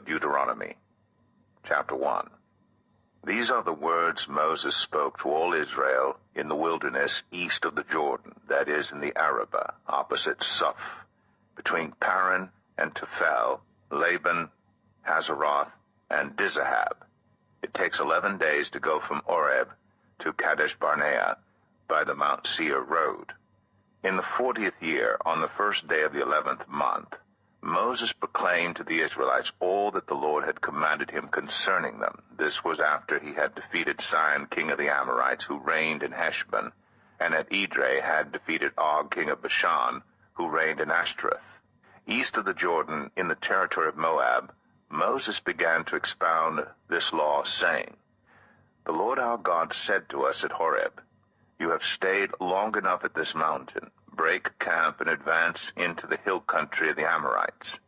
Deuteronomy, chapter 1. These are the words Moses spoke to all Israel in the wilderness east of the Jordan, that is, in the Arabah, opposite Suph, between Paran and Tephel, Laban, Hazeroth, and Dizahab. It takes 11 days to go from Oreb to Kadesh Barnea by the Mount Seir road. In the 40th year, on the first day of the 11th month, Moses proclaimed to the Israelites all that the Lord had commanded him concerning them. This was after he had defeated Sihon, king of the Amorites, who reigned in Heshbon, and at Edrei had defeated Og, king of Bashan, who reigned in Ashtaroth. East of the Jordan, in the territory of Moab, Moses began to expound this law, saying, "The Lord our God said to us at Horeb, You have stayed long enough at this mountain. Break camp and advance into the hill country of the Amorites.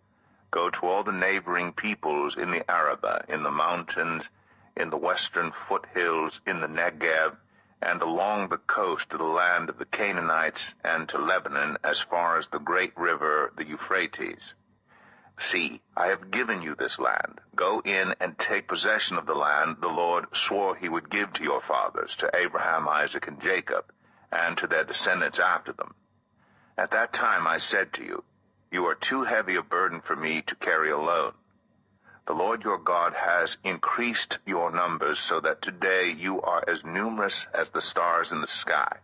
Go to all the neighboring peoples in the Arabah, in the mountains, in the western foothills, in the Negev, and along the coast to the land of the Canaanites, and to Lebanon, as far as the great river, the Euphrates. See, I have given you this land. Go in and take possession of the land the Lord swore he would give to your fathers, to Abraham, Isaac, and Jacob, and to their descendants after them. At that time I said to you, You are too heavy a burden for me to carry alone. The Lord your God has increased your numbers so that today you are as numerous as the stars in the sky.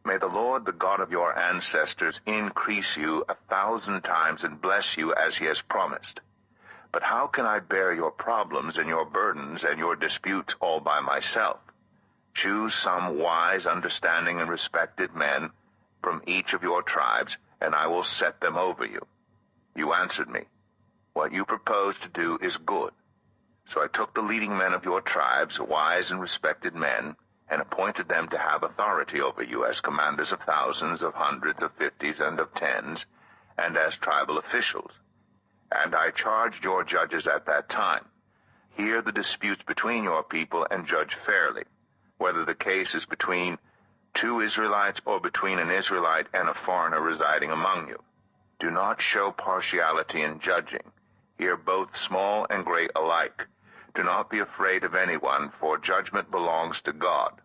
May the Lord, the God of your ancestors, increase you 1,000 times and bless you as he has promised. But how can I bear your problems and your burdens and your disputes all by myself? Choose some wise, understanding, and respected men from each of your tribes, and I will set them over you." You answered me, "What you propose to do is good." So I took the leading men of your tribes, wise and respected men, and appointed them to have authority over you as commanders of thousands, of hundreds, of fifties, and of tens, and as tribal officials. And I charged your judges at that time, "Hear the disputes between your people and judge fairly, whether the case is between two Israelites or between an Israelite and a foreigner residing among you. Do not show partiality in judging. Hear both small and great alike. Do not be afraid of anyone, for judgment belongs to God.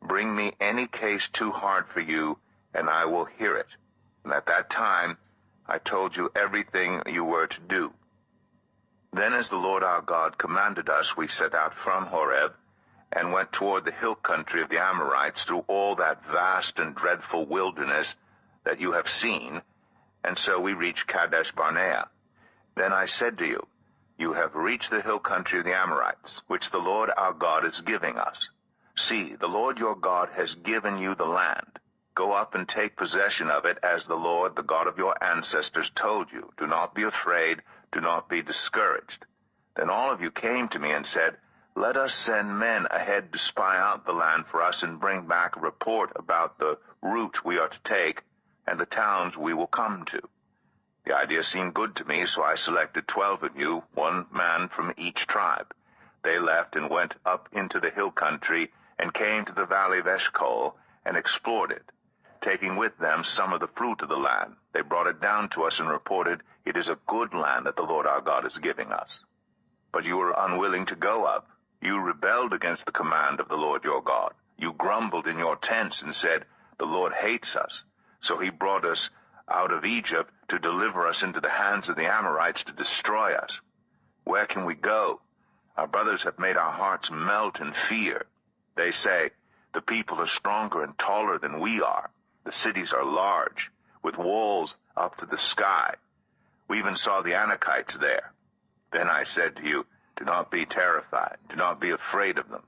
Bring me any case too hard for you, and I will hear it." And at that time I told you everything you were to do. Then as the Lord our God commanded us, we set out from Horeb, and went toward the hill country of the Amorites through all that vast and dreadful wilderness that you have seen, and so we reached Kadesh Barnea. Then I said to you, "You have reached the hill country of the Amorites, which the Lord our God is giving us. See, the Lord your God has given you the land. Go up and take possession of it, as the Lord, the God of your ancestors, told you. Do not be afraid, do not be discouraged." Then all of you came to me and said, "Let us send men ahead to spy out the land for us and bring back a report about the route we are to take and the towns we will come to." The idea seemed good to me, so I selected 12 of you, one man from each tribe. They left and went up into the hill country and came to the valley of Eshcol and explored it, taking with them some of the fruit of the land. They brought it down to us and reported, "It is a good land that the Lord our God is giving us." But you were unwilling to go up. You rebelled against the command of the Lord your God. You grumbled in your tents and said, "The Lord hates us, so he brought us out of Egypt to deliver us into the hands of the Amorites to destroy us. Where can we go? Our brothers have made our hearts melt in fear. They say, 'The people are stronger and taller than we are. The cities are large, with walls up to the sky. We even saw the Anakites there.' Then I said to you, 'Do not be terrified. Do not be afraid of them.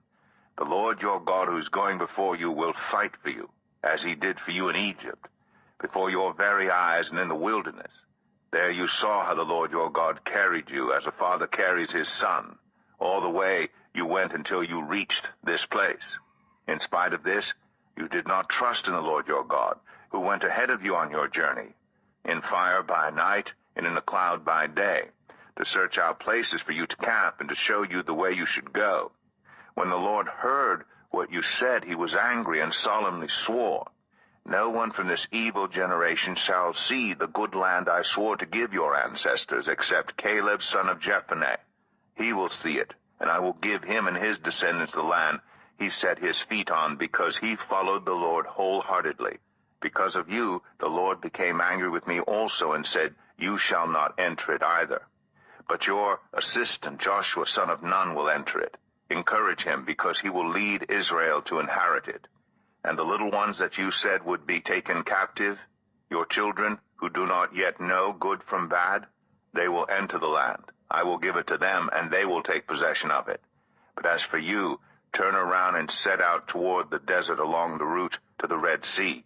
The Lord your God who is going before you will fight for you, as he did for you in Egypt, before your very eyes and in the wilderness. There you saw how the Lord your God carried you as a father carries his son. All the way you went until you reached this place. In spite of this, you did not trust in the Lord your God, who went ahead of you on your journey, in fire by night and in a cloud by day, to search out places for you to camp and to show you the way you should go. When the Lord heard what you said, he was angry and solemnly swore, "No one from this evil generation shall see the good land I swore to give your ancestors, except Caleb son of Jephunneh, He will see it, and I will give him and his descendants the land he set his feet on, because he followed the Lord wholeheartedly. Because of you, the Lord became angry with me also, and said, You shall not enter it either. But your assistant, Joshua son of Nun, will enter it. Encourage him, because he will lead Israel to inherit it. And the little ones that you said would be taken captive, your children, who do not yet know good from bad, they will enter the land. I will give it to them, and they will take possession of it. But as for you, turn around and set out toward the desert along the route to the Red Sea.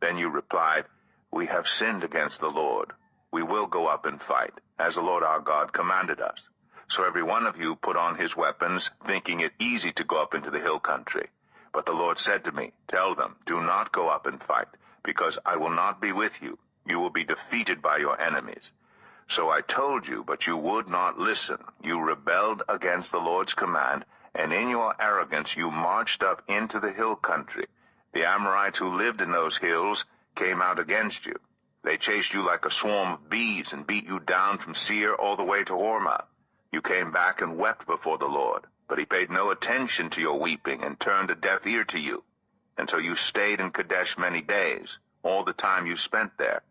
Then you replied, We have sinned against the Lord. We will go up and fight, as the Lord our God commanded us. So every one of you put on his weapons, thinking it easy to go up into the hill country. But the Lord said to me, Tell them, Do not go up and fight, because I will not be with you. You will be defeated by your enemies. So I told you, but you would not listen. You rebelled against the Lord's command, and in your arrogance you marched up into the hill country. The Amorites who lived in those hills came out against you. They chased you like a swarm of bees and beat you down from Seir all the way to Hormah. You came back and wept before the Lord, but he paid no attention to your weeping and turned a deaf ear to you. And so you stayed in Kadesh many days, all the time you spent there.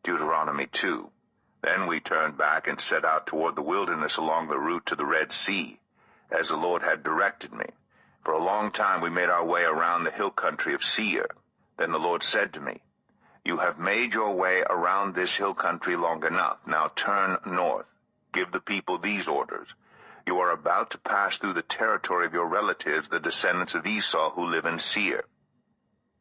Deuteronomy 2. Then we turned back and set out toward the wilderness along the route to the Red Sea, as the Lord had directed me. For a long time we made our way around the hill country of Seir. Then the Lord said to me, You have made your way around this hill country long enough. Now turn north. Give the people these orders. You are about to pass through the territory of your relatives, the descendants of Esau, who live in Seir.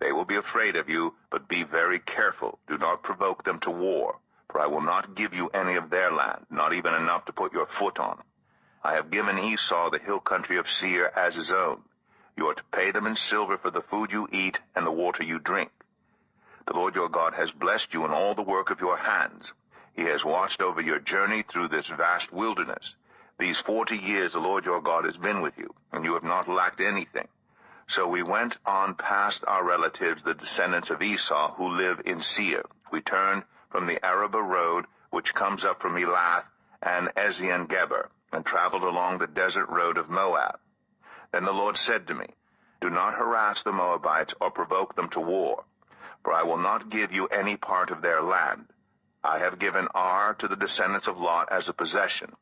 They will be afraid of you, but be very careful. Do not provoke them to war, for I will not give you any of their land, not even enough to put your foot on. I have given Esau the hill country of Seir as his own. You are to pay them in silver for the food you eat and the water you drink. The Lord your God has blessed you in all the work of your hands. He has watched over your journey through this vast wilderness. These 40 years the Lord your God has been with you, and you have not lacked anything. So we went on past our relatives, the descendants of Esau, who live in Seir. We turned from the Arabah road, which comes up from Elath and Ezion-Geber, and traveled along the desert road of Moab. Then the Lord said to me, Do not harass the Moabites or provoke them to war, for I will not give you any part of their land. I have given Ar to the descendants of Lot as a possession.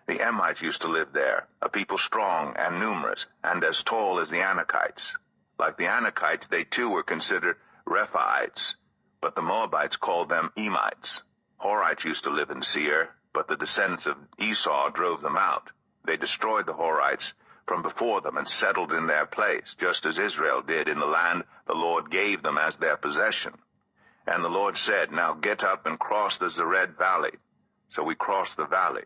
The Emites used to live there, a people strong and numerous, and as tall as the Anakites. Like the Anakites, they too were considered Rephaites, but the Moabites called them Emites. Horites used to live in Seir, but the descendants of Esau drove them out. They destroyed the Horites from before them and settled in their place, just as Israel did in the land the Lord gave them as their possession. And the Lord said, Now get up and cross the Zered Valley. So we crossed the valley.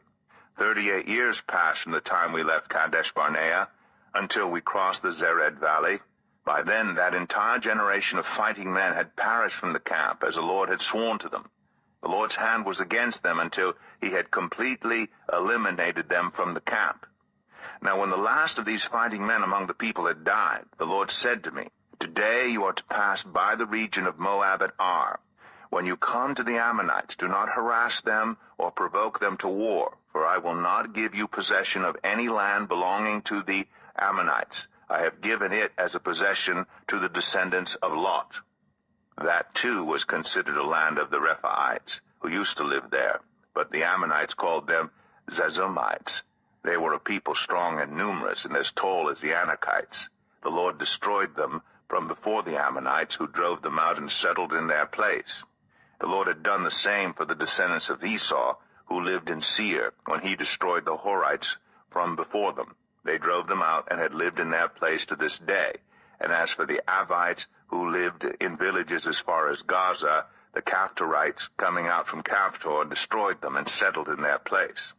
38 years passed from the time we left Kadesh Barnea until we crossed the Zered Valley. By then that entire generation of fighting men had perished from the camp, as the Lord had sworn to them. The Lord's hand was against them until he had completely eliminated them from the camp. Now when the last of these fighting men among the people had died, the Lord said to me, Today you are to pass by the region of Moab at Ar. When you come to the Ammonites, do not harass them or provoke them to war, for I will not give you possession of any land belonging to the Ammonites. I have given it as a possession to the descendants of Lot. That too was considered a land of the Rephaites, who used to live there, but the Ammonites called them Zazumites. They were a people strong and numerous and as tall as the Anakites. The Lord destroyed them from before the Ammonites, who drove them out and settled in their place. The Lord had done the same for the descendants of Esau, who lived in Seir, when he destroyed the Horites from before them. They drove them out and had lived in their place to this day. And as for the Avites, who lived in villages as far as Gaza, the Caphtorites, coming out from Caphtor, destroyed them and settled in their place.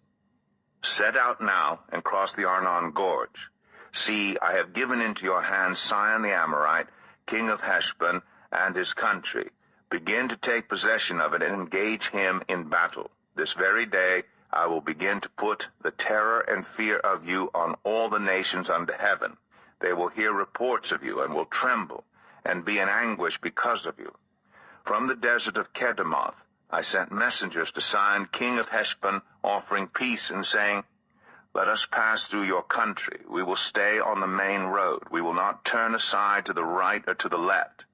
Set out now and cross the Arnon Gorge. See, I have given into your hands Sihon the Amorite, king of Heshbon, and his country. Begin to take possession of it and engage him in battle. This very day I will begin to put the terror and fear of you on all the nations under heaven. They will hear reports of you and will tremble and be in anguish because of you. From the desert of Kedemoth, I sent messengers to Sihon, king of Heshbon, offering peace and saying, Let us pass through your country. We will stay on the main road. We will not turn aside to the right or to the left.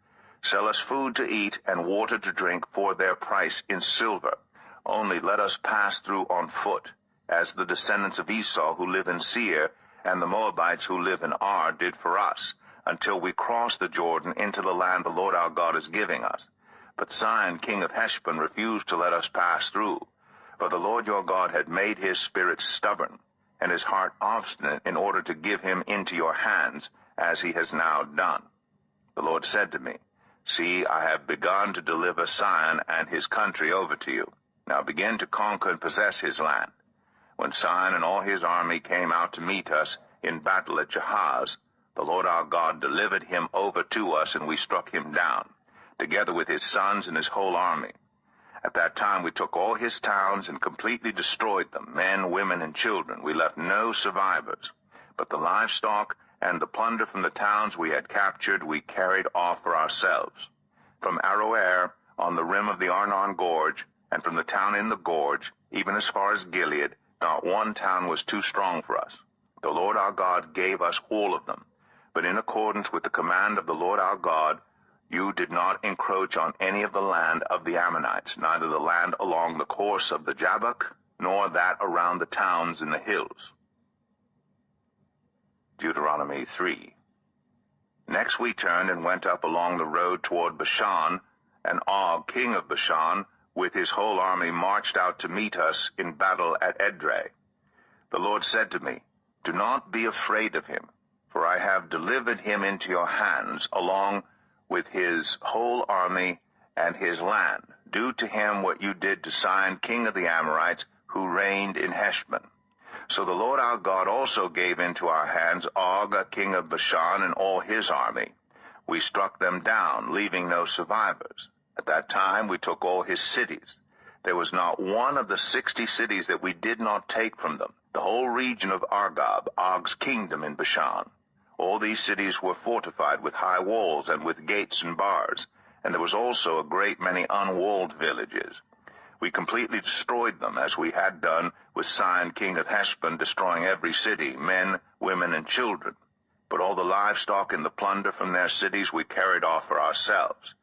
Sell us food to eat and water to drink for their price in silver. Only let us pass through on foot, as the descendants of Esau who live in Seir and the Moabites who live in Ar did for us, until we cross the Jordan into the land the Lord our God is giving us. But Sihon, king of Heshbon, refused to let us pass through, for the Lord your God had made his spirit stubborn, and his heart obstinate, in order to give him into your hands, as he has now done. The Lord said to me, See, I have begun to deliver Sihon and his country over to you. Now begin to conquer and possess his land. When Sihon and all his army came out to meet us in battle at Jahaz, the Lord our God delivered him over to us, and we struck him down, together with his sons and his whole army. At that time we took all his towns and completely destroyed them, men, women, and children. We left no survivors. But the livestock and the plunder from the towns we had captured we carried off for ourselves. From Aroer on the rim of the Arnon Gorge, and from the town in the gorge, even as far as Gilead, not one town was too strong for us. The Lord our God gave us all of them. But in accordance with the command of the Lord our God, you did not encroach on any of the land of the Ammonites, neither the land along the course of the Jabbok, nor that around the towns in the hills. Deuteronomy 3. Next we turned and went up along the road toward Bashan, and Og, king of Bashan, with his whole army marched out to meet us in battle at Edrei. The Lord said to me, Do not be afraid of him, for I have delivered him into your hands, along with his whole army and his land. Do to him what you did to Sihon, king of the Amorites, who reigned in Heshbon. So the Lord our God also gave into our hands Og, king of Bashan, and all his army. We struck them down, leaving no survivors. At that time we took all his cities. There was not one of the 60 cities that we did not take from them. The whole region of Argob, Og's kingdom in Bashan. All these cities were fortified with high walls and with gates and bars, and there was also a great many unwalled villages. We completely destroyed them, as we had done with Sihon, king of Heshbon, destroying every city, men, women, and children. But all the livestock and the plunder from their cities we carried off for ourselves.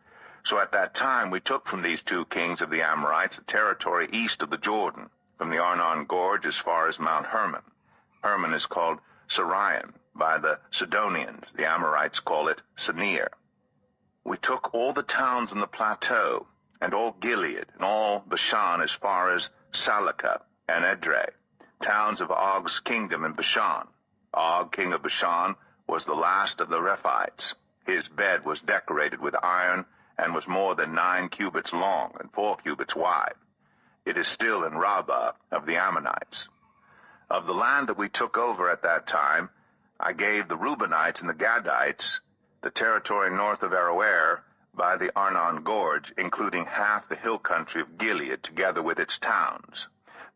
So at that time we took from these 2 kings of the Amorites the territory east of the Jordan, from the Arnon Gorge as far as Mount Hermon. Hermon is called Sirion by the Sidonians. The Amorites call it Senir. We took all the towns on the plateau, and all Gilead, and all Bashan as far as Salakah and Edrei, towns of Og's kingdom in Bashan. Og, king of Bashan, was the last of the Rephites. His bed was decorated with iron, and was more than 9 cubits long and 4 cubits wide. It is still in Rabbah of the Ammonites. Of the land that we took over at that time, I gave the Reubenites and the Gadites the territory north of Aroer by the Arnon Gorge, including half the hill country of Gilead, together with its towns.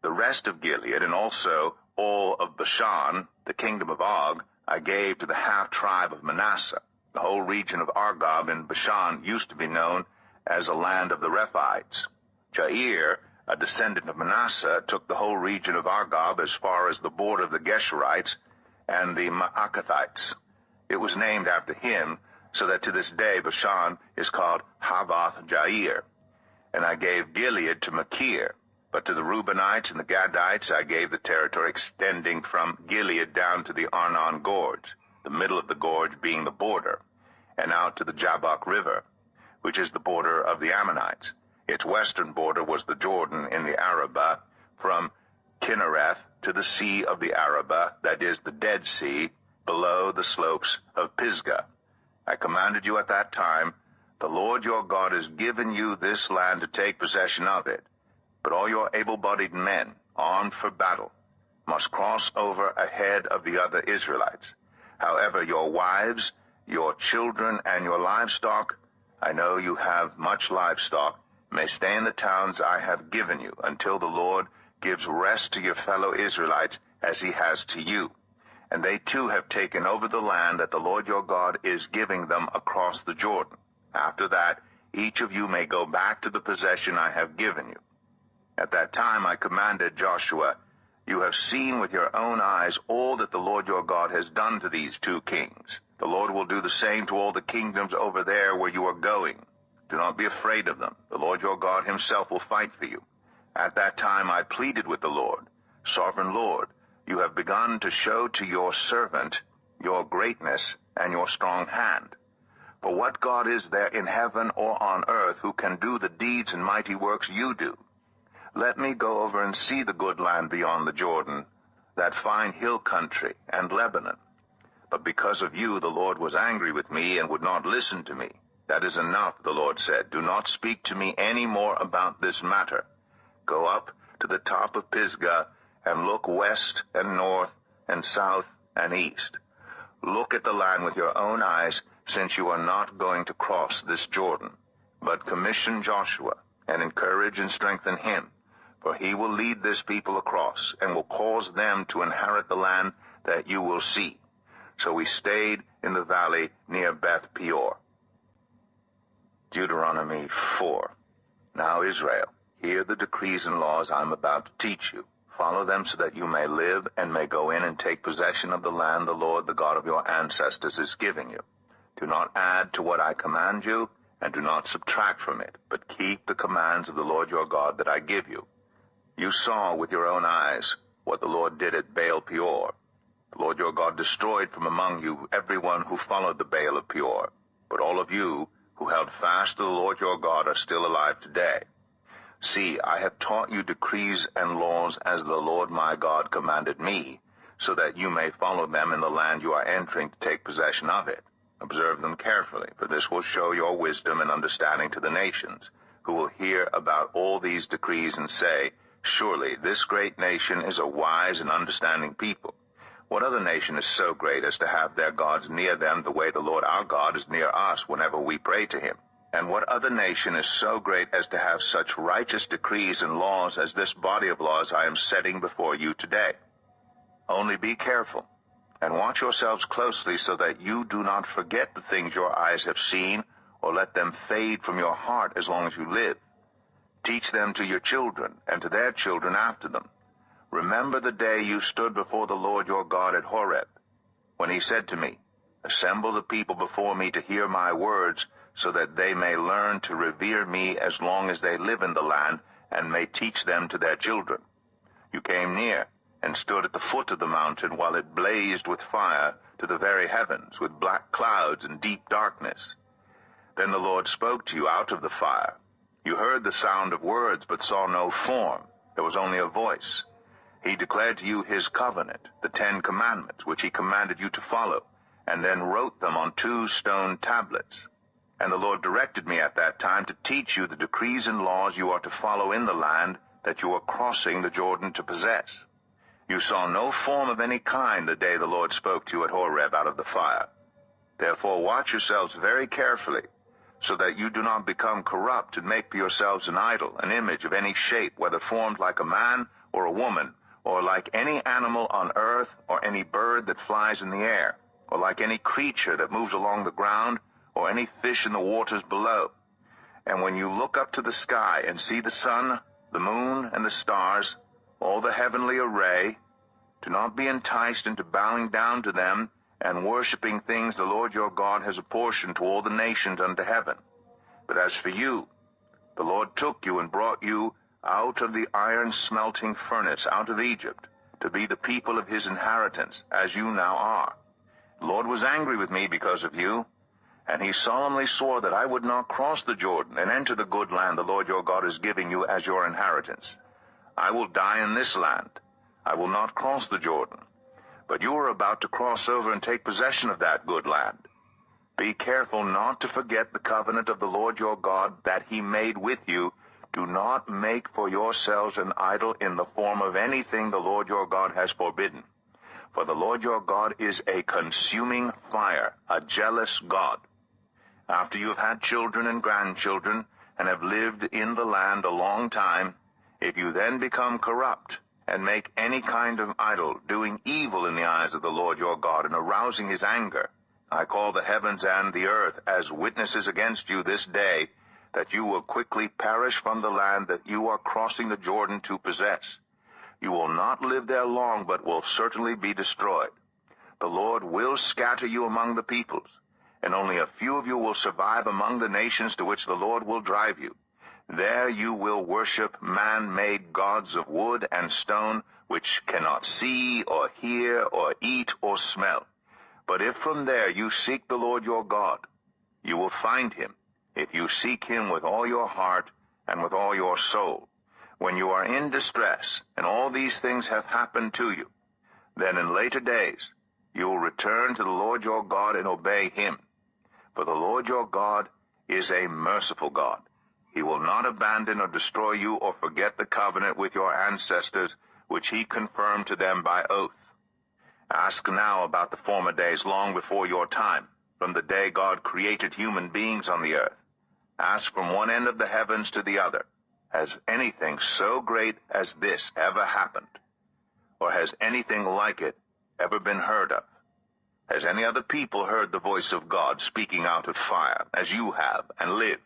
The rest of Gilead, and also all of Bashan, the kingdom of Og, I gave to the half-tribe of Manasseh. The whole region of Argob in Bashan used to be known as the land of the Rephites. Jair, a descendant of Manasseh, took the whole region of Argob as far as the border of the Geshurites and the Maacathites. It was named after him, so that to this day Bashan is called Havoth Jair. And I gave Gilead to Machir, but to the Reubenites and the Gadites I gave the territory extending from Gilead down to the Arnon Gorge, the middle of the gorge being the border, and out to the Jabbok River, which is the border of the Ammonites. Its western border was the Jordan in the Arabah, from Kinnereth to the Sea of the Arabah, that is, the Dead Sea, below the slopes of Pisgah. I commanded you at that time, The Lord your God has given you this land to take possession of it, but all your able-bodied men, armed for battle, must cross over ahead of the other Israelites. However, your wives, your children, and your livestock, I know you have much livestock, may stay in the towns I have given you, until the Lord gives rest to your fellow Israelites as he has to you. And they too have taken over the land that the Lord your God is giving them across the Jordan. After that, each of you may go back to the possession I have given you. At that time I commanded Joshua, You have seen with your own eyes all that the Lord your God has done to these 2 kings. The Lord will do the same to all the kingdoms over there where you are going. Do not be afraid of them. The Lord your God himself will fight for you. At that time I pleaded with the Lord, Sovereign Lord, you have begun to show to your servant your greatness and your strong hand. For what God is there in heaven or on earth who can do the deeds and mighty works you do? Let me go over and see the good land beyond the Jordan, that fine hill country, and Lebanon. But because of you the Lord was angry with me and would not listen to me. That is enough, the Lord said. Do not speak to me any more about this matter. Go up to the top of Pisgah and look west and north and south and east. Look at the land with your own eyes, since you are not going to cross this Jordan. But commission Joshua, and encourage and strengthen him, for he will lead this people across, and will cause them to inherit the land that you will see. So we stayed in the valley near Beth Peor. Deuteronomy 4. Now Israel, hear the decrees and laws I am about to teach you. Follow them so that you may live and may go in and take possession of the land the Lord, the God of your ancestors, is giving you. Do not add to what I command you, and do not subtract from it, but keep the commands of the Lord your God that I give you. You saw with your own eyes what the Lord did at Baal Peor. The Lord your God destroyed from among you everyone who followed the Baal of Peor. But all of you who held fast to the Lord your God are still alive today. See, I have taught you decrees and laws as the Lord my God commanded me, so that you may follow them in the land you are entering to take possession of it. Observe them carefully, for this will show your wisdom and understanding to the nations, who will hear about all these decrees and say, Surely this great nation is a wise and understanding people. What other nation is so great as to have their gods near them the way the Lord our God is near us whenever we pray to him? And what other nation is so great as to have such righteous decrees and laws as this body of laws I am setting before you today? Only be careful, and watch yourselves closely so that you do not forget the things your eyes have seen, or let them fade from your heart as long as you live. Teach them to your children, and to their children after them. Remember the day you stood before the Lord your God at Horeb, when he said to me, Assemble the people before me to hear my words, so that they may learn to revere me as long as they live in the land, and may teach them to their children. You came near, and stood at the foot of the mountain while it blazed with fire to the very heavens, with black clouds and deep darkness. Then the Lord spoke to you out of the fire. You heard the sound of words, but saw no form. There was only a voice. He declared to you his covenant, the 10 Commandments, which he commanded you to follow, and then wrote them on 2 stone tablets. And the Lord directed me at that time to teach you the decrees and laws you are to follow in the land that you are crossing the Jordan to possess. You saw no form of any kind the day the Lord spoke to you at Horeb out of the fire. Therefore watch yourselves very carefully, so that you do not become corrupt and make for yourselves an idol, an image of any shape, whether formed like a man or a woman, or like any animal on earth, or any bird that flies in the air, or like any creature that moves along the ground, or any fish in the waters below. And when you look up to the sky and see the sun, the moon, and the stars, all the heavenly array, do not be enticed into bowing down to them and worshiping things the Lord your God has apportioned to all the nations under heaven. But as for you, the Lord took you and brought you out of the iron smelting furnace, out of Egypt, to be the people of his inheritance, as you now are. The Lord was angry with me because of you, and he solemnly swore that I would not cross the Jordan and enter the good land the Lord your God is giving you as your inheritance. I will die in this land. I will not cross the Jordan. But you are about to cross over and take possession of that good land. Be careful not to forget the covenant of the Lord your God that he made with you. Do not make for yourselves an idol in the form of anything the Lord your God has forbidden. For the Lord your God is a consuming fire, a jealous God. After you have had children and grandchildren, and have lived in the land a long time, if you then become corrupt, and make any kind of idol, doing evil in the eyes of the Lord your God, and arousing his anger, I call the heavens and the earth as witnesses against you this day, that you will quickly perish from the land that you are crossing the Jordan to possess. You will not live there long, but will certainly be destroyed. The Lord will scatter you among the peoples, and only a few of you will survive among the nations to which the Lord will drive you. There you will worship man-made gods of wood and stone, which cannot see or hear or eat or smell. But if from there you seek the Lord your God, you will find him, if you seek him with all your heart and with all your soul. When you are in distress, and all these things have happened to you, then in later days you will return to the Lord your God and obey him. For the Lord your God is a merciful God. He will not abandon or destroy you or forget the covenant with your ancestors, which he confirmed to them by oath. Ask now about the former days long before your time, from the day God created human beings on the earth. Ask from one end of the heavens to the other, has anything so great as this ever happened? Or has anything like it ever been heard of? Has any other people heard the voice of God speaking out of fire, as you have, and lived?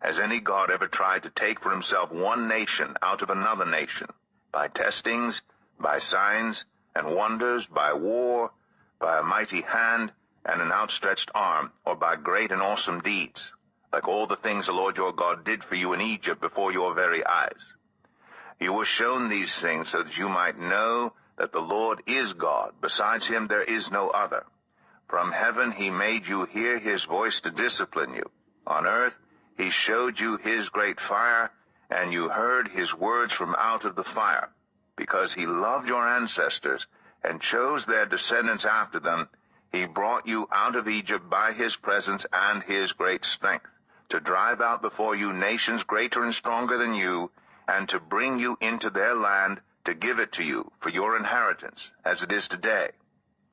Has any God ever tried to take for himself one nation out of another nation, by testings, by signs and wonders, by war, by a mighty hand and an outstretched arm, or by great and awesome deeds, like all the things the Lord your God did for you in Egypt before your very eyes? You were shown these things so that you might know that the Lord is God. Besides him there is no other. From heaven he made you hear his voice to discipline you. On earth he showed you his great fire, and you heard his words from out of the fire. Because he loved your ancestors and chose their descendants after them, he brought you out of Egypt by his presence and his great strength, to drive out before you nations greater and stronger than you, and to bring you into their land, to give it to you for your inheritance, as it is today.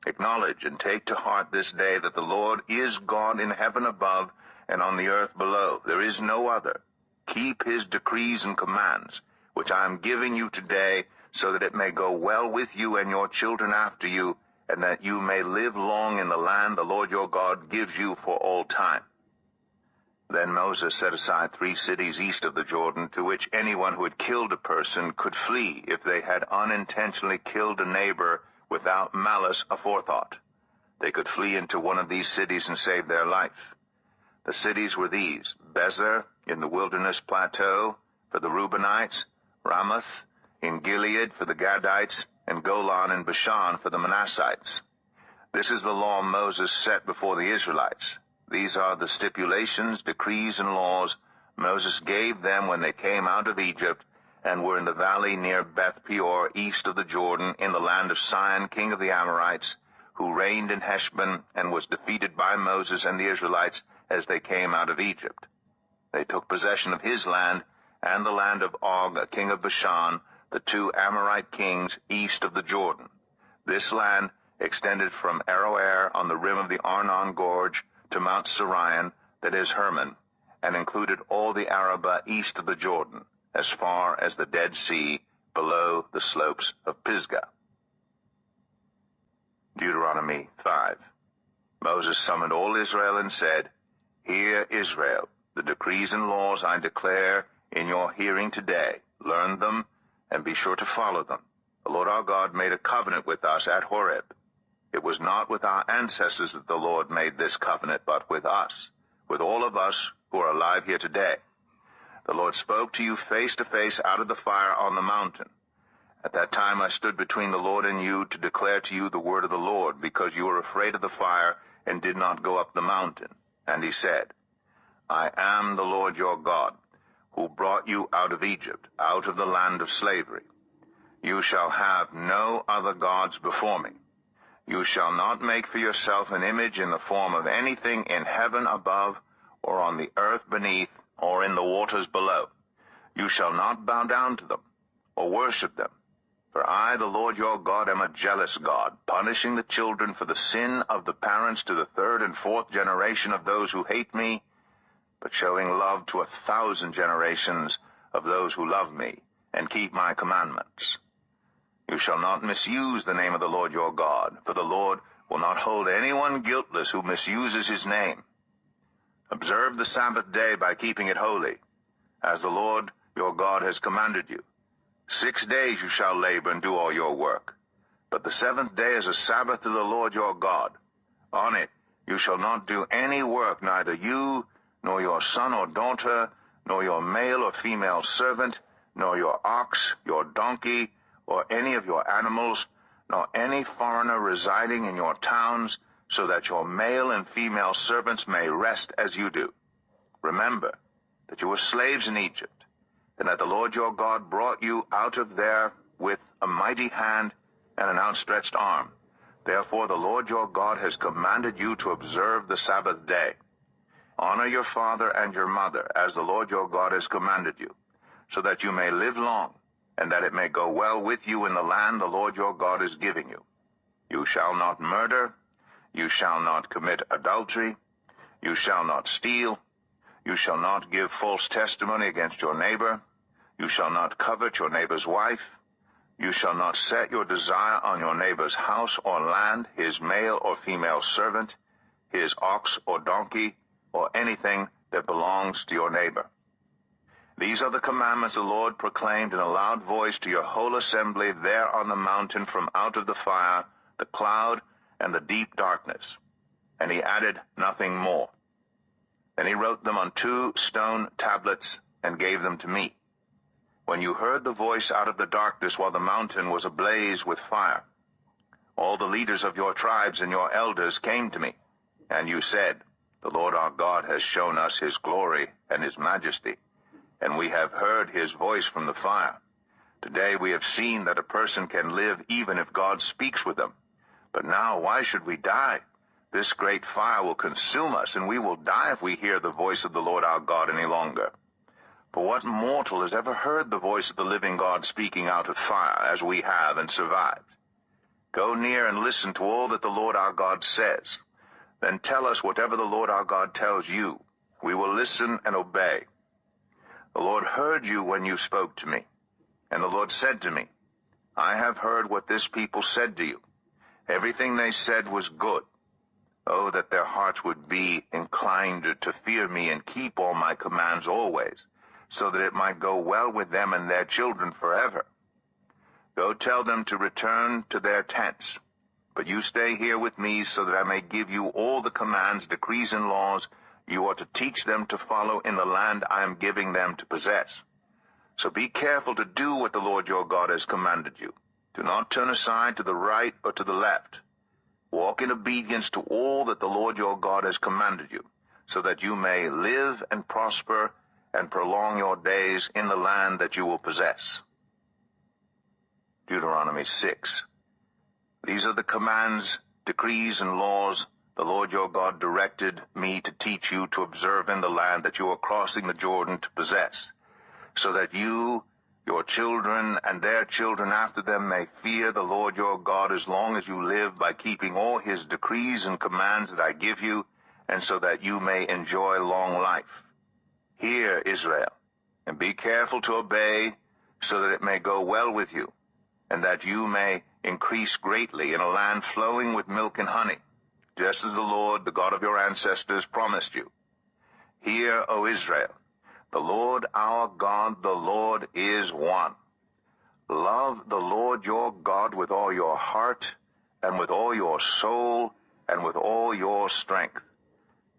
Acknowledge and take to heart this day that the Lord is God in heaven above and on the earth below. There is no other. Keep his decrees and commands, which I am giving you today, so that it may go well with you and your children after you, and that you may live long in the land the Lord your God gives you for all time. Then Moses set aside 3 cities east of the Jordan, to which anyone who had killed a person could flee if they had unintentionally killed a neighbor without malice aforethought. They could flee into one of these cities and save their life. The cities were these: Bezer in the wilderness plateau for the Reubenites, Ramoth in Gilead for the Gadites, and Golan in Bashan for the Manassites. This is the law Moses set before the Israelites. These are the stipulations, decrees, and laws Moses gave them when they came out of Egypt and were in the valley near Beth Peor, east of the Jordan, in the land of Sihon, king of the Amorites, who reigned in Heshbon and was defeated by Moses and the Israelites as they came out of Egypt. They took possession of his land and the land of Og, king of Bashan, the 2 Amorite kings east of the Jordan. This land extended from Aroer on the rim of the Arnon Gorge to Mount Sirion, that is Hermon, and included all the Arabah east of the Jordan, as far as the Dead Sea, below the slopes of Pisgah. Deuteronomy 5. Moses summoned all Israel and said, Hear, Israel, the decrees and laws I declare in your hearing today. Learn them, and be sure to follow them. The Lord our God made a covenant with us at Horeb. It was not with our ancestors that the Lord made this covenant, but with us, with all of us who are alive here today. The Lord spoke to you face to face out of the fire on the mountain. At that time I stood between the Lord and you to declare to you the word of the Lord, because you were afraid of the fire and did not go up the mountain. And he said, I am the Lord your God, who brought you out of Egypt, out of the land of slavery. You shall have no other gods before me. You shall not make for yourself an image in the form of anything in heaven above, or on the earth beneath, or in the waters below. You shall not bow down to them, or worship them. For I, the Lord your God, am a jealous God, punishing the children for the sin of the parents to the 3rd and 4th generation of those who hate me, but showing love to 1,000 generations of those who love me and keep my commandments. You shall not misuse the name of the Lord your God, for the Lord will not hold anyone guiltless who misuses his name. Observe the Sabbath day by keeping it holy, as the Lord your God has commanded you. 6 days you shall labor and do all your work. But the seventh day is a Sabbath to the Lord your God. On it you shall not do any work, neither you, nor your son or daughter, nor your male or female servant, nor your ox, your donkey, or any of your animals, nor any foreigner residing in your towns, so that your male and female servants may rest as you do. Remember that you were slaves in Egypt, and that the Lord your God brought you out of there with a mighty hand and an outstretched arm. Therefore the Lord your God has commanded you to observe the Sabbath day. Honor your father and your mother, as the Lord your God has commanded you, so that you may live long, and that it may go well with you in the land the Lord your God is giving you. You shall not murder, you shall not commit adultery, you shall not steal, you shall not give false testimony against your neighbor, you shall not covet your neighbor's wife, you shall not set your desire on your neighbor's house or land, his male or female servant, his ox or donkey, or anything that belongs to your neighbor. These are the commandments the Lord proclaimed in a loud voice to your whole assembly there on the mountain from out of the fire, the cloud, and the deep darkness. And he added nothing more. Then he wrote them on 2 stone tablets and gave them to me. When you heard the voice out of the darkness while the mountain was ablaze with fire, all the leaders of your tribes and your elders came to me, and you said, The Lord our God has shown us his glory and his majesty, and we have heard his voice from the fire. Today we have seen that a person can live even if God speaks with them. But now why should we die? This great fire will consume us, and we will die if we hear the voice of the Lord our God any longer. For what mortal has ever heard the voice of the living God speaking out of fire, as we have, and survived? Go near and listen to all that the Lord our God says. Then tell us whatever the Lord our God tells you. We will listen and obey. The Lord heard you when you spoke to me. And the Lord said to me, I have heard what this people said to you. Everything they said was good. Oh, that their hearts would be inclined to fear me and keep all my commands always, so that it might go well with them and their children forever. Go tell them to return to their tents. But you stay here with me, so that I may give you all the commands, decrees, and laws you are to teach them to follow in the land I am giving them to possess. So be careful to do what the Lord your God has commanded you. Do not turn aside to the right or to the left. Walk in obedience to all that the Lord your God has commanded you, so that you may live and prosper and prolong your days in the land that you will possess. Deuteronomy 6. These are the commands, decrees, and laws the Lord your God directed me to teach you to observe in the land that you are crossing the Jordan to possess, so that you, your children, and their children after them may fear the Lord your God as long as you live, by keeping all his decrees and commands that I give you, and so that you may enjoy long life. Hear, Israel, and be careful to obey, so that it may go well with you, and that you may increase greatly in a land flowing with milk and honey, just as the Lord, the God of your ancestors, promised you. Hear, O Israel, the Lord our God, the Lord is one. Love the Lord your God with all your heart, and with all your soul, and with all your strength.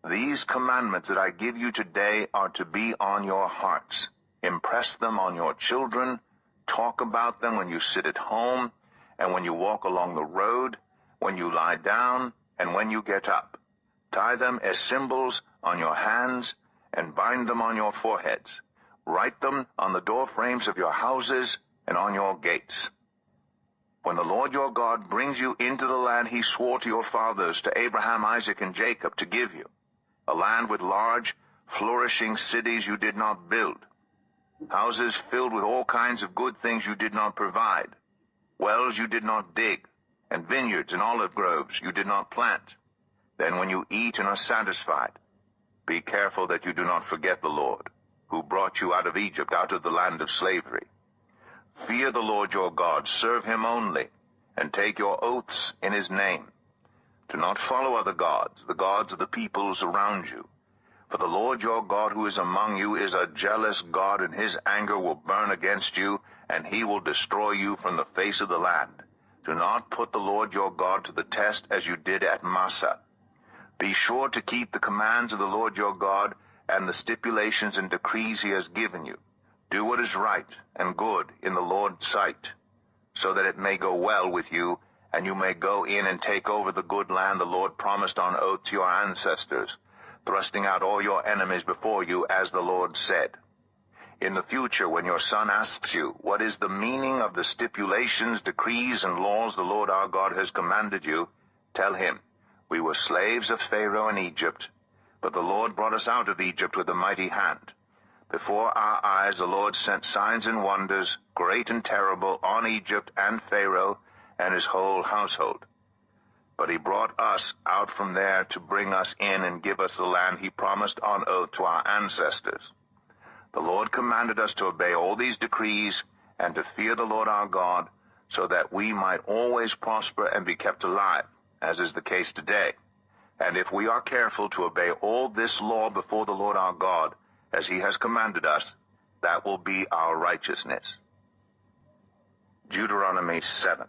These commandments that I give you today are to be on your hearts. Impress them on your children. Talk about them when you sit at home, and when you walk along the road, when you lie down, and when you get up. Tie them as symbols on your hands, and bind them on your foreheads. Write them on the doorframes of your houses and on your gates. When the Lord your God brings you into the land he swore to your fathers, to Abraham, Isaac, and Jacob, to give you, a land with large, flourishing cities you did not build, houses filled with all kinds of good things you did not provide, wells you did not dig, and vineyards and olive groves you did not plant, then when you eat and are satisfied, be careful that you do not forget the Lord, who brought you out of Egypt, out of the land of slavery. Fear the Lord your God, serve him only, and take your oaths in his name. Do not follow other gods, the gods of the peoples around you, For the Lord your God who is among you is a jealous God, and his anger will burn against you, and he will destroy you from the face of the land. Do not put the Lord your God to the test as you did at Massah. Be sure to keep the commands of the Lord your God and the stipulations and decrees he has given you. Do what is right and good in the Lord's sight, so that it may go well with you, and you may go in and take over the good land the Lord promised on oath to your ancestors, thrusting out all your enemies before you, as the Lord said. In the future, when your son asks you, what is the meaning of the stipulations, decrees, and laws the Lord our God has commanded you, tell him, we were slaves of Pharaoh in Egypt, but the Lord brought us out of Egypt with a mighty hand. Before our eyes the Lord sent signs and wonders, great and terrible, on Egypt and Pharaoh and his whole household. But he brought us out from there to bring us in and give us the land he promised on oath to our ancestors. The Lord commanded us to obey all these decrees and to fear the Lord our God, so that we might always prosper and be kept alive, as is the case today. And if we are careful to obey all this law before the Lord our God, as he has commanded us, that will be our righteousness. Deuteronomy 7.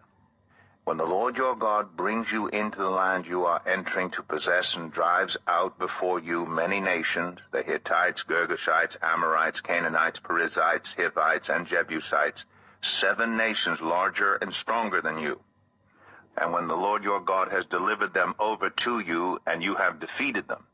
When the Lord your God brings you into the land you are entering to possess and drives out before you many nations, the Hittites, Girgashites, Amorites, Canaanites, Perizzites, Hivites, and Jebusites, 7 nations larger and stronger than you. And when the Lord your God has delivered them over to you, and you have defeated them,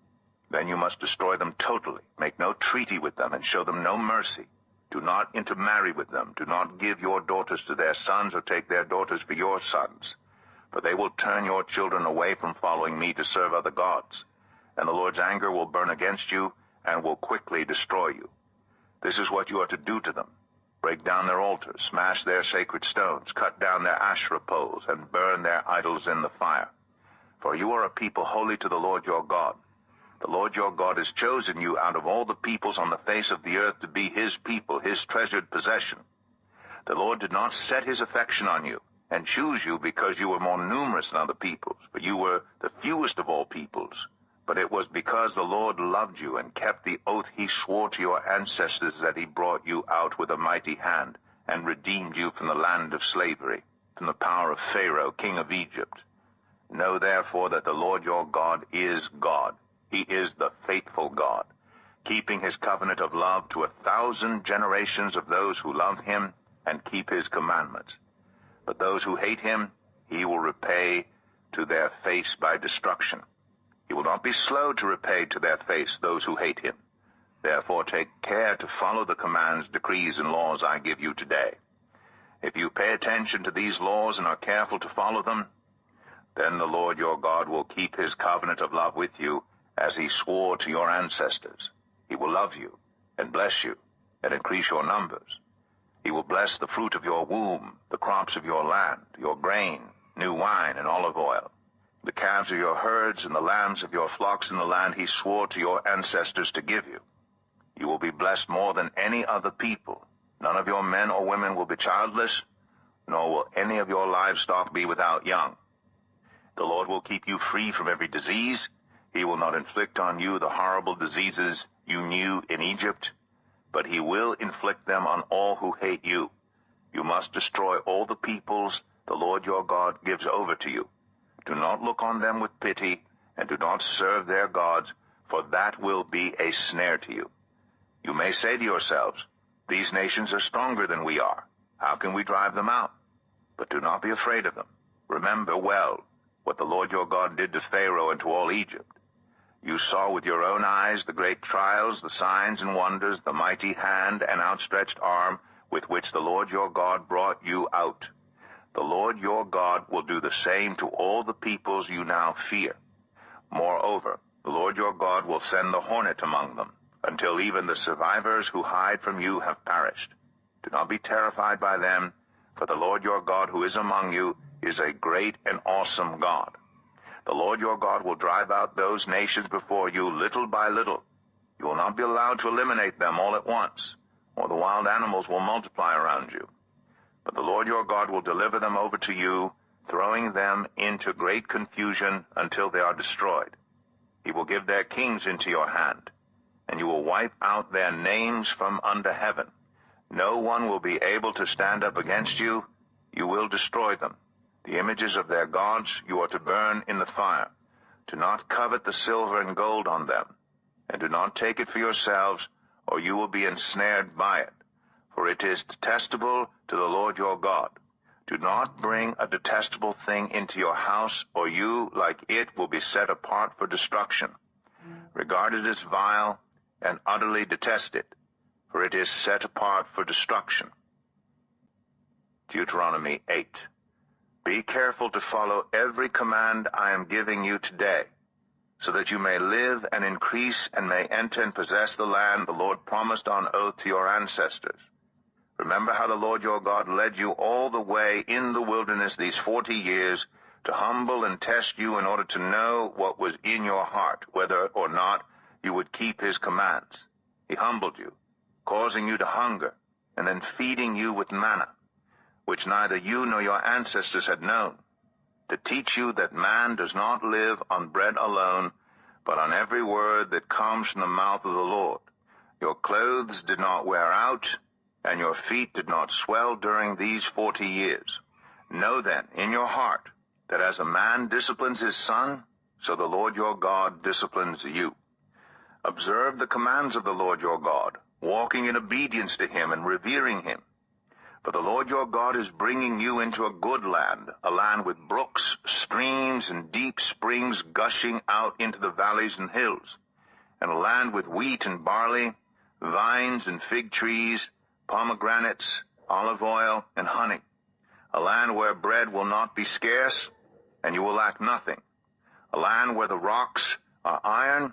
then you must destroy them totally. Make no treaty with them, and show them no mercy. Do not intermarry with them. Do not give your daughters to their sons, or take their daughters for your sons. For they will turn your children away from following me to serve other gods. And the Lord's anger will burn against you, and will quickly destroy you. This is what you are to do to them. Break down their altars, smash their sacred stones, cut down their Asherah poles, and burn their idols in the fire. For you are a people holy to the Lord your God. The Lord your God has chosen you out of all the peoples on the face of the earth to be his people, his treasured possession. The Lord did not set his affection on you and choose you because you were more numerous than other peoples, for you were the fewest of all peoples. But it was because the Lord loved you and kept the oath he swore to your ancestors that he brought you out with a mighty hand and redeemed you from the land of slavery, from the power of Pharaoh, king of Egypt. Know therefore that the Lord your God is God. He is the faithful God, keeping his covenant of love to 1,000 generations of those who love him and keep his commandments. But those who hate him, he will repay to their face by destruction. He will not be slow to repay to their face those who hate him. Therefore take care to follow the commands, decrees, and laws I give you today. If you pay attention to these laws and are careful to follow them, then the Lord your God will keep his covenant of love with you, as he swore to your ancestors. He will love you, and bless you, and increase your numbers. He will bless the fruit of your womb, the crops of your land, your grain, new wine, and olive oil, the calves of your herds, and the lambs of your flocks in the land he swore to your ancestors to give you. You will be blessed more than any other people. None of your men or women will be childless, nor will any of your livestock be without young. The Lord will keep you free from every disease. He will not inflict on you the horrible diseases you knew in Egypt, but he will inflict them on all who hate you. You must destroy all the peoples the Lord your God gives over to you. Do not look on them with pity, and do not serve their gods, for that will be a snare to you. You may say to yourselves, these nations are stronger than we are. How can we drive them out? But do not be afraid of them. Remember well what the Lord your God did to Pharaoh and to all Egypt. You saw with your own eyes the great trials, the signs and wonders, the mighty hand and outstretched arm with which the Lord your God brought you out. The Lord your God will do the same to all the peoples you now fear. Moreover, the Lord your God will send the hornet among them, until even the survivors who hide from you have perished. Do not be terrified by them, for the Lord your God who is among you is a great and awesome God. The Lord your God will drive out those nations before you little by little. You will not be allowed to eliminate them all at once, or the wild animals will multiply around you. But the Lord your God will deliver them over to you, throwing them into great confusion until they are destroyed. He will give their kings into your hand, and you will wipe out their names from under heaven. No one will be able to stand up against you. You will destroy them. The images of their gods you are to burn in the fire. Do not covet the silver and gold on them, and do not take it for yourselves, or you will be ensnared by it. For it is detestable to the Lord your God. Do not bring a detestable thing into your house, or you, like it, will be set apart for destruction. Regard it as vile, and utterly detest it, for it is set apart for destruction. Deuteronomy 8. Be careful to follow every command I am giving you today, so that you may live and increase and may enter and possess the land the Lord promised on oath to your ancestors. Remember how the Lord your God led you all the way in the wilderness these 40 years to humble and test you in order to know what was in your heart, whether or not you would keep his commands. He humbled you, causing you to hunger, and then feeding you with manna, which neither you nor your ancestors had known, to teach you that man does not live on bread alone, but on every word that comes from the mouth of the Lord. Your clothes did not wear out, and your feet did not swell during these 40 years. Know then in your heart that as a man disciplines his son, so the Lord your God disciplines you. Observe the commands of the Lord your God, walking in obedience to him and revering him. For the Lord your God is bringing you into a good land, a land with brooks, streams, and deep springs gushing out into the valleys and hills, and a land with wheat and barley, vines and fig trees, pomegranates, olive oil, and honey, a land where bread will not be scarce, and you will lack nothing, a land where the rocks are iron,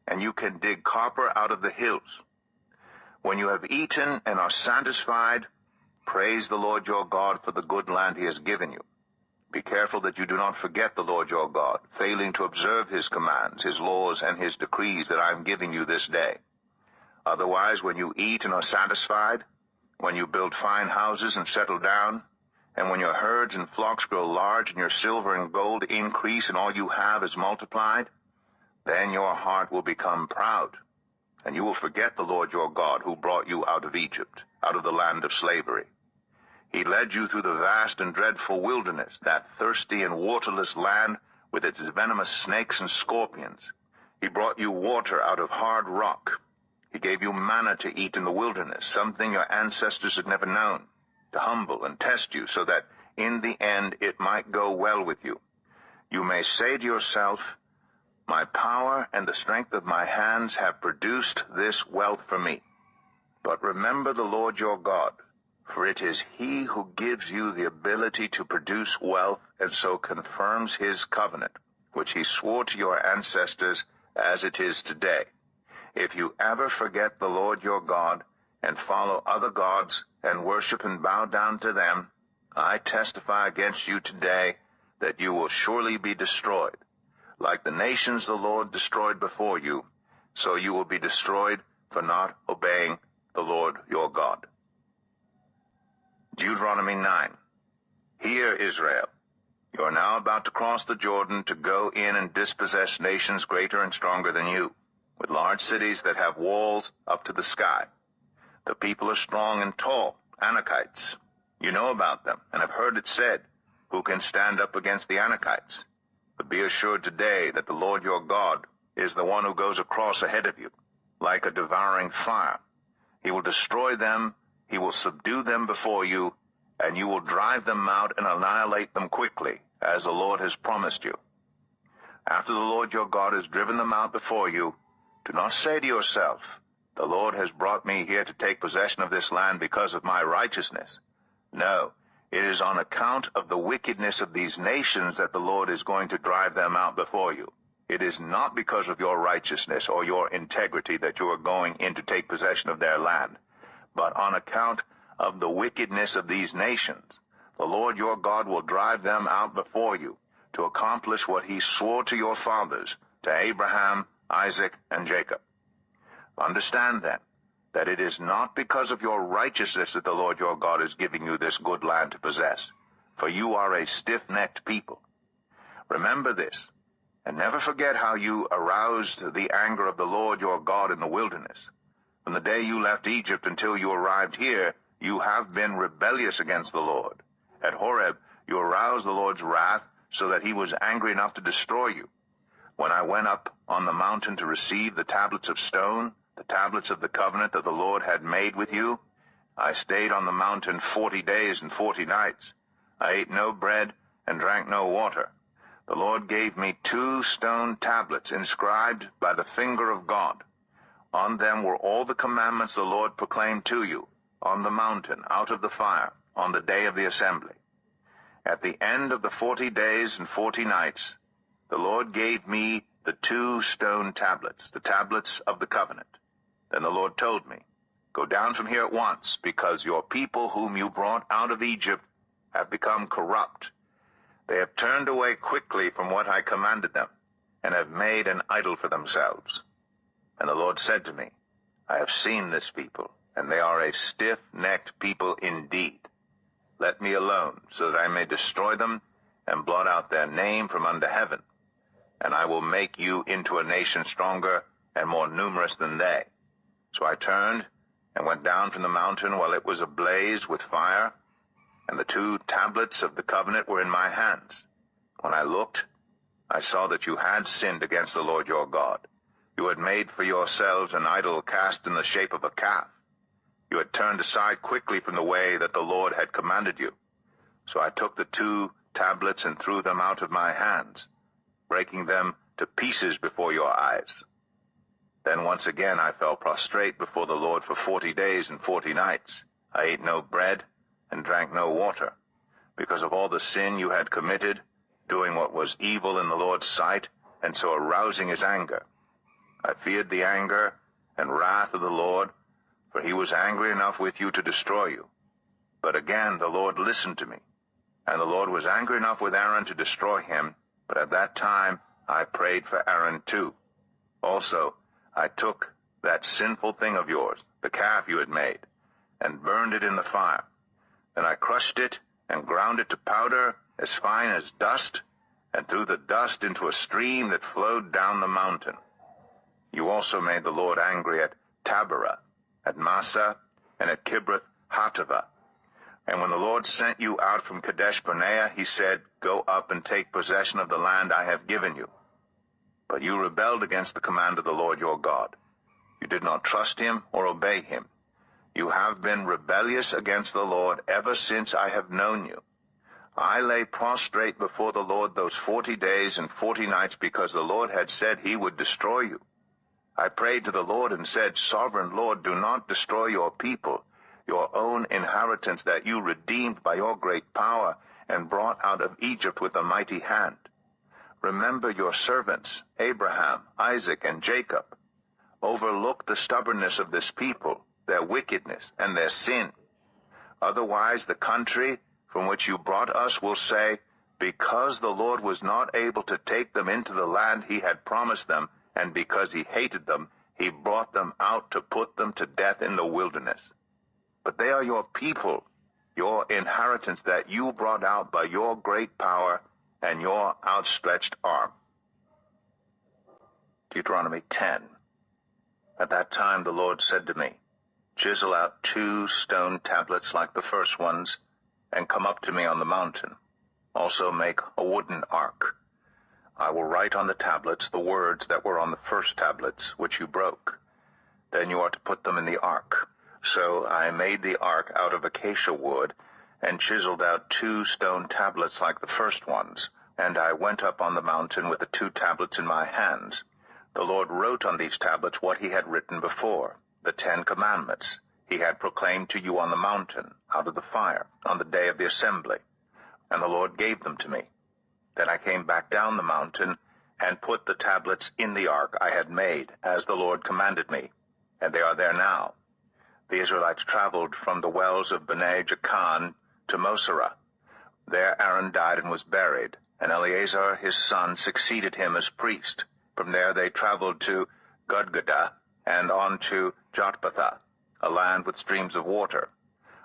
and you can dig copper out of the hills. When you have eaten and are satisfied, praise the Lord your God for the good land he has given you. Be careful that you do not forget the Lord your God, failing to observe his commands, his laws, and his decrees that I am giving you this day. Otherwise, when you eat and are satisfied, when you build fine houses and settle down, and when your herds and flocks grow large and your silver and gold increase and all you have is multiplied, then your heart will become proud, and you will forget the Lord your God who brought you out of Egypt, out of the land of slavery. He led you through the vast and dreadful wilderness, that thirsty and waterless land with its venomous snakes and scorpions. He brought you water out of hard rock. He gave you manna to eat in the wilderness, something your ancestors had never known, to humble and test you so that in the end it might go well with you. You may say to yourself, my power and the strength of my hands have produced this wealth for me. But remember the Lord your God, for it is he who gives you the ability to produce wealth and so confirms his covenant, which he swore to your ancestors as it is today. If you ever forget the Lord your God and follow other gods and worship and bow down to them, I testify against you today that you will surely be destroyed. Like the nations the Lord destroyed before you, so you will be destroyed for not obeying the Lord your God. Deuteronomy 9. Hear, Israel, you are now about to cross the Jordan to go in and dispossess nations greater and stronger than you, with large cities that have walls up to the sky. The people are strong and tall, Anakites. You know about them, and have heard it said, who can stand up against the Anakites? But be assured today that the Lord your God is the one who goes across ahead of you, like a devouring fire. He will destroy them, he will subdue them before you, and you will drive them out and annihilate them quickly, as the Lord has promised you. After the Lord your God has driven them out before you, do not say to yourself, the Lord has brought me here to take possession of this land because of my righteousness. No, it is on account of the wickedness of these nations that the Lord is going to drive them out before you. It is not because of your righteousness or your integrity that you are going in to take possession of their land, but on account of the wickedness of these nations. The Lord your God will drive them out before you to accomplish what he swore to your fathers, to Abraham, Isaac, and Jacob. Understand then that it is not because of your righteousness that the Lord your God is giving you this good land to possess, for you are a stiff-necked people. Remember this, And never forget how you aroused the anger of the Lord your God in the wilderness. From the day you left Egypt until you arrived here, you have been rebellious against the Lord. At Horeb, you aroused the Lord's wrath so that he was angry enough to destroy you. When I went up on the mountain to receive the tablets of stone, the tablets of the covenant that the Lord had made with you, I stayed on the mountain 40 days and 40 nights. I ate no bread and drank no water. The Lord gave me 2 stone tablets inscribed by the finger of God. On them were all the commandments the Lord proclaimed to you, on the mountain, out of the fire, on the day of the assembly. At the end of the 40 days and 40 nights, the Lord gave me the 2 stone tablets, the tablets of the covenant. Then the Lord told me, "Go down from here at once, because your people whom you brought out of Egypt have become corrupt. They have turned away quickly from what I commanded them, and have made an idol for themselves." And the Lord said to me, "I have seen this people, and they are a stiff-necked people indeed. Let me alone, so that I may destroy them and blot out their name from under heaven. And I will make you into a nation stronger and more numerous than they." So I turned and went down from the mountain while it was ablaze with fire, and the 2 tablets of the covenant were in my hands. When I looked, I saw that you had sinned against the Lord your God. You had made for yourselves an idol cast in the shape of a calf. You had turned aside quickly from the way that the Lord had commanded you. So I took the 2 tablets and threw them out of my hands, breaking them to pieces before your eyes. Then once again I fell prostrate before the Lord for 40 days and 40 nights. I ate no bread and drank no water, because of all the sin you had committed, doing what was evil in the Lord's sight, and so arousing his anger. I feared the anger and wrath of the Lord, for he was angry enough with you to destroy you. But again the Lord listened to me, and the Lord was angry enough with Aaron to destroy him, but at that time I prayed for Aaron too. Also, I took that sinful thing of yours, the calf you had made, and burned it in the fire. Then I crushed it and ground it to powder as fine as dust, and threw the dust into a stream that flowed down the mountain. You also made the Lord angry at Taberah, at Massa, and at Kibroth Hattaavah. And when the Lord sent you out from Kadesh Barnea, he said, "Go up and take possession of the land I have given you." But you rebelled against the command of the Lord your God. You did not trust him or obey him. You have been rebellious against the Lord ever since I have known you. I lay prostrate before the Lord those 40 days and 40 nights because the Lord had said he would destroy you. I prayed to the Lord and said, "Sovereign Lord, do not destroy your people, your own inheritance that you redeemed by your great power and brought out of Egypt with a mighty hand. Remember your servants, Abraham, Isaac, and Jacob. Overlook the stubbornness of this people, their wickedness, and their sin. Otherwise the country from which you brought us will say, because the Lord was not able to take them into the land he had promised them, and because he hated them, he brought them out to put them to death in the wilderness. But they are your people, your inheritance that you brought out by your great power and your outstretched arm." Deuteronomy 10. At that time the Lord said to me, "Chisel out 2 stone tablets like the first ones, and come up to me on the mountain. Also make a wooden ark. I will write on the tablets the words that were on the first tablets, which you broke. Then you are to put them in the ark." So I made the ark out of acacia wood, and chiseled out 2 stone tablets like the first ones, and I went up on the mountain with the 2 tablets in my hands. The Lord wrote on these tablets what he had written before, the 10 commandments he had proclaimed to you on the mountain, out of the fire, on the day of the assembly. And the Lord gave them to me. Then I came back down the mountain, and put the tablets in the ark I had made, as the Lord commanded me, and they are there now. The Israelites traveled from the wells of Bene Jaakan to Moserah. There Aaron died and was buried, and Eleazar his son succeeded him as priest. From there they traveled to Gudgodah, and on to Jotbathah, a land with streams of water.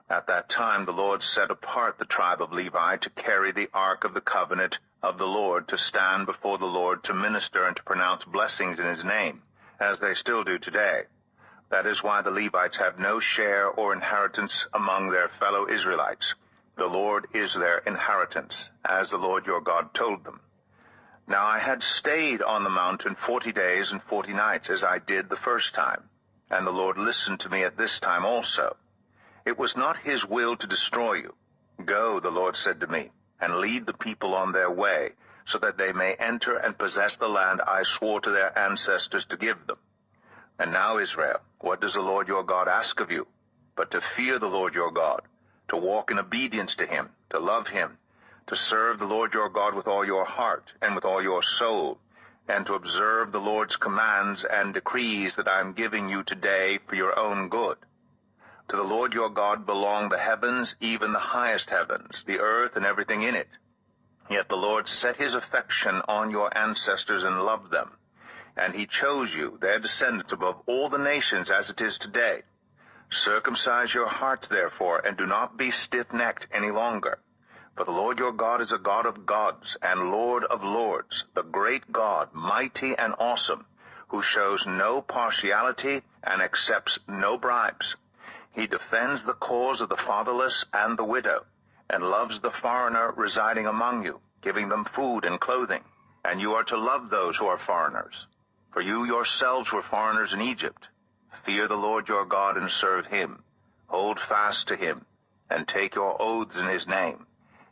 At that time the Lord set apart the tribe of Levi to carry the ark of the covenant of the Lord to stand before the Lord to minister and to pronounce blessings in his name, as they still do today. That is why the Levites have no share or inheritance among their fellow Israelites. The Lord is their inheritance, as the Lord your God told them. Now I had stayed on the mountain 40 days and 40 nights, as I did the first time, and the Lord listened to me at this time also. It was not his will to destroy you. Go, the Lord said to me, and lead the people on their way, so that they may enter and possess the land I swore to their ancestors to give them. And now, Israel, what does the Lord your God ask of you? But to fear the Lord your God, to walk in obedience to him, to love him, to serve the Lord your God with all your heart and with all your soul, and to observe the Lord's commands and decrees that I am giving you today for your own good. To the Lord your God belong the heavens, even the highest heavens, the earth and everything in it. Yet the Lord set his affection on your ancestors and loved them. And he chose you, their descendants, above all the nations as it is today. Circumcise your hearts, therefore, and do not be stiff-necked any longer. For the Lord your God is a God of gods and Lord of lords, the great God, mighty and awesome, who shows no partiality and accepts no bribes. He defends the cause of the fatherless and the widow, and loves the foreigner residing among you, giving them food and clothing. And you are to love those who are foreigners. For you yourselves were foreigners in Egypt. Fear the Lord your God and serve him. Hold fast to him, and take your oaths in his name.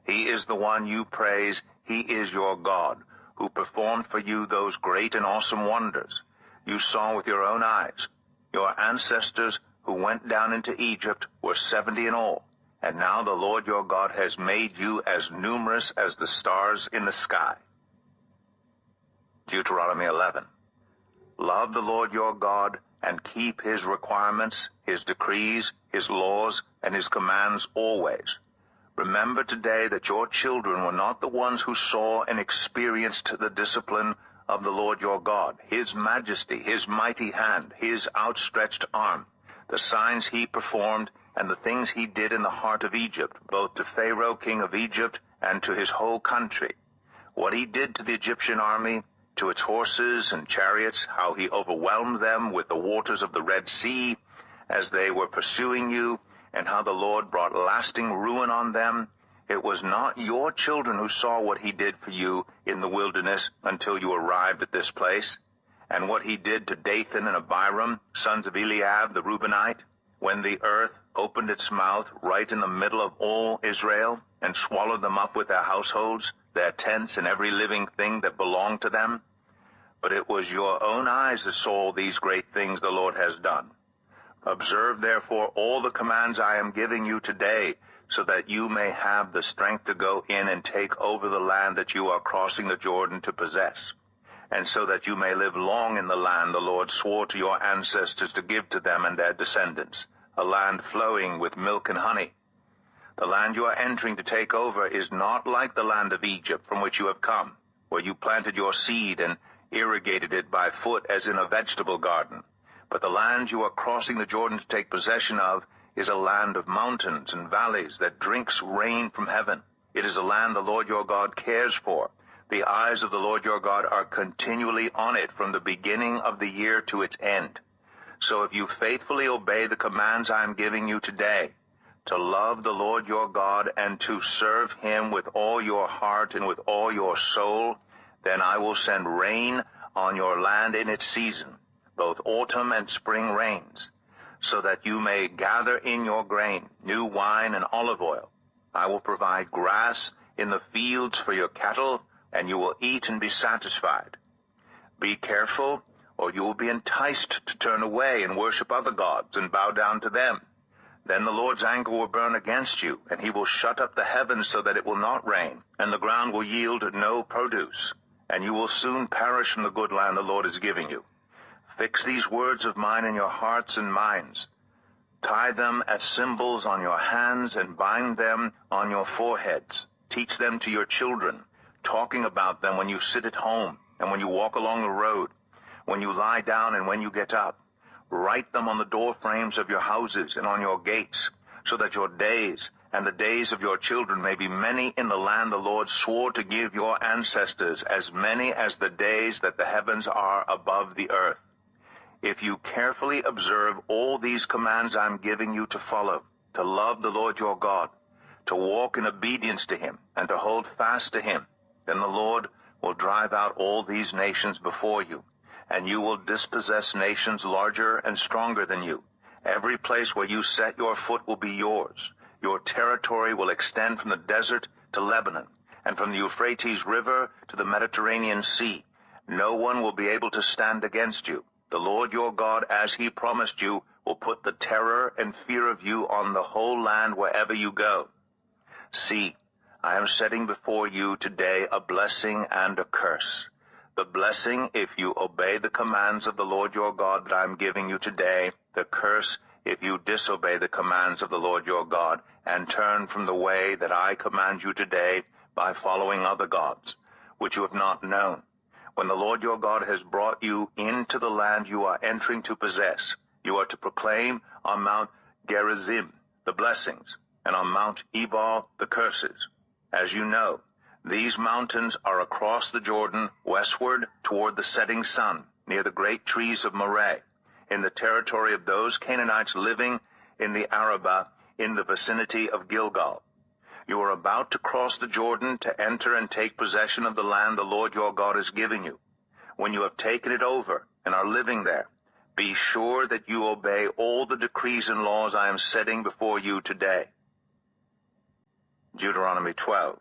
He is the one you praise. He is your God, who performed for you those great and awesome wonders you saw with your own eyes. Your ancestors who went down into Egypt were 70 in all, and now the Lord your God has made you as numerous as the stars in the sky. Deuteronomy 11. Love the Lord your God, and keep his requirements, his decrees, his laws, and his commands always. Remember today that your children were not the ones who saw and experienced the discipline of the Lord your God, his majesty, his mighty hand, his outstretched arm, the signs he performed, and the things he did in the heart of Egypt, both to Pharaoh king of Egypt and to his whole country. What he did to the Egyptian army, to its horses and chariots, how he overwhelmed them with the waters of the Red Sea as they were pursuing you, and how the Lord brought lasting ruin on them. It was not your children who saw what he did for you in the wilderness until you arrived at this place, and what he did to Dathan and Abiram, sons of Eliab the Reubenite, when the earth opened its mouth right in the middle of all Israel, and swallowed them up with their households, their tents, and every living thing that belonged to them. But it was your own eyes that saw these great things the Lord has done. Observe, therefore, all the commands I am giving you today, so that you may have the strength to go in and take over the land that you are crossing the Jordan to possess, and so that you may live long in the land the Lord swore to your ancestors to give to them and their descendants, a land flowing with milk and honey. The land you are entering to take over is not like the land of Egypt from which you have come, where you planted your seed and irrigated it by foot as in a vegetable garden. But the land you are crossing the Jordan to take possession of is a land of mountains and valleys that drinks rain from heaven. It is a land the Lord your God cares for. The eyes of the Lord your God are continually on it from the beginning of the year to its end. So if you faithfully obey the commands I am giving you today, to love the Lord your God and to serve him with all your heart and with all your soul, then I will send rain on your land in its season, both autumn and spring rains, so that you may gather in your grain, new wine and olive oil. I will provide grass in the fields for your cattle, and you will eat and be satisfied. Be careful, or you will be enticed to turn away and worship other gods and bow down to them. Then the Lord's anger will burn against you, and he will shut up the heavens so that it will not rain, and the ground will yield no produce, and you will soon perish from the good land the Lord is giving you. Fix these words of mine in your hearts and minds. Tie them as symbols on your hands and bind them on your foreheads. Teach them to your children, talking about them when you sit at home and when you walk along the road, when you lie down and when you get up. Write them on the door frames of your houses and on your gates, so that your days and the days of your children may be many in the land the Lord swore to give your ancestors, as many as the days that the heavens are above the earth. If you carefully observe all these commands I am giving you to follow, to love the Lord your God, to walk in obedience to him, and to hold fast to him, then the Lord will drive out all these nations before you, and you will dispossess nations larger and stronger than you. Every place where you set your foot will be yours. Your territory will extend from the desert to Lebanon, and from the Euphrates River to the Mediterranean Sea. No one will be able to stand against you. The Lord your God, as he promised you, will put the terror and fear of you on the whole land wherever you go. See, I am setting before you today a blessing and a curse. The blessing if you obey the commands of the Lord your God that I am giving you today. The curse if you disobey the commands of the Lord your God and turn from the way that I command you today by following other gods, which you have not known. When the Lord your God has brought you into the land you are entering to possess, you are to proclaim on Mount Gerizim the blessings, and on Mount Ebal the curses. As you know, these mountains are across the Jordan westward toward the setting sun, near the great trees of Moreh, in the territory of those Canaanites living in the Arabah, in the vicinity of Gilgal. You are about to cross the Jordan to enter and take possession of the land the Lord your God is giving you. When you have taken it over and are living there, be sure that you obey all the decrees and laws I am setting before you today. Deuteronomy 12.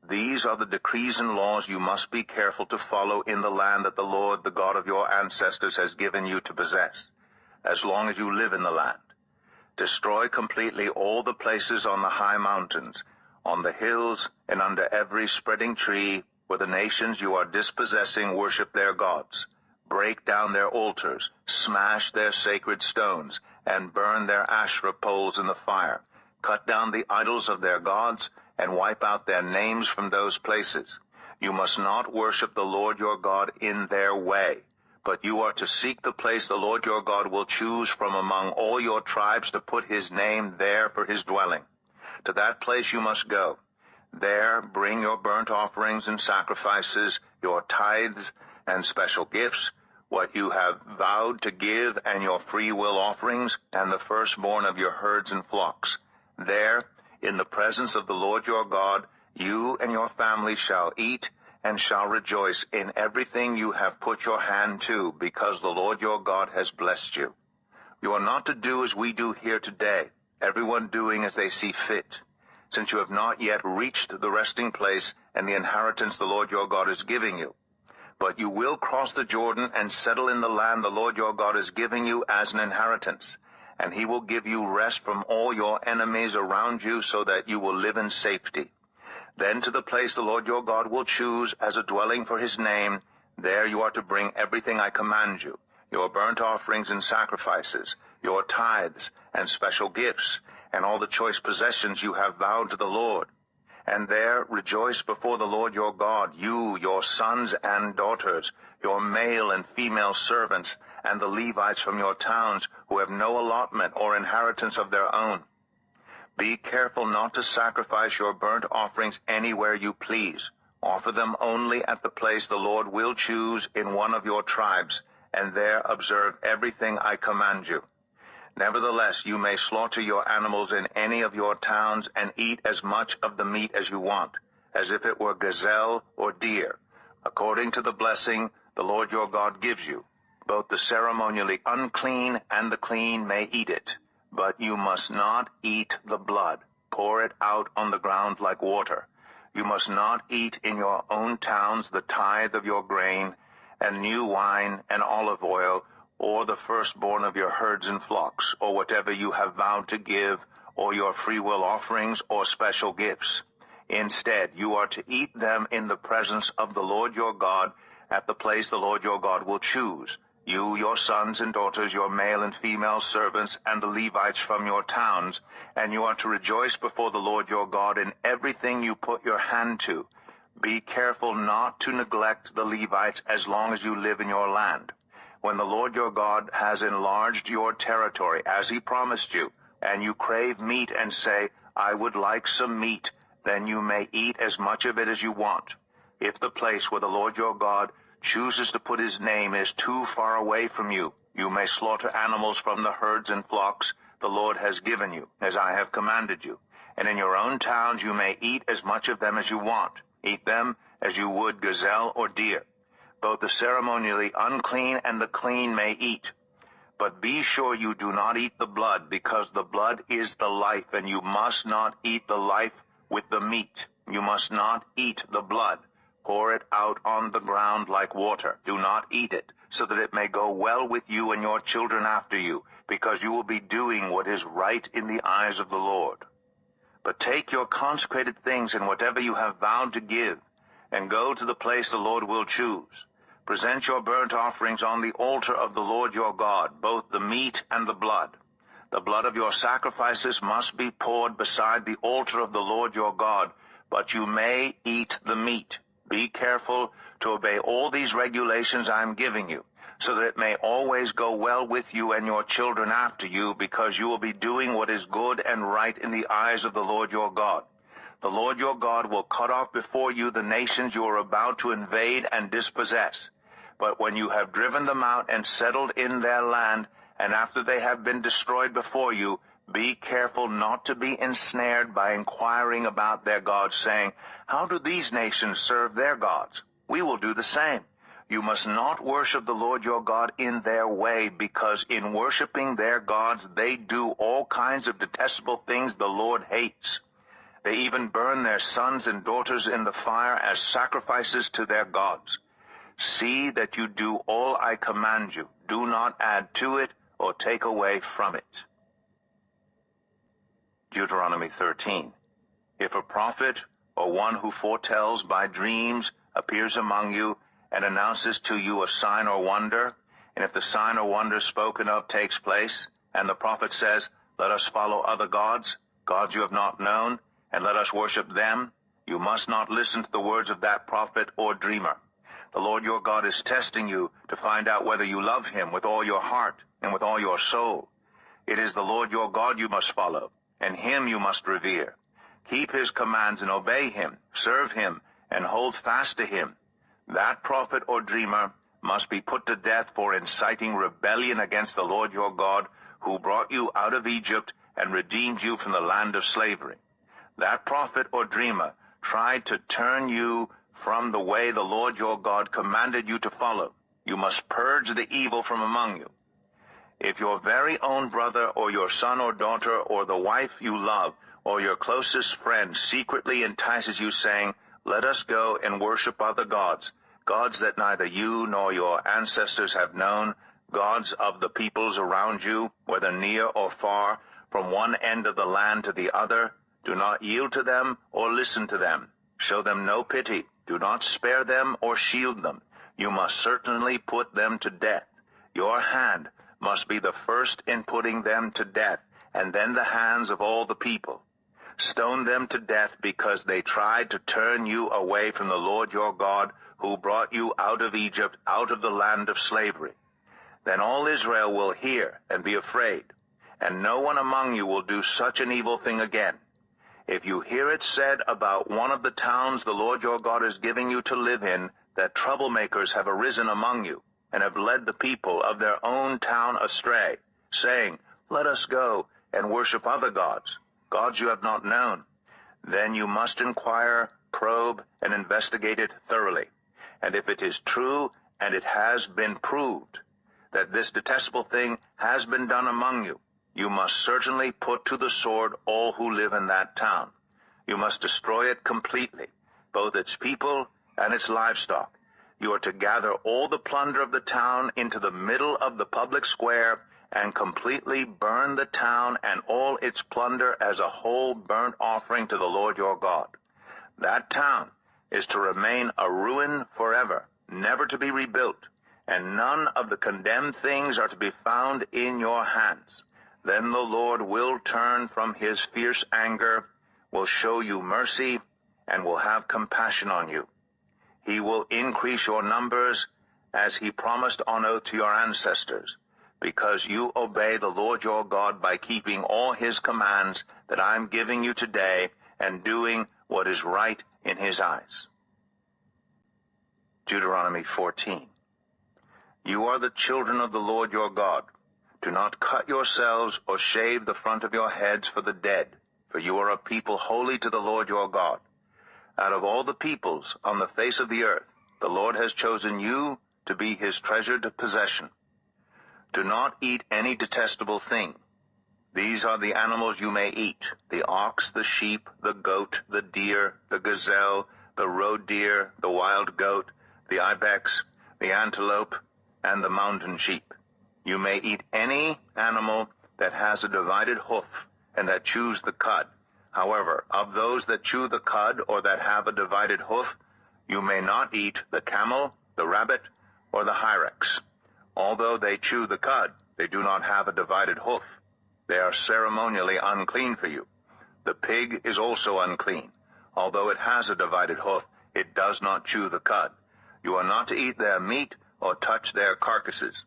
These are the decrees and laws you must be careful to follow in the land that the Lord, the God of your ancestors, has given you to possess, as long as you live in the land. Destroy completely all the places on the high mountains, on the hills, and under every spreading tree where the nations you are dispossessing worship their gods. Break down their altars, smash their sacred stones, and burn their Asherah poles in the fire. Cut down the idols of their gods, and wipe out their names from those places. You must not worship the Lord your God in their way, but you are to seek the place the Lord your God will choose from among all your tribes to put his name there for his dwelling. To that place you must go. There bring your burnt offerings and sacrifices, your tithes and special gifts, what you have vowed to give, and your free will offerings, and the firstborn of your herds and flocks. There, in the presence of the Lord your God, you and your family shall eat and shall rejoice in everything you have put your hand to, because the Lord your God has blessed you. You are not to do as we do here today, everyone doing as they see fit, since you have not yet reached the resting place and the inheritance the Lord your God is giving you. But you will cross the Jordan and settle in the land the Lord your God is giving you as an inheritance, and he will give you rest from all your enemies around you, so that you will live in safety. Then to the place the Lord your God will choose as a dwelling for his name, there you are to bring everything I command you, your burnt offerings and sacrifices, your tithes and special gifts, and all the choice possessions you have vowed to the Lord. And there rejoice before the Lord your God, you, your sons and daughters, your male and female servants, and the Levites from your towns, who have no allotment or inheritance of their own. Be careful not to sacrifice your burnt offerings anywhere you please. Offer them only at the place the Lord will choose in one of your tribes, and there observe everything I command you. Nevertheless, you may slaughter your animals in any of your towns and eat as much of the meat as you want, as if it were gazelle or deer, according to the blessing the Lord your God gives you. Both the ceremonially unclean and the clean may eat it, but you must not eat the blood. Pour it out on the ground like water. You must not eat in your own towns the tithe of your grain, and new wine and olive oil, or the firstborn of your herds and flocks, or whatever you have vowed to give, or your freewill offerings or special gifts. Instead, you are to eat them in the presence of the Lord your God, at the place the Lord your God will choose. You, your sons and daughters, your male and female servants, and the Levites from your towns, and you are to rejoice before the Lord your God in everything you put your hand to. Be careful not to neglect the Levites as long as you live in your land. When the Lord your God has enlarged your territory, as he promised you, and you crave meat and say, I would like some meat, then you may eat as much of it as you want. If the place where the Lord your God chooses to put his name is too far away from you, you may slaughter animals from the herds and flocks the Lord has given you, as I have commanded you. And in your own towns you may eat as much of them as you want. Eat them as you would gazelle or deer. Both the ceremonially unclean and the clean may eat. But be sure you do not eat the blood, because the blood is the life, and you must not eat the life with the meat. You must not eat the blood. Pour it out on the ground like water. Do not eat it, so that it may go well with you and your children after you, because you will be doing what is right in the eyes of the Lord. But take your consecrated things and whatever you have vowed to give, and go to the place the Lord will choose. Present your burnt offerings on the altar of the Lord your God, both the meat and the blood. The blood of your sacrifices must be poured beside the altar of the Lord your God, but you may eat the meat. Be careful to obey all these regulations I am giving you, so that it may always go well with you and your children after you, because you will be doing what is good and right in the eyes of the Lord your God. The Lord your God will cut off before you the nations you are about to invade and dispossess. But when you have driven them out and settled in their land, and after they have been destroyed before you, be careful not to be ensnared by inquiring about their gods, saying, How do these nations serve their gods? We will do the same. You must not worship the Lord your God in their way, because in worshiping their gods they do all kinds of detestable things the Lord hates. They even burn their sons and daughters in the fire as sacrifices to their gods. See that you do all I command you. Do not add to it or take away from it. Deuteronomy 13. If a prophet or one who foretells by dreams appears among you and announces to you a sign or wonder, and if the sign or wonder spoken of takes place, and the prophet says, Let us follow other gods, gods you have not known, and let us worship them, you must not listen to the words of that prophet or dreamer. The Lord your God is testing you to find out whether you love him with all your heart and with all your soul. It is the Lord your God you must follow, and him you must revere. Keep his commands and obey him, serve him, and hold fast to him. That prophet or dreamer must be put to death for inciting rebellion against the Lord your God, who brought you out of Egypt and redeemed you from the land of slavery. That prophet or dreamer tried to turn you from the way the Lord your God commanded you to follow. You must purge the evil from among you. If your very own brother or your son or daughter or the wife you love or your closest friend secretly entices you, saying, Let us go and worship other gods, gods that neither you nor your ancestors have known, gods of the peoples around you, whether near or far, from one end of the land to the other, do not yield to them or listen to them. Show them no pity. Do not spare them or shield them. You must certainly put them to death. Your hand must be the first in putting them to death, and then the hands of all the people. Stone them to death because they tried to turn you away from the Lord your God, who brought you out of Egypt, out of the land of slavery. Then all Israel will hear and be afraid, and no one among you will do such an evil thing again. If you hear it said about one of the towns the Lord your God is giving you to live in, that troublemakers have arisen among you, and have led the people of their own town astray, saying, Let us go and worship other gods, gods you have not known, then you must inquire, probe, and investigate it thoroughly. And if it is true, and it has been proved, that this detestable thing has been done among you, you must certainly put to the sword all who live in that town. You must destroy it completely, both its people and its livestock. You are to gather all the plunder of the town into the middle of the public square and completely burn the town and all its plunder as a whole burnt offering to the Lord your God. That town is to remain a ruin forever, never to be rebuilt, and none of the condemned things are to be found in your hands. Then the Lord will turn from his fierce anger, will show you mercy, and will have compassion on you. He will increase your numbers, as he promised on oath to your ancestors, because you obey the Lord your God by keeping all his commands that I am giving you today and doing what is right in his eyes. Deuteronomy 14. You are the children of the Lord your God. Do not cut yourselves or shave the front of your heads for the dead, for you are a people holy to the Lord your God. Out of all the peoples on the face of the earth, the Lord has chosen you to be his treasured possession. Do not eat any detestable thing. These are the animals you may eat: the ox, the sheep, the goat, the deer, the gazelle, the roe deer, the wild goat, the ibex, the antelope, and the mountain sheep. You may eat any animal that has a divided hoof and that chews the cud. However, of those that chew the cud or that have a divided hoof, you may not eat the camel, the rabbit, or the hyrax. Although they chew the cud, they do not have a divided hoof. They are ceremonially unclean for you. The pig is also unclean. Although it has a divided hoof, it does not chew the cud. You are not to eat their meat or touch their carcasses.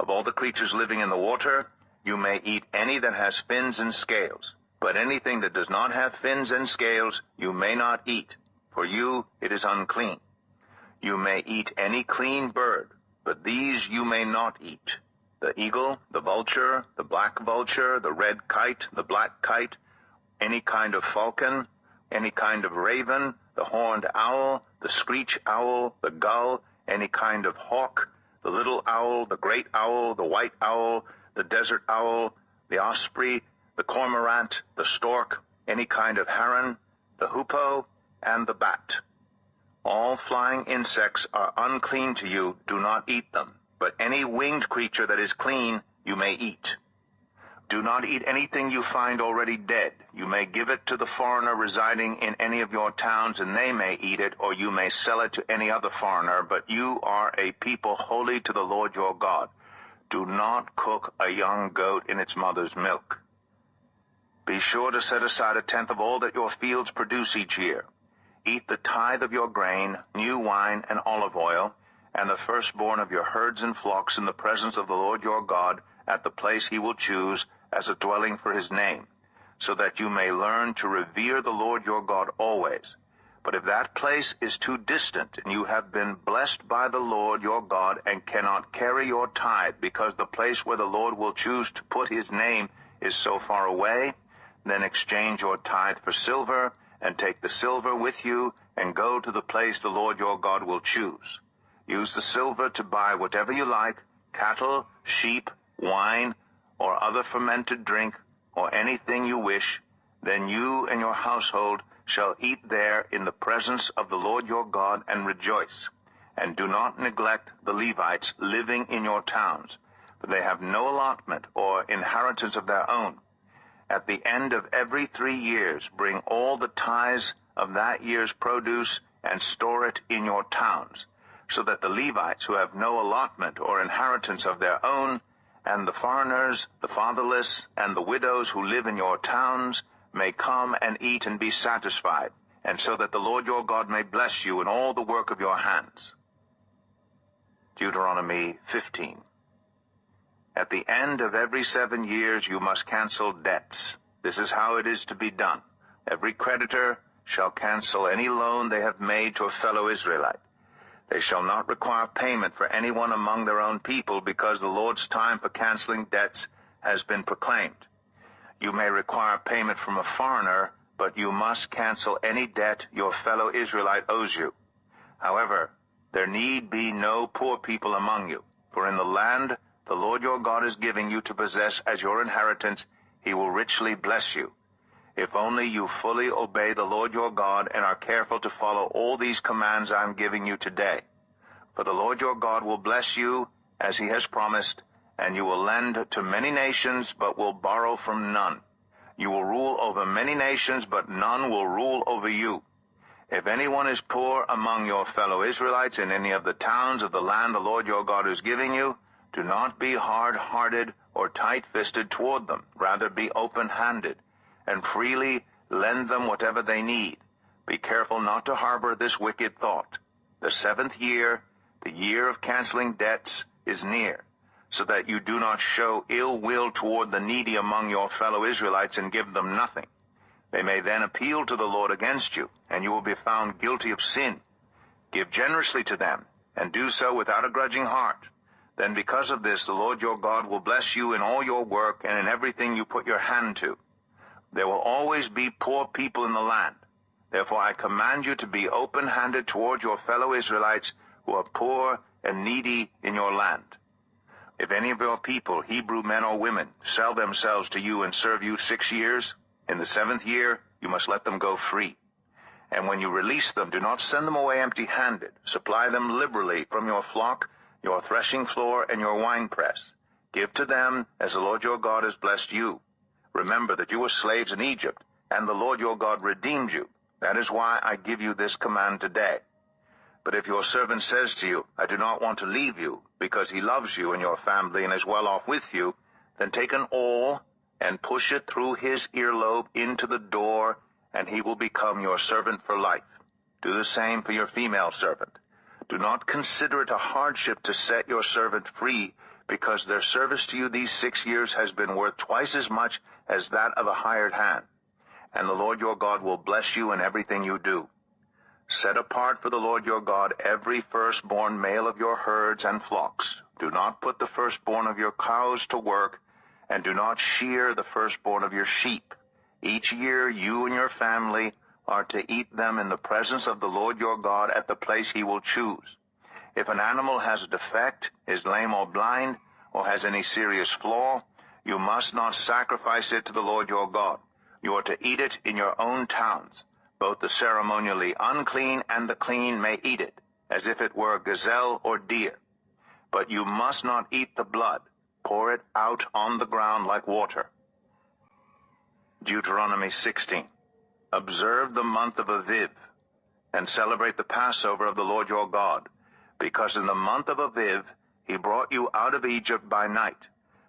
Of all the creatures living in the water, you may eat any that has fins and scales. But anything that does not have fins and scales you may not eat. For you it is unclean. You may eat any clean bird, but these you may not eat: the eagle, the vulture, the black vulture, the red kite, the black kite, any kind of falcon, any kind of raven, the horned owl, the screech owl, the gull, any kind of hawk, the little owl, the great owl, the white owl, the desert owl, the osprey, the cormorant, the stork, any kind of heron, the hoopoe, and the bat. All flying insects are unclean to you. Do not eat them. But any winged creature that is clean you may eat. Do not eat anything you find already dead. You may give it to the foreigner residing in any of your towns, and they may eat it, or you may sell it to any other foreigner. But you are a people holy to the Lord your God. Do not cook a young goat in its mother's milk. Be sure to set aside 1/10 of all that your fields produce each year. Eat the tithe of your grain, new wine, and olive oil, and the firstborn of your herds and flocks in the presence of the Lord your God at the place he will choose as a dwelling for his name, so that you may learn to revere the Lord your God always. But if that place is too distant, and you have been blessed by the Lord your God and cannot carry your tithe because the place where the Lord will choose to put his name is so far away, then exchange your tithe for silver, and take the silver with you, and go to the place the Lord your God will choose. Use the silver to buy whatever you like: cattle, sheep, wine, or other fermented drink, or anything you wish. Then you and your household shall eat there in the presence of the Lord your God and rejoice. And do not neglect the Levites living in your towns, for they have no allotment or inheritance of their own. At the end of every 3 years, bring all the tithes of that year's produce and store it in your towns, so that the Levites who have no allotment or inheritance of their own, and the foreigners, the fatherless, and the widows who live in your towns may come and eat and be satisfied, and so that the Lord your God may bless you in all the work of your hands. Deuteronomy 15. At the end of every 7 years you must cancel debts. This is how it is to be done. Every creditor shall cancel any loan they have made to a fellow Israelite. They shall not require payment for anyone among their own people, because the Lord's time for canceling debts has been proclaimed. You may require payment from a foreigner, but you must cancel any debt your fellow Israelite owes you. However, there need be no poor people among you, for in the land the Lord your God is giving you to possess as your inheritance, he will richly bless you. If only you fully obey the Lord your God and are careful to follow all these commands I am giving you today. For the Lord your God will bless you as he has promised, and you will lend to many nations, but will borrow from none. You will rule over many nations, but none will rule over you. If anyone is poor among your fellow Israelites in any of the towns of the land the Lord your God is giving you, do not be hard-hearted or tight-fisted toward them. Rather be open-handed, and freely lend them whatever they need. Be careful not to harbor this wicked thought: the 7th year, the year of canceling debts, is near. so that you do not show ill will toward the needy among your fellow Israelites and give them nothing. They may then appeal to the Lord against you, and you will be found guilty of sin. Give generously to them, and do so without a grudging heart. Then because of this, the Lord your God will bless you in all your work and in everything you put your hand to. There will always be poor people in the land. Therefore I command you to be open-handed toward your fellow Israelites who are poor and needy in your land. If any of your people, Hebrew men or women, sell themselves to you and serve you 6 years, in the 7th year you must let them go free. And when you release them, do not send them away empty-handed. Supply them liberally from your flock, your threshing floor, and your winepress. Give to them as the Lord your God has blessed you. Remember that you were slaves in Egypt, and the Lord your God redeemed you. That is why I give you this command today. But if your servant says to you, I do not want to leave you, because he loves you and your family and is well off with you, then take an awl and push it through his earlobe into the door, and he will become your servant for life. Do the same for your female servant. Do not consider it a hardship to set your servant free, because their service to you these 6 years has been worth twice as much as that of a hired hand. And the Lord your God will bless you in everything you do. Set apart for the Lord your God every firstborn male of your herds and flocks. Do not put the firstborn of your cows to work, and do not shear the firstborn of your sheep. Each year you and your family are to eat them in the presence of the Lord your God at the place he will choose. If an animal has a defect, is lame or blind, or has any serious flaw, you must not sacrifice it to the Lord your God. You are to eat it in your own towns. Both the ceremonially unclean and the clean may eat it, as if it were a gazelle or deer. But you must not eat the blood. Pour it out on the ground like water. Deuteronomy 16. Observe the month of Aviv, and celebrate the Passover of the Lord your God, because in the month of Aviv he brought you out of Egypt by night.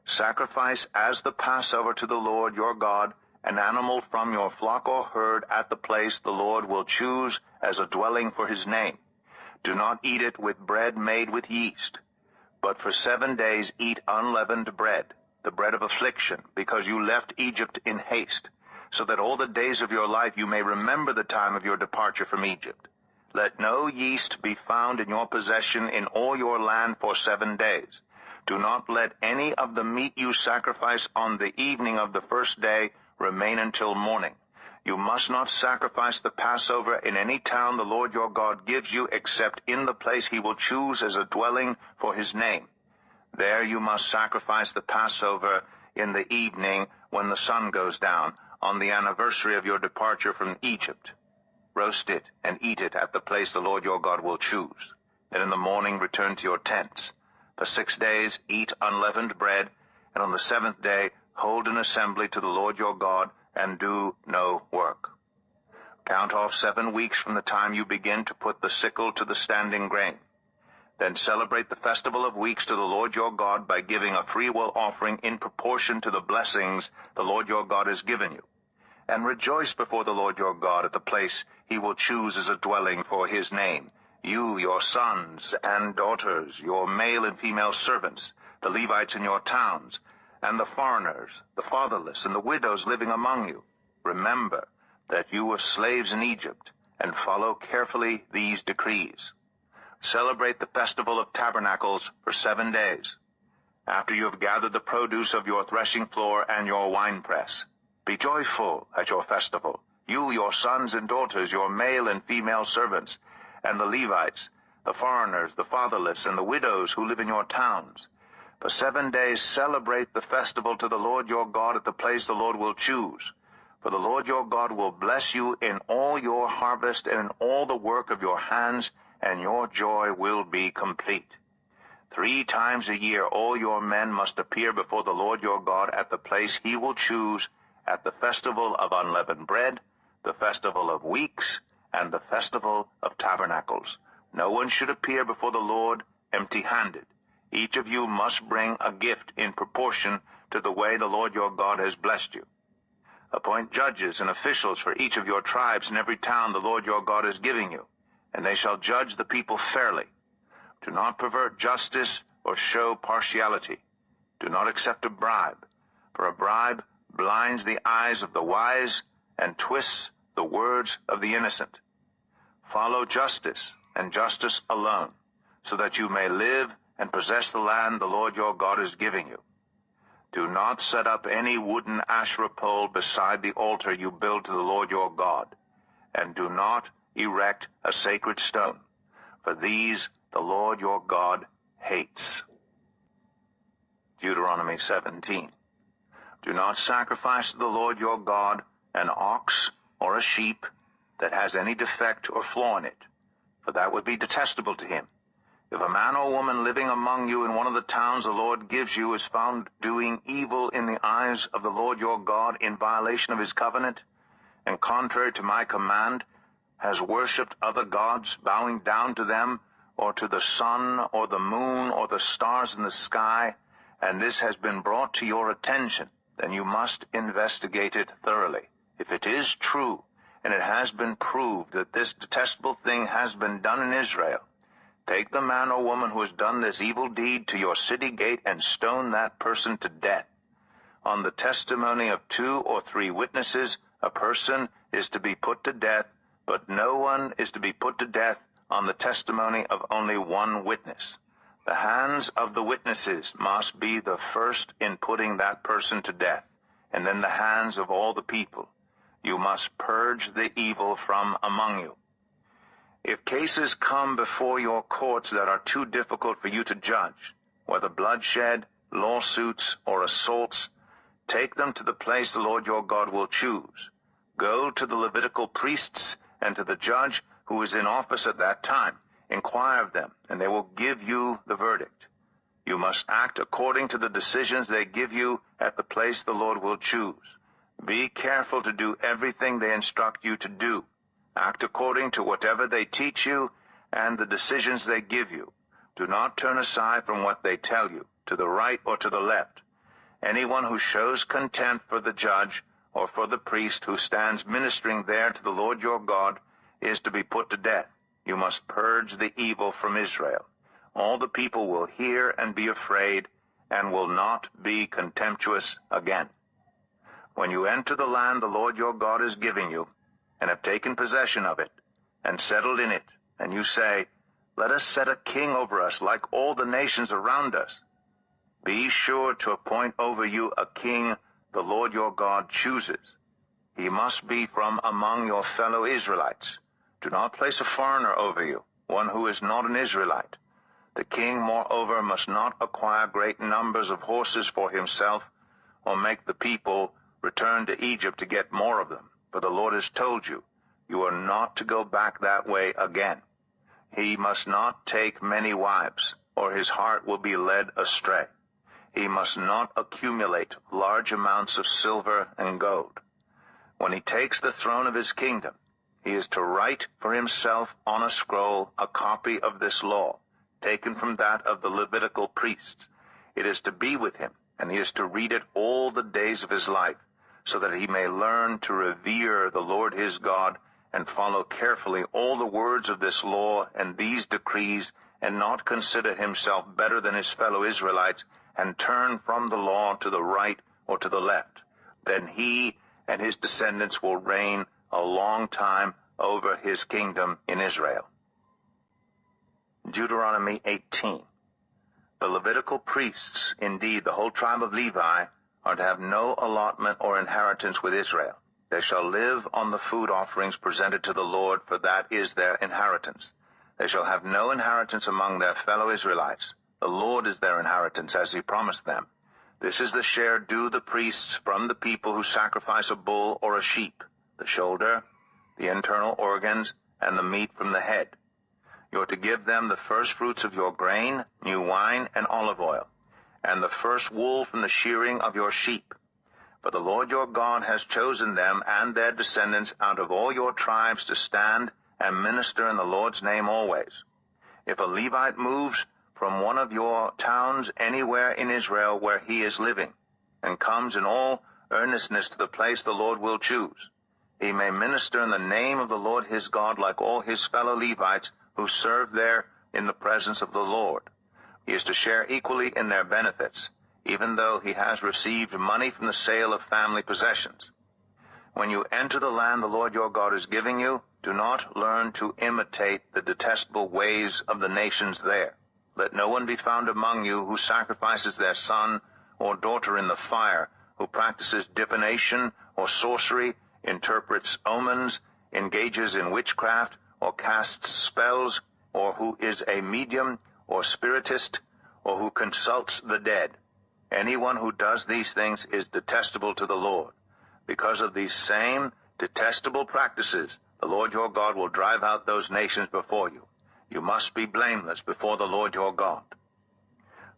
Sacrifice as the Passover to the Lord your God an animal from your flock or herd at the place the Lord will choose as a dwelling for his name. Do not eat it with bread made with yeast, but for 7 days eat unleavened bread, the bread of affliction, because you left Egypt in haste, so that all the days of your life you may remember the time of your departure from Egypt. Let no yeast be found in your possession in all your land for 7 days. Do not let any of the meat you sacrifice on the evening of the first day remain until morning. You must not sacrifice the Passover in any town the Lord your God gives you, except in the place he will choose as a dwelling for his name. There you must sacrifice the Passover in the evening when the sun goes down, on the anniversary of your departure from Egypt. Roast it and eat it at the place the Lord your God will choose. Then in the morning return to your tents. For 6 days eat unleavened bread, and on the 7th day hold an assembly to the Lord your God, and do no work. Count off 7 weeks from the time you begin to put the sickle to the standing grain. Then celebrate the festival of weeks to the Lord your God by giving a freewill offering in proportion to the blessings the Lord your God has given you. And rejoice before the Lord your God at the place he will choose as a dwelling for his name. You, your sons and daughters, your male and female servants, the Levites in your towns, and the foreigners, the fatherless, and the widows living among you. Remember that you were slaves in Egypt, and follow carefully these decrees. Celebrate the festival of tabernacles for 7 days. After you have gathered the produce of your threshing floor and your winepress, be joyful at your festival, you, your sons and daughters, your male and female servants, and the Levites, the foreigners, the fatherless, and the widows who live in your towns. For 7 days celebrate the festival to the Lord your God at the place the Lord will choose. For the Lord your God will bless you in all your harvest and in all the work of your hands, and your joy will be complete. 3 times a year all your men must appear before the Lord your God at the place he will choose, at the festival of unleavened bread, the festival of weeks, and the festival of tabernacles. No one should appear before the Lord empty-handed. Each of you must bring a gift in proportion to the way the Lord your God has blessed you. Appoint judges and officials for each of your tribes in every town the Lord your God is giving you, and they shall judge the people fairly. Do not pervert justice or show partiality. Do not accept a bribe, for a bribe blinds the eyes of the wise and twists the words of the innocent. Follow justice, and justice alone, so that you may live and possess the land the Lord your God is giving you. Do not set up any wooden Asherah pole beside the altar you build to the Lord your God, and do not erect a sacred stone, for these the Lord your God hates. Deuteronomy 17. Do not sacrifice to the Lord your God an ox or a sheep that has any defect or flaw in it, for that would be detestable to him. If a man or woman living among you in one of the towns the Lord gives you is found doing evil in the eyes of the Lord your God in violation of his covenant, and contrary to my command, has worshipped other gods, bowing down to them, or to the sun, or the moon, or the stars in the sky, and this has been brought to your attention, then you must investigate it thoroughly. If it is true, and it has been proved that this detestable thing has been done in Israel, take the man or woman who has done this evil deed to your city gate and stone that person to death. On the testimony of 2 or 3 witnesses, a person is to be put to death, but no one is to be put to death on the testimony of only 1 witness. The hands of the witnesses must be the first in putting that person to death, and then the hands of all the people. You must purge the evil from among you. If cases come before your courts that are too difficult for you to judge, whether bloodshed, lawsuits, or assaults, take them to the place the Lord your God will choose. Go to the Levitical priests and to the judge who is in office at that time. Inquire of them, and they will give you the verdict. You must act according to the decisions they give you at the place the Lord will choose. Be careful to do everything they instruct you to do. Act according to whatever they teach you and the decisions they give you. Do not turn aside from what they tell you, to the right or to the left. Anyone who shows contempt for the judge or for the priest who stands ministering there to the Lord your God is to be put to death. You must purge the evil from Israel. All the people will hear and be afraid, and will not be contemptuous again. When you enter the land the Lord your God is giving you, and have taken possession of it, and settled in it, and you say, "Let us set a king over us like all the nations around us," be sure to appoint over you a king the Lord your God chooses. He must be from among your fellow Israelites. Do not place a foreigner over you, one who is not an Israelite. The king, moreover, must not acquire great numbers of horses for himself, or make the people return to Egypt to get more of them. For the Lord has told you, you are not to go back that way again. He must not take many wives, or his heart will be led astray. He must not accumulate large amounts of silver and gold. When he takes the throne of his kingdom, he is to write for himself on a scroll a copy of this law, taken from that of the Levitical priests. It is to be with him, and he is to read it all the days of his life, so that he may learn to revere the Lord his God, and follow carefully all the words of this law and these decrees, and not consider himself better than his fellow Israelites, and turn from the law to the right or to the left. Then he and his descendants will reign a long time over his kingdom in Israel. Deuteronomy 18. The Levitical priests, indeed the whole tribe of Levi, are to have no allotment or inheritance with Israel. They shall live on the food offerings presented to the Lord, for that is their inheritance. They shall have no inheritance among their fellow Israelites. The Lord is their inheritance, as he promised them. This is the share due the priests from the people who sacrifice a bull or a sheep, the shoulder, the internal organs, and the meat from the head. You are to give them the first fruits of your grain, new wine, and olive oil, and the first wool from the shearing of your sheep. For the Lord your God has chosen them and their descendants out of all your tribes to stand and minister in the Lord's name always. If a Levite moves from one of your towns anywhere in Israel where he is living, and comes in all earnestness to the place the Lord will choose, he may minister in the name of the Lord his God like all his fellow Levites who serve there in the presence of the Lord. He is to share equally in their benefits. even though he has received money from the sale of family possessions. When you enter the land the Lord your God is giving you, do not learn to imitate the detestable ways of the nations there. Let no one be found among you who sacrifices their son or daughter in the fire, who practices divination or sorcery, interprets omens, engages in witchcraft, or casts spells, or who is a medium or spiritist, or who consults the dead. Anyone who does these things is detestable to the Lord. Because of these same detestable practices, the Lord your God will drive out those nations before you. You must be blameless before the Lord your God.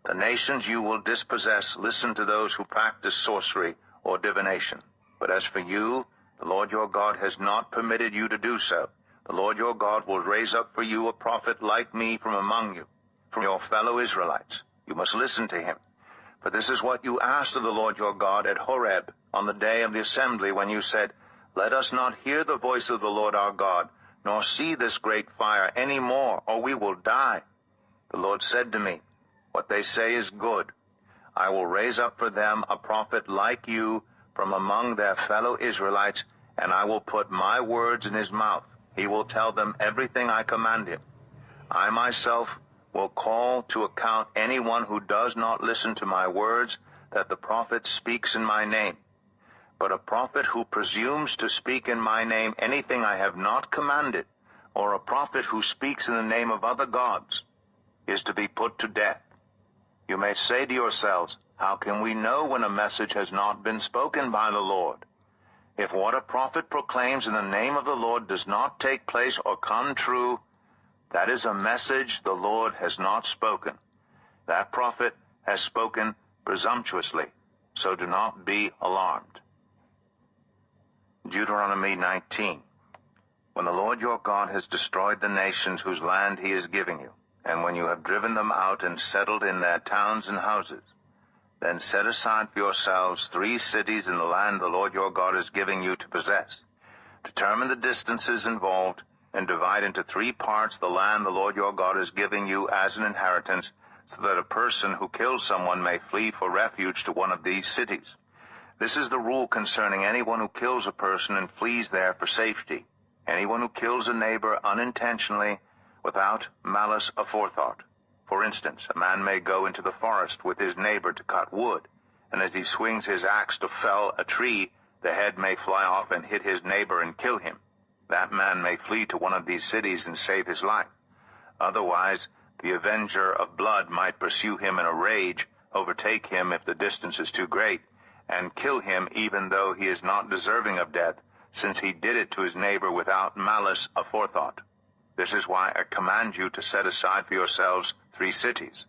The nations you will dispossess listen to those who practice sorcery or divination. But as for you, the Lord your God has not permitted you to do so. The Lord your God will raise up for you a prophet like me from among you, from your fellow Israelites. You must listen to him. For this is what you asked of the Lord your God at Horeb on the day of the assembly, when you said, Let us not hear the voice of the Lord our God, nor see this great fire any more, or we will die. The Lord said to me, What they say is good. I will raise up for them a prophet like you from among their fellow Israelites, and I will put my words in his mouth. He will tell them everything I command him. I myself will call to account anyone who does not listen to my words, that the prophet speaks in my name. But a prophet who presumes to speak in my name anything I have not commanded, or a prophet who speaks in the name of other gods, is to be put to death. You may say to yourselves, How can we know when a message has not been spoken by the Lord? If what a prophet proclaims in the name of the Lord does not take place or come true, that is a message the Lord has not spoken. That prophet has spoken presumptuously, so do not be alarmed. Deuteronomy 19. When the Lord your God has destroyed the nations whose land he is giving you, and when you have driven them out and settled in their towns and houses, then set aside for yourselves 3 cities in the land the Lord your God is giving you to possess. Determine the distances involved, and divide into 3 parts the land the Lord your God is giving you as an inheritance, so that a person who kills someone may flee for refuge to one of these cities. This is the rule concerning anyone who kills a person and flees there for safety. Anyone who kills a neighbor unintentionally, without malice aforethought. For instance, a man may go into the forest with his neighbor to cut wood, and as he swings his axe to fell a tree, the head may fly off and hit his neighbor and kill him. That man may flee to one of these cities and save his life. Otherwise, the avenger of blood might pursue him in a rage, overtake him if the distance is too great, and kill him even though he is not deserving of death, since he did it to his neighbor without malice aforethought. This is why I command you to set aside for yourselves 3 cities.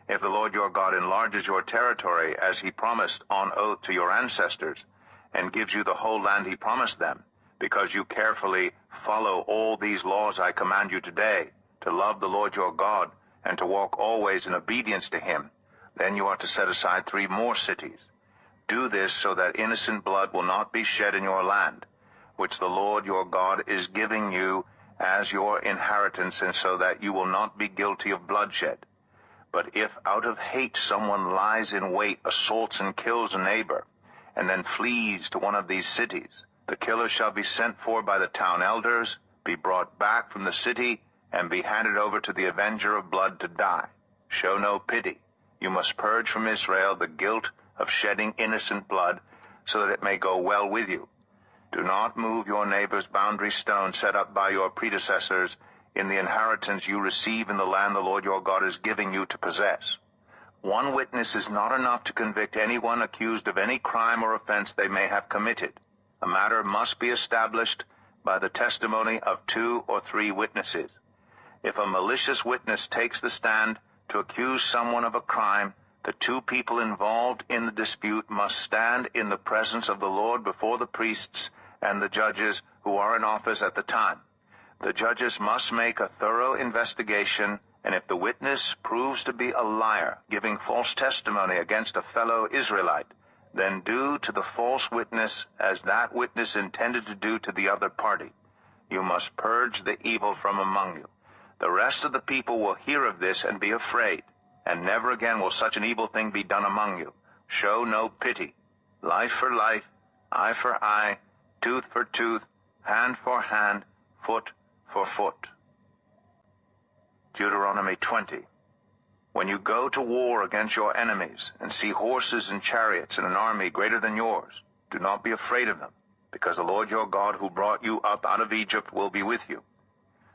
If the Lord your God enlarges your territory, as he promised on oath to your ancestors, and gives you the whole land he promised them, because you carefully follow all these laws I command you today, to love the Lord your God, and to walk always in obedience to him, then you are to set aside 3 more cities. Do this so that innocent blood will not be shed in your land, which the Lord your God is giving you as your inheritance, and so that you will not be guilty of bloodshed. But if out of hate someone lies in wait, assaults and kills a neighbor, and then flees to one of these cities, the killer shall be sent for by the town elders, be brought back from the city, and be handed over to the avenger of blood to die. Show no pity. You must purge from Israel the guilt of shedding innocent blood, so that it may go well with you. Do not move your neighbor's boundary stone set up by your predecessors in the inheritance you receive in the land the Lord your God is giving you to possess. 1 witness is not enough to convict anyone accused of any crime or offense they may have committed. A matter must be established by the testimony of 2 or 3 witnesses. If a malicious witness takes the stand to accuse someone of a crime, the 2 people involved in the dispute must stand in the presence of the Lord before the priests and the judges who are in office at the time. The judges must make a thorough investigation, and if the witness proves to be a liar, giving false testimony against a fellow Israelite, then do to the false witness as that witness intended to do to the other party. You must purge the evil from among you. The rest of the people will hear of this and be afraid. and never again will such an evil thing be done among you. Show no pity. Life for life, eye for eye, tooth for tooth, hand for hand, foot for foot. Deuteronomy 20. When you go to war against your enemies, and see horses and chariots and an army greater than yours, do not be afraid of them, because the Lord your God who brought you up out of Egypt will be with you.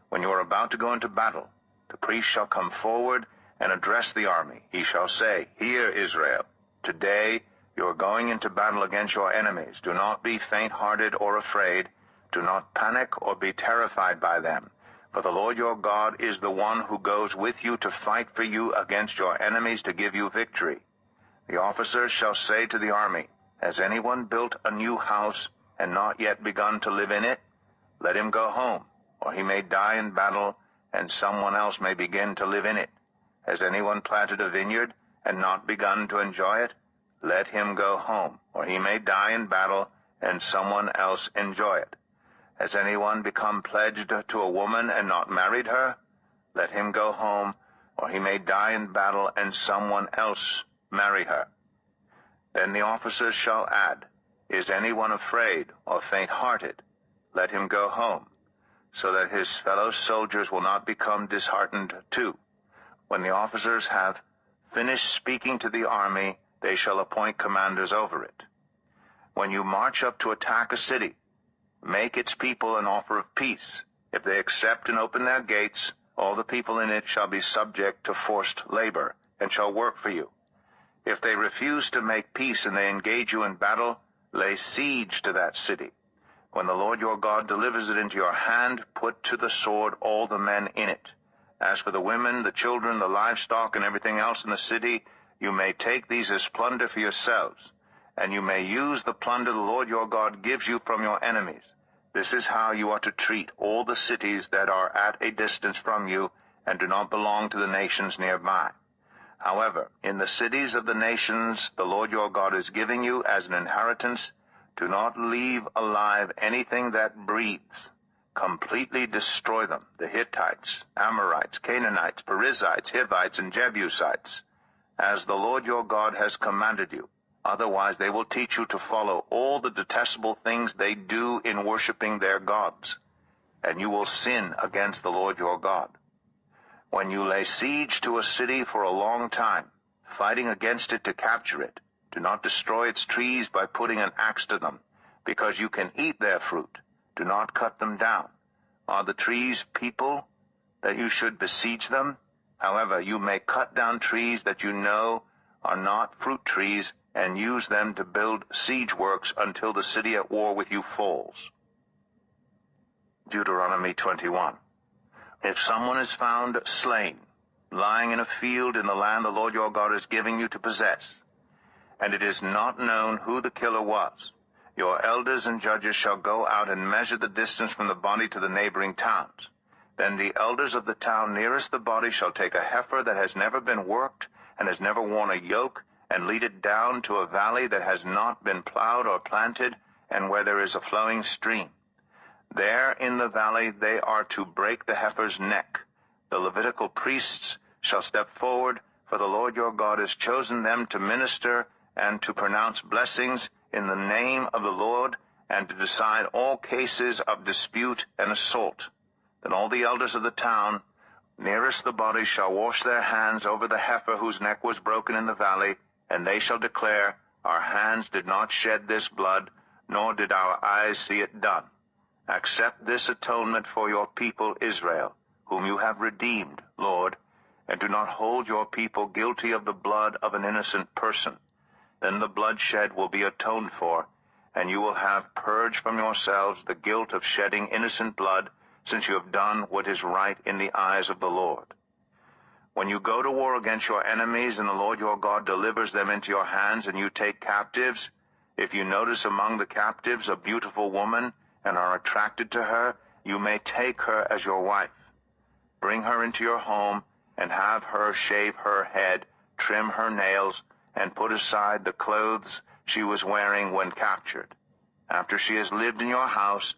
When you are about to go into battle, the priest shall come forward and address the army. He shall say, Hear, Israel, today you are going into battle against your enemies. Do not be faint-hearted or afraid. Do not panic or be terrified by them. For the Lord your God is the one who goes with you to fight for you against your enemies to give you victory. The officers shall say to the army, Has anyone built a new house and not yet begun to live in it? Let him go home, or he may die in battle, and someone else may begin to live in it. Has anyone planted a vineyard and not begun to enjoy it? Let him go home, or he may die in battle, and someone else enjoy it. Has anyone become pledged to a woman and not married her? Let him go home, or he may die in battle, and someone else marry her. Then the officers shall add, Is anyone afraid or faint-hearted? Let him go home, so that his fellow soldiers will not become disheartened too. When the officers have finished speaking to the army, they shall appoint commanders over it. When you march up to attack a city, make its people an offer of peace. If they accept and open their gates, all the people in it shall be subject to forced labor, and shall work for you. If they refuse to make peace and they engage you in battle, lay siege to that city. When the Lord your God delivers it into your hand, put to the sword all the men in it. As for the women, the children, the livestock, and everything else in the city, you may take these as plunder for yourselves, and you may use the plunder the Lord your God gives you from your enemies. This is how you are to treat all the cities that are at a distance from you and do not belong to the nations nearby. However, in the cities of the nations the Lord your God is giving you as an inheritance, do not leave alive anything that breathes. Completely destroy them, the Hittites, Amorites, Canaanites, Perizzites, Hivites, and Jebusites, as the Lord your God has commanded you. Otherwise they will teach you to follow all the detestable things they do in worshiping their gods, and you will sin against the Lord your God. When you lay siege to a city for a long time, fighting against it to capture it, do not destroy its trees by putting an axe to them, because you can eat their fruit. Do not cut them down. Are the trees people, that you should besiege them? However, you may cut down trees that you know are not fruit trees, and use them to build siege works until the city at war with you falls. Deuteronomy 21. If someone is found slain, lying in a field in the land the Lord your God is giving you to possess, and it is not known who the killer was, your elders and judges shall go out and measure the distance from the body to the neighboring towns. Then the elders of the town nearest the body shall take a heifer that has never been worked and has never worn a yoke, and lead it down to a valley that has not been plowed or planted, and where there is a flowing stream. There in the valley they are to break the heifer's neck. The Levitical priests shall step forward, for the Lord your God has chosen them to minister and to pronounce blessings in the name of the Lord, and to decide all cases of dispute and assault. Then all the elders of the town nearest the body shall wash their hands over the heifer whose neck was broken in the valley, and they shall declare, Our hands did not shed this blood, nor did our eyes see it done. Accept this atonement for your people Israel, whom you have redeemed, Lord, and do not hold your people guilty of the blood of an innocent person. Then the bloodshed will be atoned for, and you will have purged from yourselves the guilt of shedding innocent blood, since you have done what is right in the eyes of the Lord. When you go to war against your enemies, and the Lord your God delivers them into your hands, and you take captives, if you notice among the captives a beautiful woman, and are attracted to her, you may take her as your wife. Bring her into your home, and have her shave her head, trim her nails, and put aside the clothes she was wearing when captured. After she has lived in your house,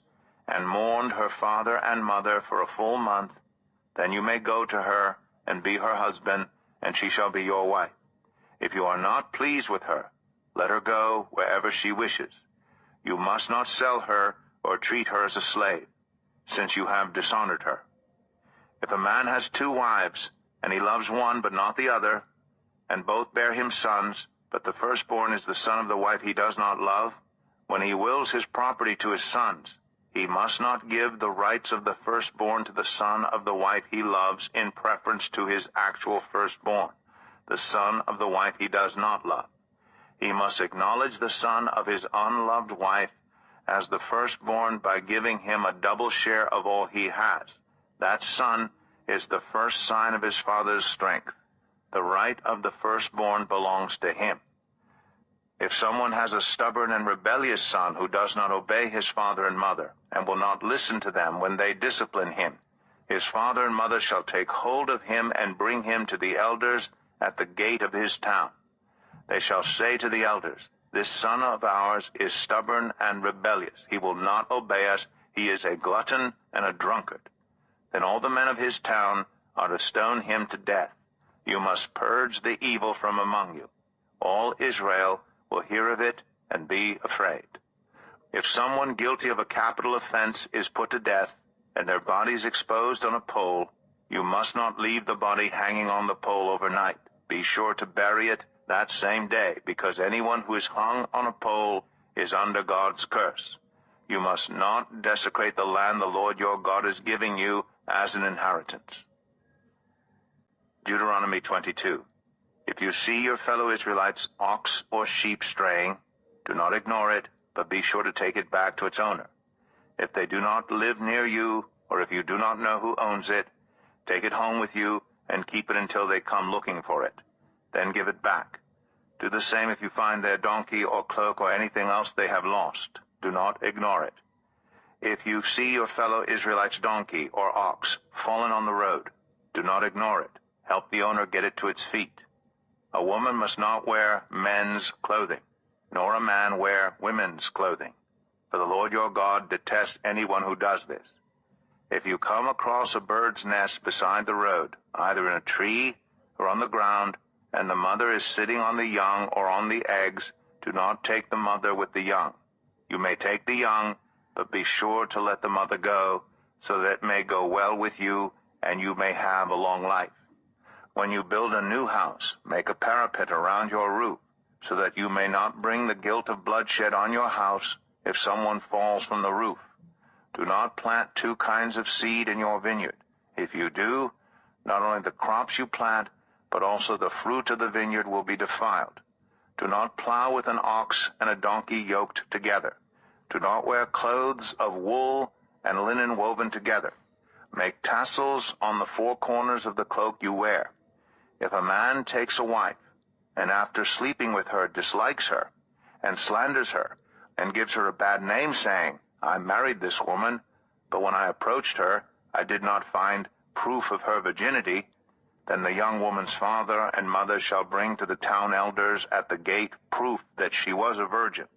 and mourned her father and mother for a full month, then you may go to her, and be her husband, and she shall be your wife. If you are not pleased with her, let her go wherever she wishes. You must not sell her or treat her as a slave, since you have dishonored her. If a man has 2 wives, and he loves one but not the other, and both bear him sons, but the firstborn is the son of the wife he does not love, when he wills his property to his sons, he must not give the rights of the firstborn to the son of the wife he loves in preference to his actual firstborn, the son of the wife he does not love. He must acknowledge the son of his unloved wife as the firstborn by giving him a double share of all he has. That son is the first sign of his father's strength. The right of the firstborn belongs to him. If someone has a stubborn and rebellious son who does not obey his father and mother, and will not listen to them when they discipline him, his father and mother shall take hold of him and bring him to the elders at the gate of his town. They shall say to the elders, "This son of ours is stubborn and rebellious. He will not obey us. He is a glutton and a drunkard." Then all the men of his town are to stone him to death. You must purge the evil from among you. All Israel will hear of it and be afraid. If someone guilty of a capital offense is put to death, and their body is exposed on a pole, you must not leave the body hanging on the pole overnight. Be sure to bury it that same day, because anyone who is hung on a pole is under God's curse. You must not desecrate the land the Lord your God is giving you as an inheritance. Deuteronomy 22. If you see your fellow Israelites' ox or sheep straying, do not ignore it, but be sure to take it back to its owner. If they do not live near you, or if you do not know who owns it, take it home with you and keep it until they come looking for it. Then give it back. Do the same if you find their donkey or cloak or anything else they have lost. Do not ignore it. If you see your fellow Israelite's donkey or ox fallen on the road, do not ignore it. Help the owner get it to its feet. A woman must not wear men's clothing, nor a man wear women's clothing, for the Lord your God detests anyone who does this. If you come across a bird's nest beside the road, either in a tree or on the ground, and the mother is sitting on the young or on the eggs, do not take the mother with the young. You may take the young, but be sure to let the mother go, so that it may go well with you, and you may have a long life. When you build a new house, make a parapet around your roof, so that you may not bring the guilt of bloodshed on your house if someone falls from the roof. Do not plant 2 kinds of seed in your vineyard. If you do, not only the crops you plant, but also the fruit of the vineyard will be defiled. Do not plow with an ox and a donkey yoked together. Do not wear clothes of wool and linen woven together. Make tassels on the 4 corners of the cloak you wear. If a man takes a wife, and after sleeping with her dislikes her, and slanders her, and gives her a bad name, saying, "I married this woman, but when I approached her, I did not find proof of her virginity," then the young woman's father and mother shall bring to the town elders at the gate proof that she was a virgin.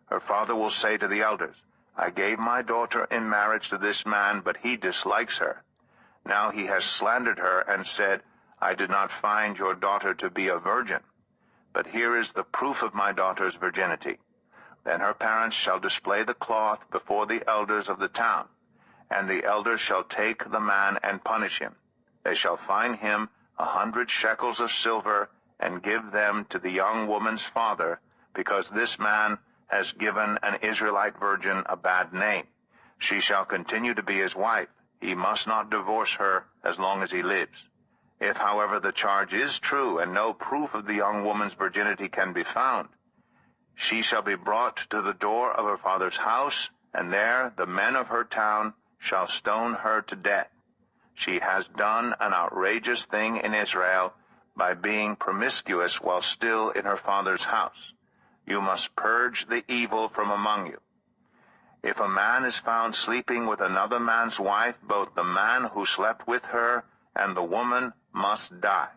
Her father will say to the elders, "I gave my daughter in marriage to this man, but he dislikes her. Now he has slandered her and said, 'I did not find your daughter to be a virgin.' But here is the proof of my daughter's virginity." Then her parents shall display the cloth before the elders of the town, and the elders shall take the man and punish him. They shall fine him 100 shekels of silver and give them to the young woman's father, because this man has given an Israelite virgin a bad name. She shall continue to be his wife. He must not divorce her as long as he lives. If, however, the charge is true and no proof of the young woman's virginity can be found, she shall be brought to the door of her father's house, and there the men of her town shall stone her to death. She has done an outrageous thing in Israel by being promiscuous while still in her father's house. You must purge the evil from among you. If a man is found sleeping with another man's wife, both the man who slept with her and the woman must die.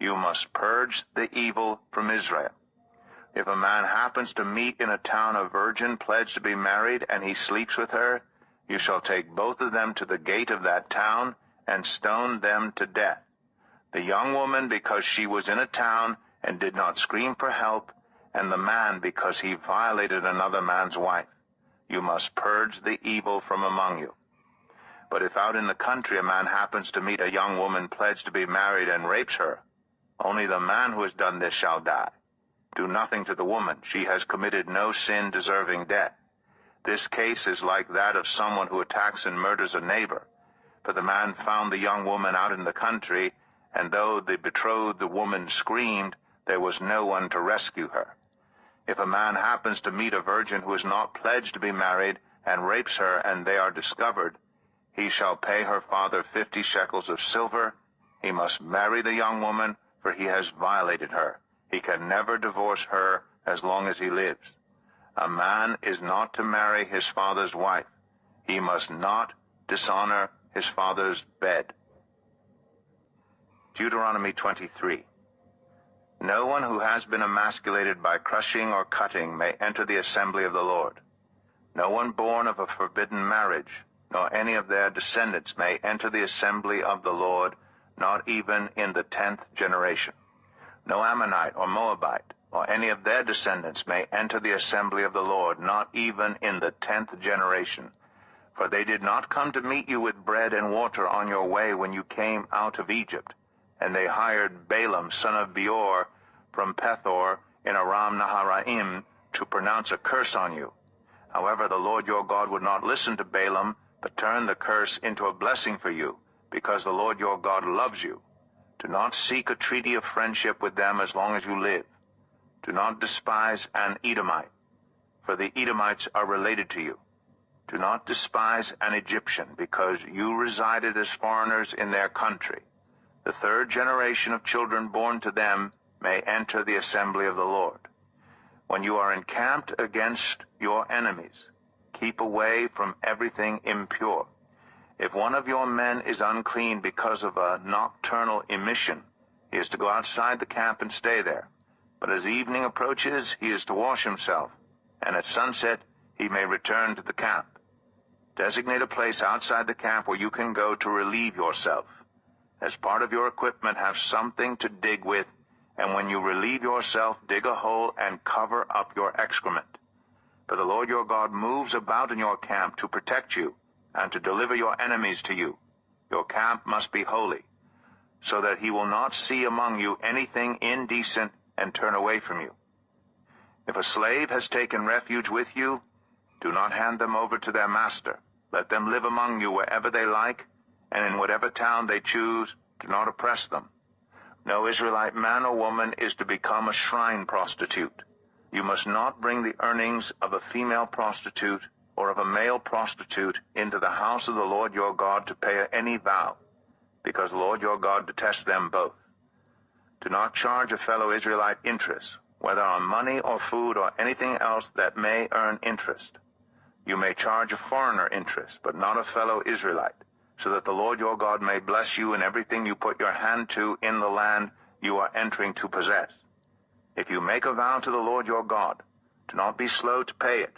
You must purge the evil from Israel. If a man happens to meet in a town a virgin pledged to be married, and he sleeps with her, you shall take both of them to the gate of that town and stone them to death. the young woman because she was in a town and did not scream for help, and the man because he violated another man's wife. You must purge the evil from among you. But if out in the country a man happens to meet a young woman pledged to be married and rapes her, only the man who has done this shall die. Do nothing to the woman. She has committed no sin deserving death. This case is like that of someone who attacks and murders a neighbor. For the man found the young woman out in the country, and though the betrothed woman screamed, there was no one to rescue her. If a man happens to meet a virgin who is not pledged to be married and rapes her, and they are discovered, he shall pay her father 50 shekels of silver. He must marry the young woman, for he has violated her. He can never divorce her as long as he lives. A man is not to marry his father's wife. He must not dishonor his father's bed. Deuteronomy 23. No one who has been emasculated by crushing or cutting may enter the assembly of the Lord. No one born of a forbidden marriage, nor any of their descendants may enter the assembly of the Lord, not even in the 10th generation. No Ammonite or Moabite, or any of their descendants may enter the assembly of the Lord, not even in the 10th generation. For they did not come to meet you with bread and water on your way when you came out of Egypt, and they hired Balaam son of Beor from Pethor in Aram Naharaim to pronounce a curse on you. However, the Lord your God would not listen to Balaam, but turned the curse into a blessing for you, because the Lord your God loves you. Do not seek a treaty of friendship with them as long as you live. Do not despise an Edomite, for the Edomites are related to you. Do not despise an Egyptian, because you resided as foreigners in their country. The 3rd generation of children born to them may enter the assembly of the Lord. When you are encamped against your enemies, keep away from everything impure. If one of your men is unclean because of a nocturnal emission, he is to go outside the camp and stay there. But as evening approaches, he is to wash himself, and at sunset he may return to the camp. Designate a place outside the camp where you can go to relieve yourself. As part of your equipment, have something to dig with, and when you relieve yourself, dig a hole and cover up your excrement. For the Lord your God moves about in your camp to protect you, and to deliver your enemies to you. Your camp must be holy, so that he will not see among you anything indecent and turn away from you. If a slave has taken refuge with you, do not hand them over to their master. Let them live among you wherever they like, and in whatever town they choose. Do not oppress them. No Israelite man or woman is to become a shrine prostitute. You must not bring the earnings of a female prostitute or of a male prostitute into the house of the Lord your God to pay any vow, because the Lord your God detests them both. Do not charge a fellow Israelite interest, whether on money or food or anything else that may earn interest. You may charge a foreigner interest, but not a fellow Israelite, so that the Lord your God may bless you in everything you put your hand to in the land you are entering to possess. If you make a vow to the Lord your God, do not be slow to pay it,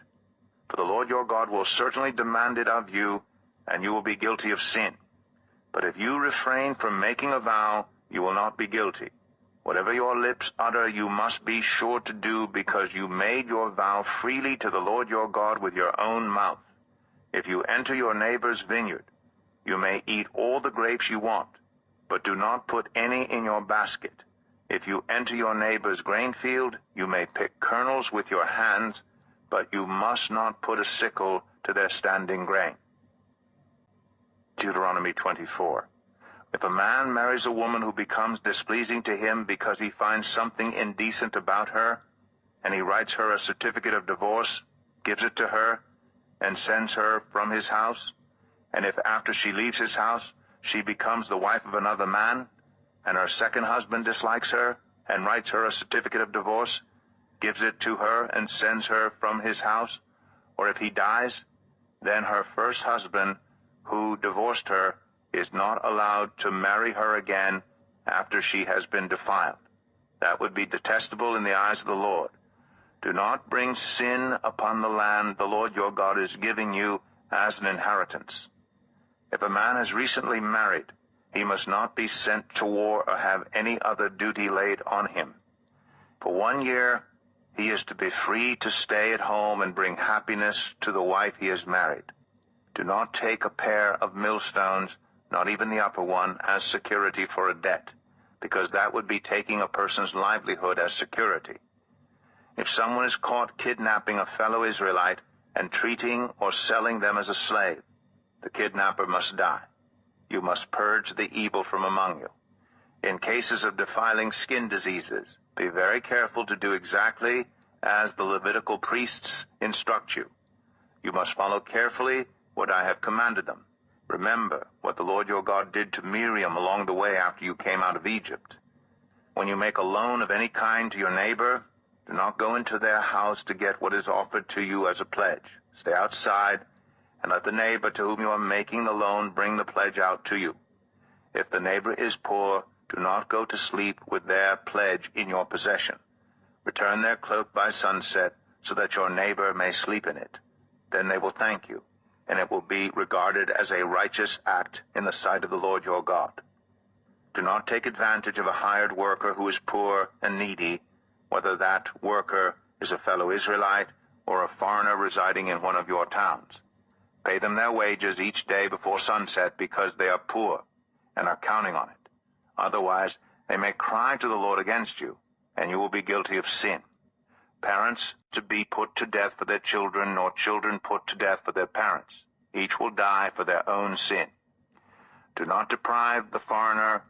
for the Lord your God will certainly demand it of you, and you will be guilty of sin. But if you refrain from making a vow, you will not be guilty. Whatever your lips utter, you must be sure to do, because you made your vow freely to the Lord your God with your own mouth. If you enter your neighbor's vineyard, you may eat all the grapes you want, but do not put any in your basket. If you enter your neighbor's grain field, you may pick kernels with your hands, but you must not put a sickle to their standing grain. Deuteronomy 24. If a man marries a woman who becomes displeasing to him because he finds something indecent about her, and he writes her a certificate of divorce, gives it to her, and sends her from his house, and if after she leaves his house she becomes the wife of another man, and her second husband dislikes her, and writes her a certificate of divorce, gives it to her, and sends her from his house, or if he dies, then her first husband, who divorced her, is not allowed to marry her again after she has been defiled. That would be detestable in the eyes of the Lord. Do not bring sin upon the land the Lord your God is giving you as an inheritance. If a man has recently married, He must not be sent to war or have any other duty laid on him. For 1 year, he is to be free to stay at home and bring happiness to the wife he has married. Do not take a pair of millstones, not even the upper one, as security for a debt, because that would be taking a person's livelihood as security. If someone is caught kidnapping a fellow Israelite and treating or selling them as a slave, the kidnapper must die. You must purge the evil from among you. In cases of defiling skin diseases, be very careful to do exactly as the Levitical priests instruct you. You must follow carefully what I have commanded them. Remember what the Lord your God did to Miriam along the way after you came out of Egypt. When you make a loan of any kind to your neighbor, do not go into their house to get what is offered to you as a pledge. Stay outside, and let the neighbor to whom you are making the loan bring the pledge out to you. If the neighbor is poor, do not go to sleep with their pledge in your possession. Return their cloak by sunset, so that your neighbor may sleep in it. Then they will thank you, and it will be regarded as a righteous act in the sight of the Lord your God. Do not take advantage of a hired worker who is poor and needy, whether that worker is a fellow Israelite or a foreigner residing in one of your towns. Pay them their wages each day before sunset because they are poor and are counting on it. Otherwise, they may cry to the Lord against you, and you will be guilty of sin. Parents to be put to death for their children, nor children put to death for their parents. Each will die for their own sin. Do not deprive the foreigner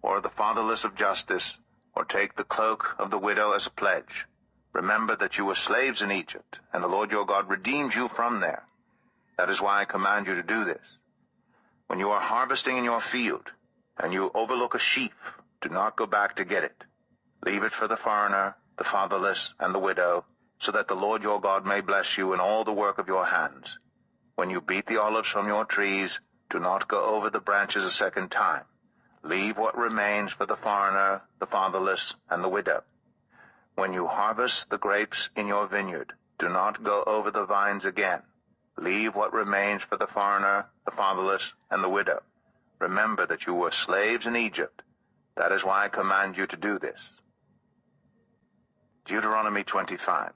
or the fatherless of justice, or take the cloak of the widow as a pledge. Remember that you were slaves in Egypt, and the Lord your God redeemed you from there. That is why I command you to do this. When you are harvesting in your field, and you overlook a sheaf, do not go back to get it. Leave it for the foreigner, the fatherless, and the widow, so that the Lord your God may bless you in all the work of your hands. When you beat the olives from your trees, do not go over the branches a second time. Leave what remains for the foreigner, the fatherless, and the widow. When you harvest the grapes in your vineyard, do not go over the vines again. Leave what remains for the foreigner, the fatherless, and the widow. Remember that you were slaves in Egypt. That is why I command you to do this. Deuteronomy 25.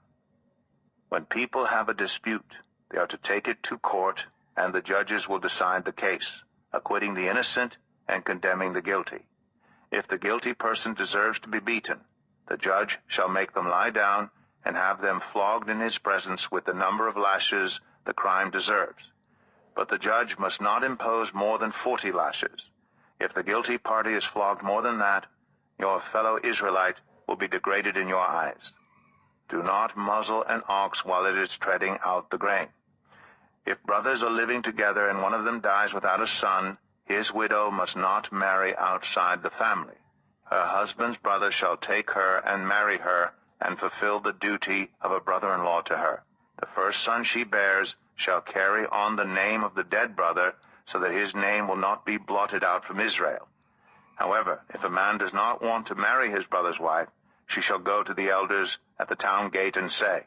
When people have a dispute, they are to take it to court, and the judges will decide the case, acquitting the innocent and condemning the guilty. If the guilty person deserves to be beaten, the judge shall make them lie down and have them flogged in his presence with the number of lashes the crime deserves. But the judge must not impose more than 40 lashes. If the guilty party is flogged more than that, your fellow Israelite will be degraded in your eyes. Do not muzzle an ox while it is treading out the grain. If brothers are living together and one of them dies without a son, his widow must not marry outside the family. Her husband's brother shall take her and marry her and fulfill the duty of a brother-in-law to her. The first son she bears shall carry on the name of the dead brother, so that his name will not be blotted out from Israel. However, if a man does not want to marry his brother's wife, she shall go to the elders at the town gate and say,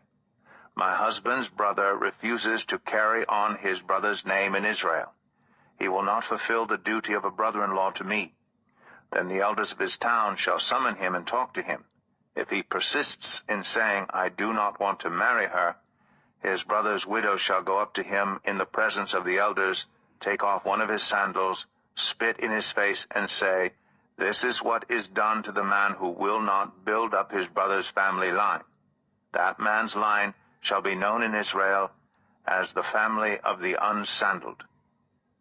"My husband's brother refuses to carry on his brother's name in Israel. He will not fulfill the duty of a brother-in-law to me." Then the elders of his town shall summon him and talk to him. If he persists in saying, "I do not want to marry her," his brother's widow shall go up to him in the presence of the elders, take off one of his sandals, spit in his face, and say, "This is what is done to the man who will not build up his brother's family line. That man's line shall be known in Israel as the family of the unsandaled."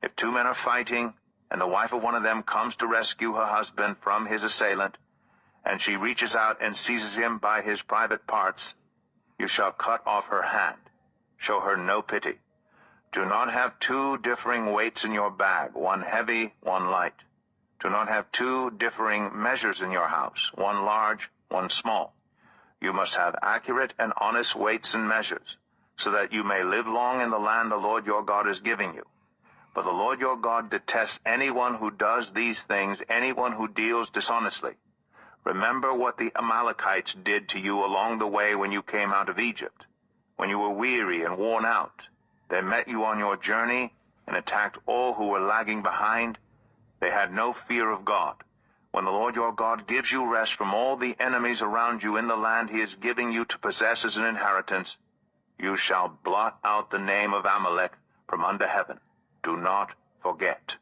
If two men are fighting, and the wife of one of them comes to rescue her husband from his assailant, and she reaches out and seizes him by his private parts, you shall cut off her hand. Show her no pity. Do not have two differing weights in your bag, one heavy, one light. Do not have two differing measures in your house, one large, one small. You must have accurate and honest weights and measures, so that you may live long in the land the Lord your God is giving you. For the Lord your God detests anyone who does these things, anyone who deals dishonestly. Remember what the Amalekites did to you along the way when you came out of Egypt. When you were weary and worn out, they met you on your journey and attacked all who were lagging behind. They had no fear of God. When the Lord your God gives you rest from all the enemies around you in the land he is giving you to possess as an inheritance, you shall blot out the name of Amalek from under heaven. Do not forget.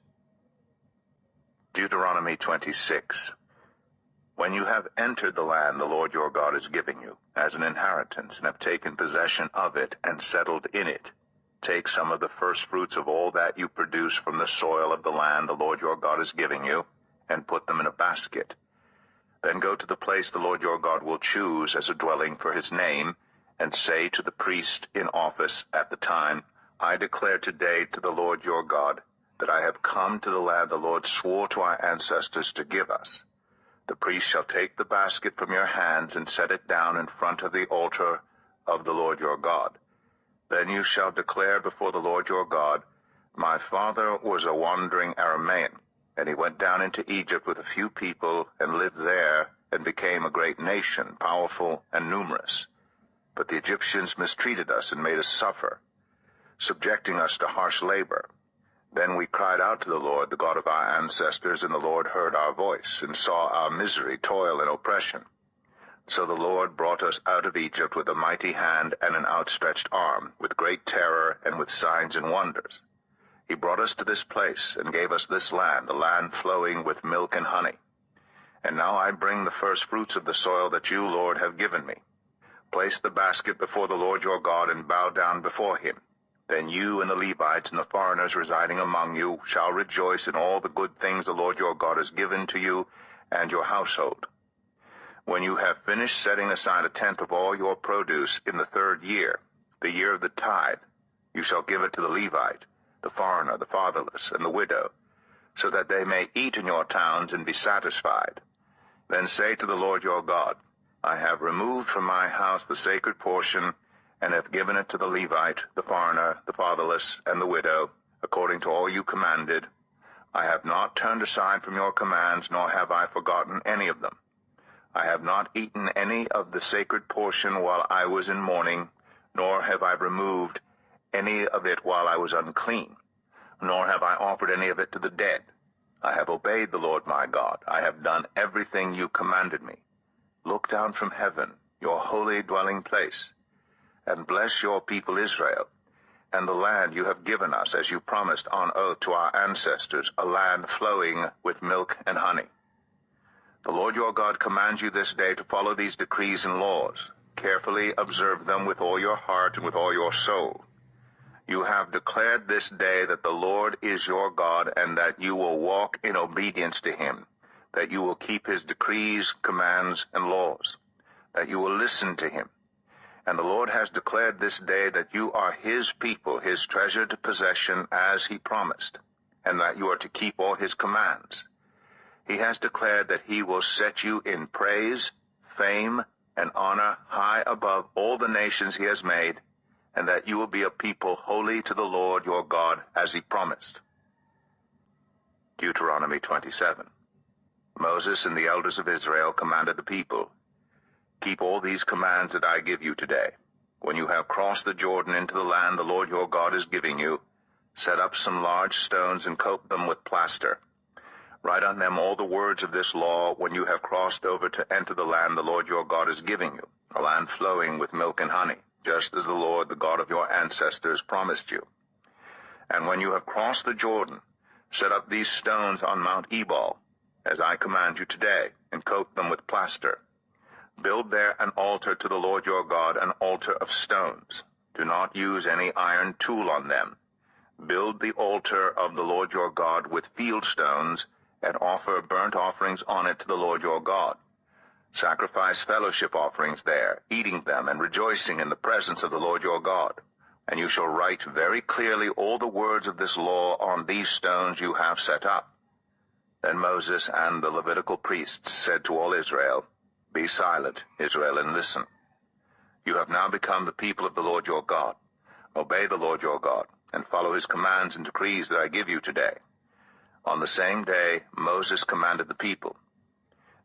Deuteronomy 26. When you have entered the land the Lord your God is giving you as an inheritance, and have taken possession of it and settled in it, take some of the first fruits of all that you produce from the soil of the land the Lord your God is giving you, and put them in a basket. Then go to the place the Lord your God will choose as a dwelling for his name, and say to the priest in office at the time, I declare today to the Lord your God that I have come to the land the Lord swore to our ancestors to give us. The priest shall take the basket from your hands and set it down in front of the altar of the Lord your God. Then you shall declare before the Lord your God, my father was a wandering Aramean, and he went down into Egypt with a few people and lived there and became a great nation, powerful and numerous. But the Egyptians mistreated us and made us suffer, subjecting us to harsh labor. Then we cried out to the Lord, the God of our ancestors, and the Lord heard our voice, and saw our misery, toil, and oppression. So the Lord brought us out of Egypt with a mighty hand and an outstretched arm, with great terror and with signs and wonders. He brought us to this place, and gave us this land, a land flowing with milk and honey. And now I bring the first fruits of the soil that you, Lord, have given me. Place the basket before the Lord your God, and bow down before him. Then you and the Levites and the foreigners residing among you shall rejoice in all the good things the Lord your God has given to you and your household. When you have finished setting aside a tenth of all your produce in the 3rd year, the year of the tithe, you shall give it to the Levite, the foreigner, the fatherless, and the widow, so that they may eat in your towns and be satisfied. Then say to the Lord your God, I have removed from my house the sacred portion, and have given it to the Levite, the foreigner, the fatherless, and the widow, according to all you commanded. I have not turned aside from your commands, nor have I forgotten any of them. I have not eaten any of the sacred portion while I was in mourning, nor have I removed any of it while I was unclean, nor have I offered any of it to the dead. I have obeyed the Lord my God. I have done everything you commanded me. Look down from heaven, your holy dwelling place, and bless your people Israel, and the land you have given us, as you promised on oath to our ancestors, a land flowing with milk and honey. The Lord your God commands you this day to follow these decrees and laws. Carefully observe them with all your heart and with all your soul. You have declared this day that the Lord is your God, and that you will walk in obedience to him, that you will keep his decrees, commands, and laws, that you will listen to him. And the Lord has declared this day that you are his people, his treasured possession, as he promised, and that you are to keep all his commands. He has declared that he will set you in praise, fame, and honor high above all the nations he has made, and that you will be a people holy to the Lord your God, as he promised. Deuteronomy 27. Moses and the elders of Israel commanded the people, keep all these commands that I give you today. When you have crossed the Jordan into the land the Lord your God is giving you, set up some large stones and coat them with plaster. Write on them all the words of this law when you have crossed over to enter the land the Lord your God is giving you, a land flowing with milk and honey, just as the Lord, the God of your ancestors, promised you. And when you have crossed the Jordan, set up these stones on Mount Ebal, as I command you today, and coat them with plaster. Build there an altar to the Lord your God, an altar of stones. Do not use any iron tool on them. Build the altar of the Lord your God with field stones, and offer burnt offerings on it to the Lord your God. Sacrifice fellowship offerings there, eating them and rejoicing in the presence of the Lord your God. And you shall write very clearly all the words of this law on these stones you have set up. Then Moses and the Levitical priests said to all Israel, be silent, Israel, and listen. You have now become the people of the Lord your God. Obey the Lord your God, and follow his commands and decrees that I give you today. On the same day Moses commanded the people,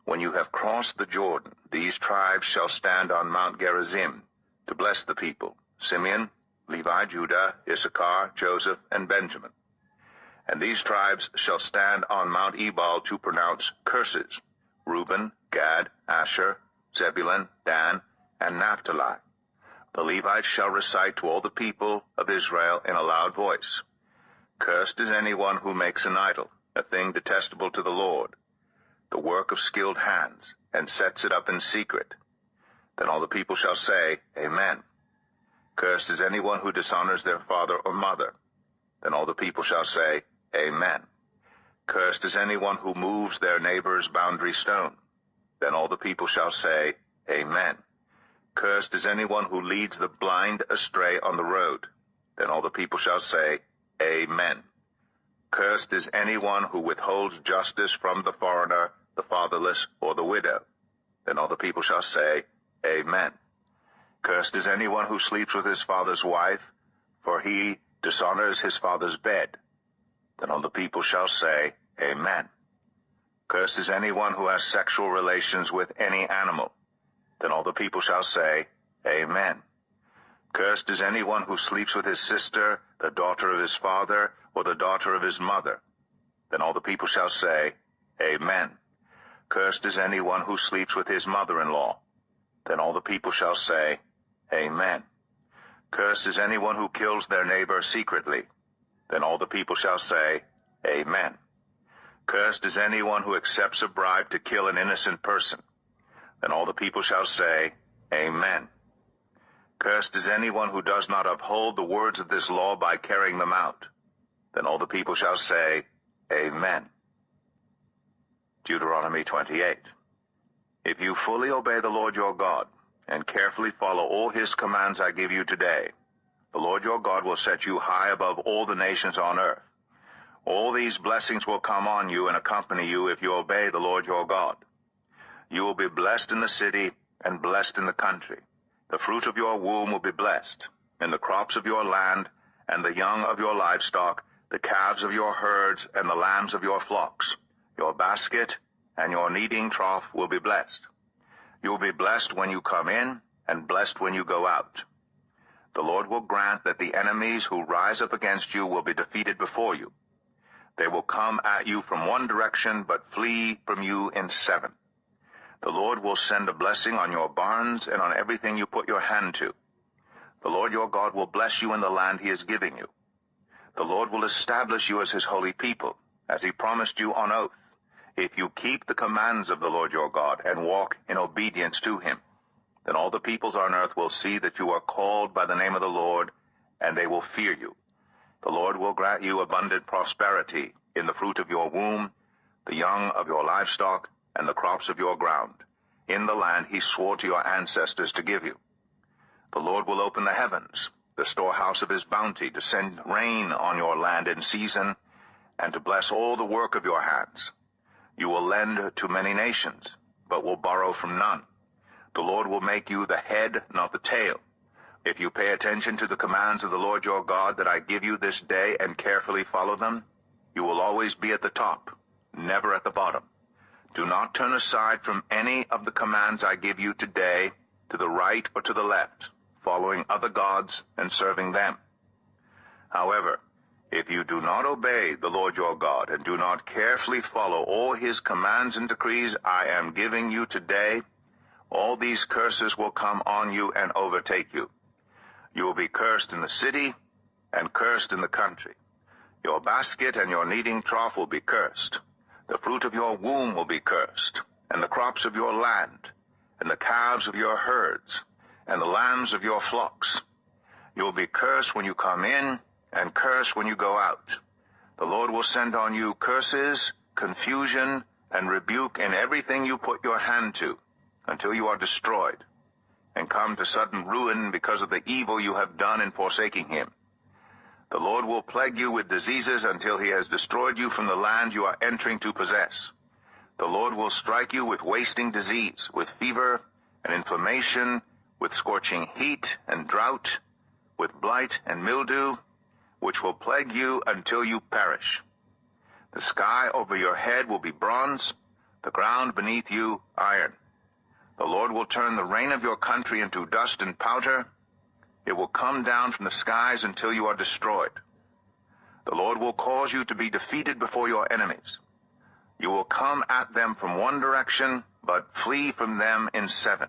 when you have crossed the Jordan, these tribes shall stand on Mount Gerizim to bless the people, Simeon, Levi, Judah, Issachar, Joseph, and Benjamin. And these tribes shall stand on Mount Ebal to pronounce curses: Reuben, Gad, Asher, Zebulun, Dan, and Naphtali. The Levites shall recite to all the people of Israel in a loud voice, Cursed is anyone who makes an idol, a thing detestable to the Lord, the work of skilled hands, and sets it up in secret. Then all the people shall say, Amen. Cursed is anyone who dishonors their father or mother. Then all the people shall say, Amen. Cursed is anyone who moves their neighbor's boundary stone. Then all the people shall say, Amen. Cursed is anyone who leads the blind astray on the road. Then all the people shall say, Amen. Cursed is anyone who withholds justice from the foreigner, the fatherless, or the widow. Then all the people shall say, Amen. Cursed is anyone who sleeps with his father's wife, for he dishonors his father's bed. Then all the people shall say, Amen. Cursed is anyone who has sexual relations with any animal. Then all the people shall say, Amen. Cursed is anyone who sleeps with his sister, the daughter of his father, or the daughter of his mother. Then all the people shall say, Amen. Cursed is anyone who sleeps with his mother-in-law. Then all the people shall say, Amen. Cursed is anyone who kills their neighbor secretly. Then all the people shall say, Amen. Cursed is anyone who accepts a bribe to kill an innocent person. Then all the people shall say, Amen. Cursed is anyone who does not uphold the words of this law by carrying them out. Then all the people shall say, Amen. Deuteronomy 28. If you fully obey the Lord your God, and carefully follow all his commands I give you today, the Lord your God will set you high above all the nations on earth. All these blessings will come on you and accompany you if you obey the Lord your God. You will be blessed in the city and blessed in the country. The fruit of your womb will be blessed, and the crops of your land, and the young of your livestock, the calves of your herds, and the lambs of your flocks. Your basket and your kneading trough will be blessed. You will be blessed when you come in, and blessed when you go out. The Lord will grant that the enemies who rise up against you will be defeated before you. They will come at you from one direction, but flee from you in seven. The Lord will send a blessing on your barns and on everything you put your hand to. The Lord your God will bless you in the land he is giving you. The Lord will establish you as his holy people, as he promised you on oath, if you keep the commands of the Lord your God and walk in obedience to him. Then all the peoples on earth will see that you are called by the name of the Lord, and they will fear you. The Lord will grant you abundant prosperity in the fruit of your womb, the young of your livestock, and the crops of your ground, in the land he swore to your ancestors to give you. The Lord will open the heavens, the storehouse of his bounty, to send rain on your land in season, and to bless all the work of your hands. You will lend to many nations, but will borrow from none. The Lord will make you the head, not the tail. If you pay attention to the commands of the Lord your God that I give you this day and carefully follow them, you will always be at the top, never at the bottom. Do not turn aside from any of the commands I give you today, to the right or to the left, following other gods and serving them. However, if you do not obey the Lord your God and do not carefully follow all his commands and decrees I am giving you today, all these curses will come on you and overtake you. You will be cursed in the city and cursed in the country. Your basket and your kneading trough will be cursed. The fruit of your womb will be cursed, and the crops of your land, and the calves of your herds, and the lambs of your flocks. You will be cursed when you come in, and cursed when you go out. The Lord will send on you curses, confusion, and rebuke in everything you put your hand to, until you are destroyed, and come to sudden ruin because of the evil you have done in forsaking him. The Lord will plague you with diseases until he has destroyed you from the land you are entering to possess. The Lord will strike you with wasting disease, with fever and inflammation, with scorching heat and drought, with blight and mildew, which will plague you until you perish. The sky over your head will be bronze, the ground beneath you iron. The Lord will turn the rain of your country into dust and powder. It will come down from the skies until you are destroyed. The Lord will cause you to be defeated before your enemies. You will come at them from one direction, but flee from them in 7.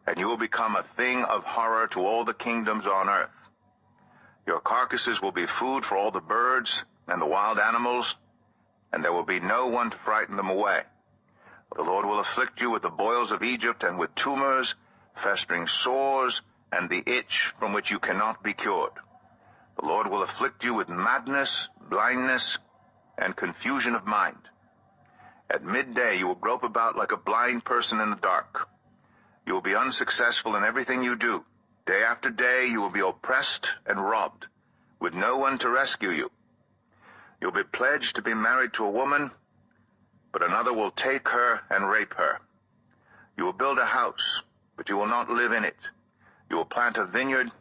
And you will become a thing of horror to all the kingdoms on earth. Your carcasses will be food for all the birds and the wild animals, and there will be no one to frighten them away. The Lord will afflict you with the boils of Egypt and with tumors, festering sores, and the itch from which you cannot be cured. The Lord will afflict you with madness, blindness, and confusion of mind. At midday you will grope about like a blind person in the dark. You will be unsuccessful in everything you do. Day after day you will be oppressed and robbed, with no one to rescue you. You'll be pledged to be married to a woman, but another will take her and rape her. You will build a house, but you will not live in it. You will plant a vineyard,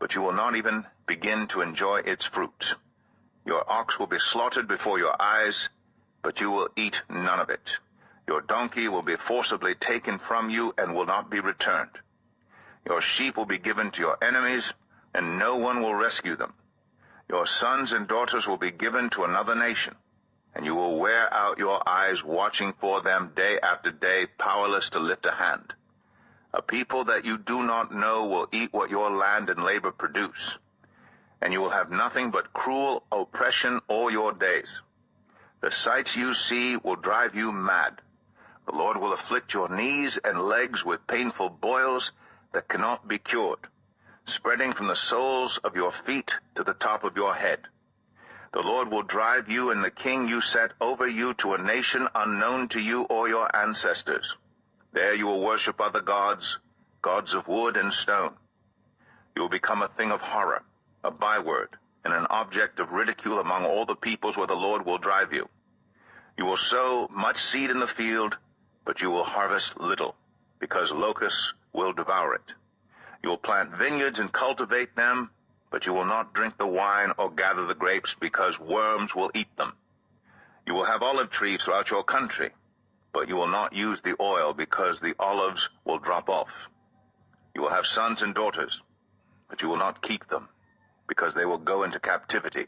but you will not even begin to enjoy its fruit. Your ox will be slaughtered before your eyes, but you will eat none of it. Your donkey will be forcibly taken from you and will not be returned. Your sheep will be given to your enemies, and no one will rescue them. Your sons and daughters will be given to another nation, and you will wear out your eyes watching for them day after day, powerless to lift a hand. A people that you do not know will eat what your land and labor produce, and you will have nothing but cruel oppression all your days. The sights you see will drive you mad. The Lord will afflict your knees and legs with painful boils that cannot be cured, spreading from the soles of your feet to the top of your head. The Lord will drive you and the king you set over you to a nation unknown to you or your ancestors. There you will worship other gods, gods of wood and stone. You will become a thing of horror, a byword, and an object of ridicule among all the peoples where the Lord will drive you. You will sow much seed in the field, but you will harvest little, because locusts will devour it. You will plant vineyards and cultivate them, but you will not drink the wine or gather the grapes, because worms will eat them. You will have olive trees throughout your country, but you will not use the oil, because the olives will drop off. You will have sons and daughters, but you will not keep them, because they will go into captivity.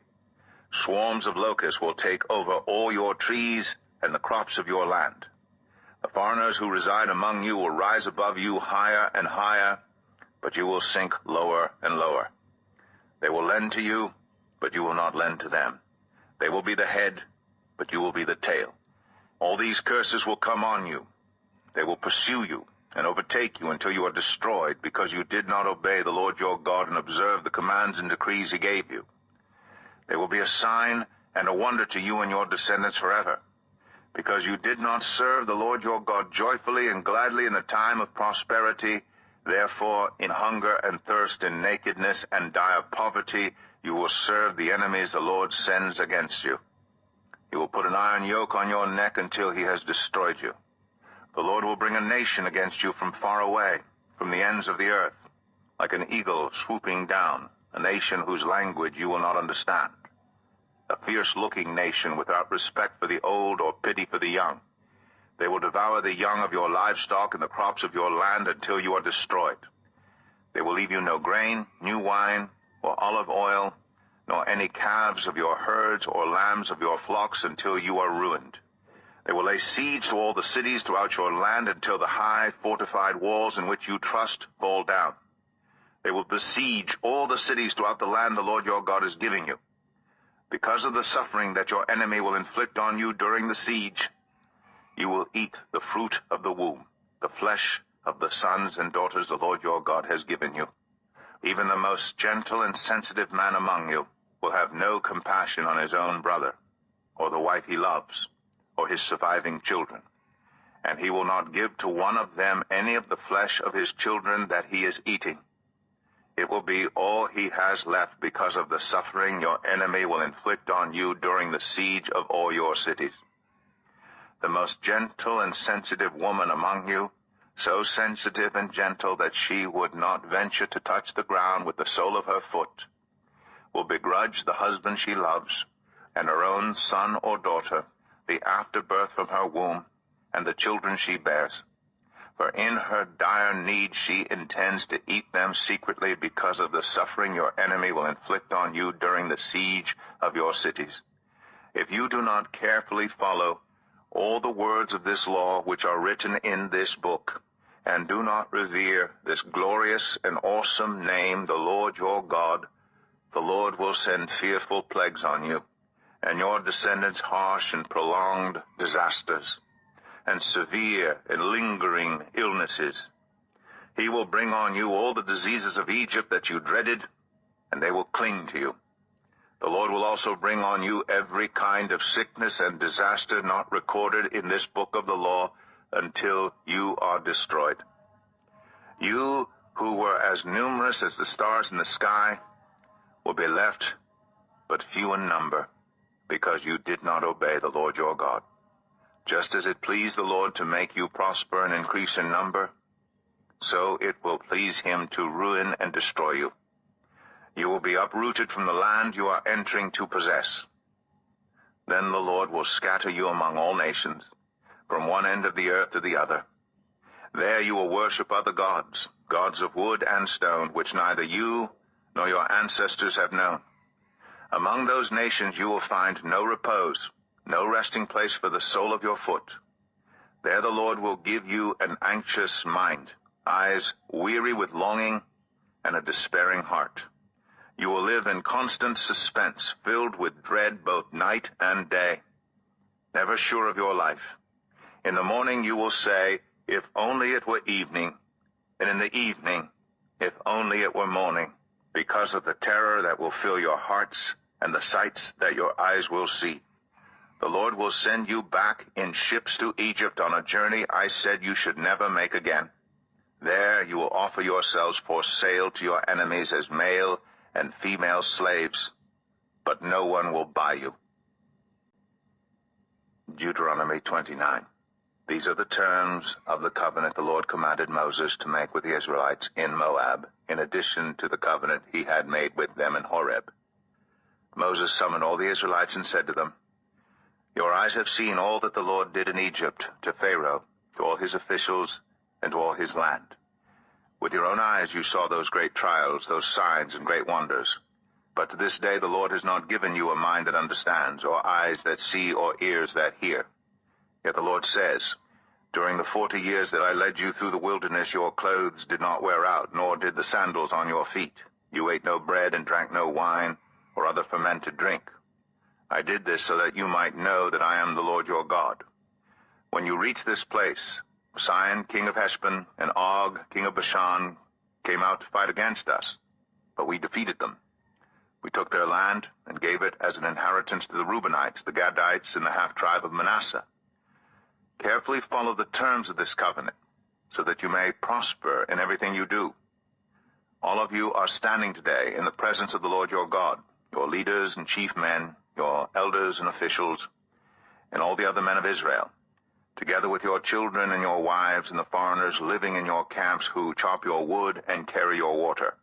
Swarms of locusts will take over all your trees and the crops of your land. The foreigners who reside among you will rise above you higher and higher, but you will sink lower and lower. They will lend to you, but you will not lend to them. They will be the head, but you will be the tail. All these curses will come on you. They will pursue you and overtake you until you are destroyed, because you did not obey the Lord your God and observe the commands and decrees he gave you. They will be a sign and a wonder to you and your descendants forever, because you did not serve the Lord your God joyfully and gladly in the time of prosperity. Therefore, in hunger and thirst, in nakedness and dire poverty, you will serve the enemies the Lord sends against you. He will put an iron yoke on your neck until he has destroyed you. The Lord will bring a nation against you from far away, from the ends of the earth, like an eagle swooping down, a nation whose language you will not understand. A fierce-looking nation without respect for the old or pity for the young. They will devour the young of your livestock and the crops of your land until you are destroyed. They will leave you no grain, new wine, or olive oil, nor any calves of your herds or lambs of your flocks until you are ruined. They will lay siege to all the cities throughout your land until the high, fortified walls in which you trust fall down. They will besiege all the cities throughout the land the Lord your God is giving you. Because of the suffering that your enemy will inflict on you during the siege, you will eat the fruit of the womb, the flesh of the sons and daughters the Lord your God has given you. Even the most gentle and sensitive man among you will have no compassion on his own brother, or the wife he loves, or his surviving children, and he will not give to one of them any of the flesh of his children that he is eating. It will be all he has left because of the suffering your enemy will inflict on you during the siege of all your cities. The most gentle and sensitive woman among you, so sensitive and gentle that she would not venture to touch the ground with the sole of her foot, will begrudge the husband she loves, and her own son or daughter, the afterbirth from her womb, and the children she bears. For in her dire need she intends to eat them secretly because of the suffering your enemy will inflict on you during the siege of your cities. If you do not carefully follow all the words of this law which are written in this book, and do not revere this glorious and awesome name, the Lord your God, the Lord will send fearful plagues on you, and your descendants harsh and prolonged disasters, and severe and lingering illnesses. He will bring on you all the diseases of Egypt that you dreaded, and they will cling to you. The Lord will also bring on you every kind of sickness and disaster not recorded in this book of the law until you are destroyed. You who were as numerous as the stars in the sky will be left but few in number, because you did not obey the Lord your God. Just as it pleased the Lord to make you prosper and increase in number, so it will please him to ruin and destroy you. You will be uprooted from the land you are entering to possess. Then the Lord will scatter you among all nations, from one end of the earth to the other. There you will worship other gods, gods of wood and stone, which neither you nor your ancestors have known. Among those nations you will find no repose, no resting place for the sole of your foot. There the Lord will give you an anxious mind, eyes weary with longing, and a despairing heart. You will live in constant suspense, filled with dread both night and day, never sure of your life. In the morning you will say, if only it were evening, and in the evening, if only it were morning, because of the terror that will fill your hearts and the sights that your eyes will see. The Lord will send you back in ships to Egypt on a journey I said you should never make again. There you will offer yourselves for sale to your enemies as male and female slaves, but no one will buy you. Deuteronomy 29. These are the terms of the covenant the Lord commanded Moses to make with the Israelites in Moab, in addition to the covenant he had made with them in Horeb. Moses summoned all the Israelites and said to them, Your eyes have seen all that the Lord did in Egypt to Pharaoh, to all his officials, and to all his land. With your own eyes you saw those great trials, those signs and great wonders. But to this day the Lord has not given you a mind that understands, or eyes that see, or ears that hear. Yet the Lord says, During the 40 years that I led you through the wilderness, your clothes did not wear out, nor did the sandals on your feet. You ate no bread and drank no wine, or other fermented drink. I did this so that you might know that I am the Lord your God. When you reach this place, Sihon, king of Heshbon, and Og, king of Bashan, came out to fight against us, but we defeated them. We took their land and gave it as an inheritance to the Reubenites, the Gadites, and the half-tribe of Manasseh. Carefully follow the terms of this covenant, so that you may prosper in everything you do. All of you are standing today in the presence of the Lord your God, your leaders and chief men, your elders and officials, and all the other men of Israel, together with your children and your wives and the foreigners living in your camps who chop your wood and carry your water.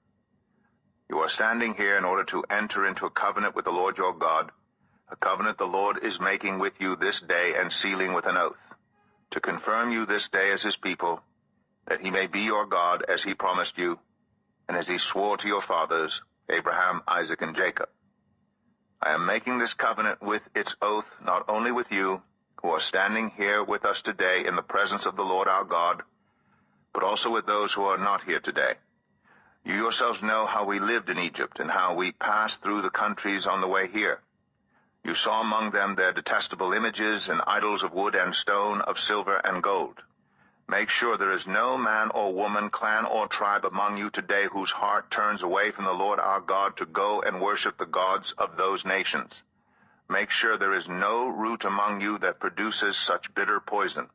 You are standing here in order to enter into a covenant with the Lord your God, a covenant the Lord is making with you this day and sealing with an oath, to confirm you this day as his people, that he may be your God as he promised you, and as he swore to your fathers, Abraham, Isaac, and Jacob. I am making this covenant with its oath not only with you, who are standing here with us today in the presence of the Lord our God, but also with those who are not here today. You yourselves know how we lived in Egypt and how we passed through the countries on the way here. You saw among them their detestable images and idols of wood and stone, of silver and gold. Make sure there is no man or woman, clan or tribe among you today whose heart turns away from the Lord our God to go and worship the gods of those nations. Make sure there is no root among you that produces such bitter poison.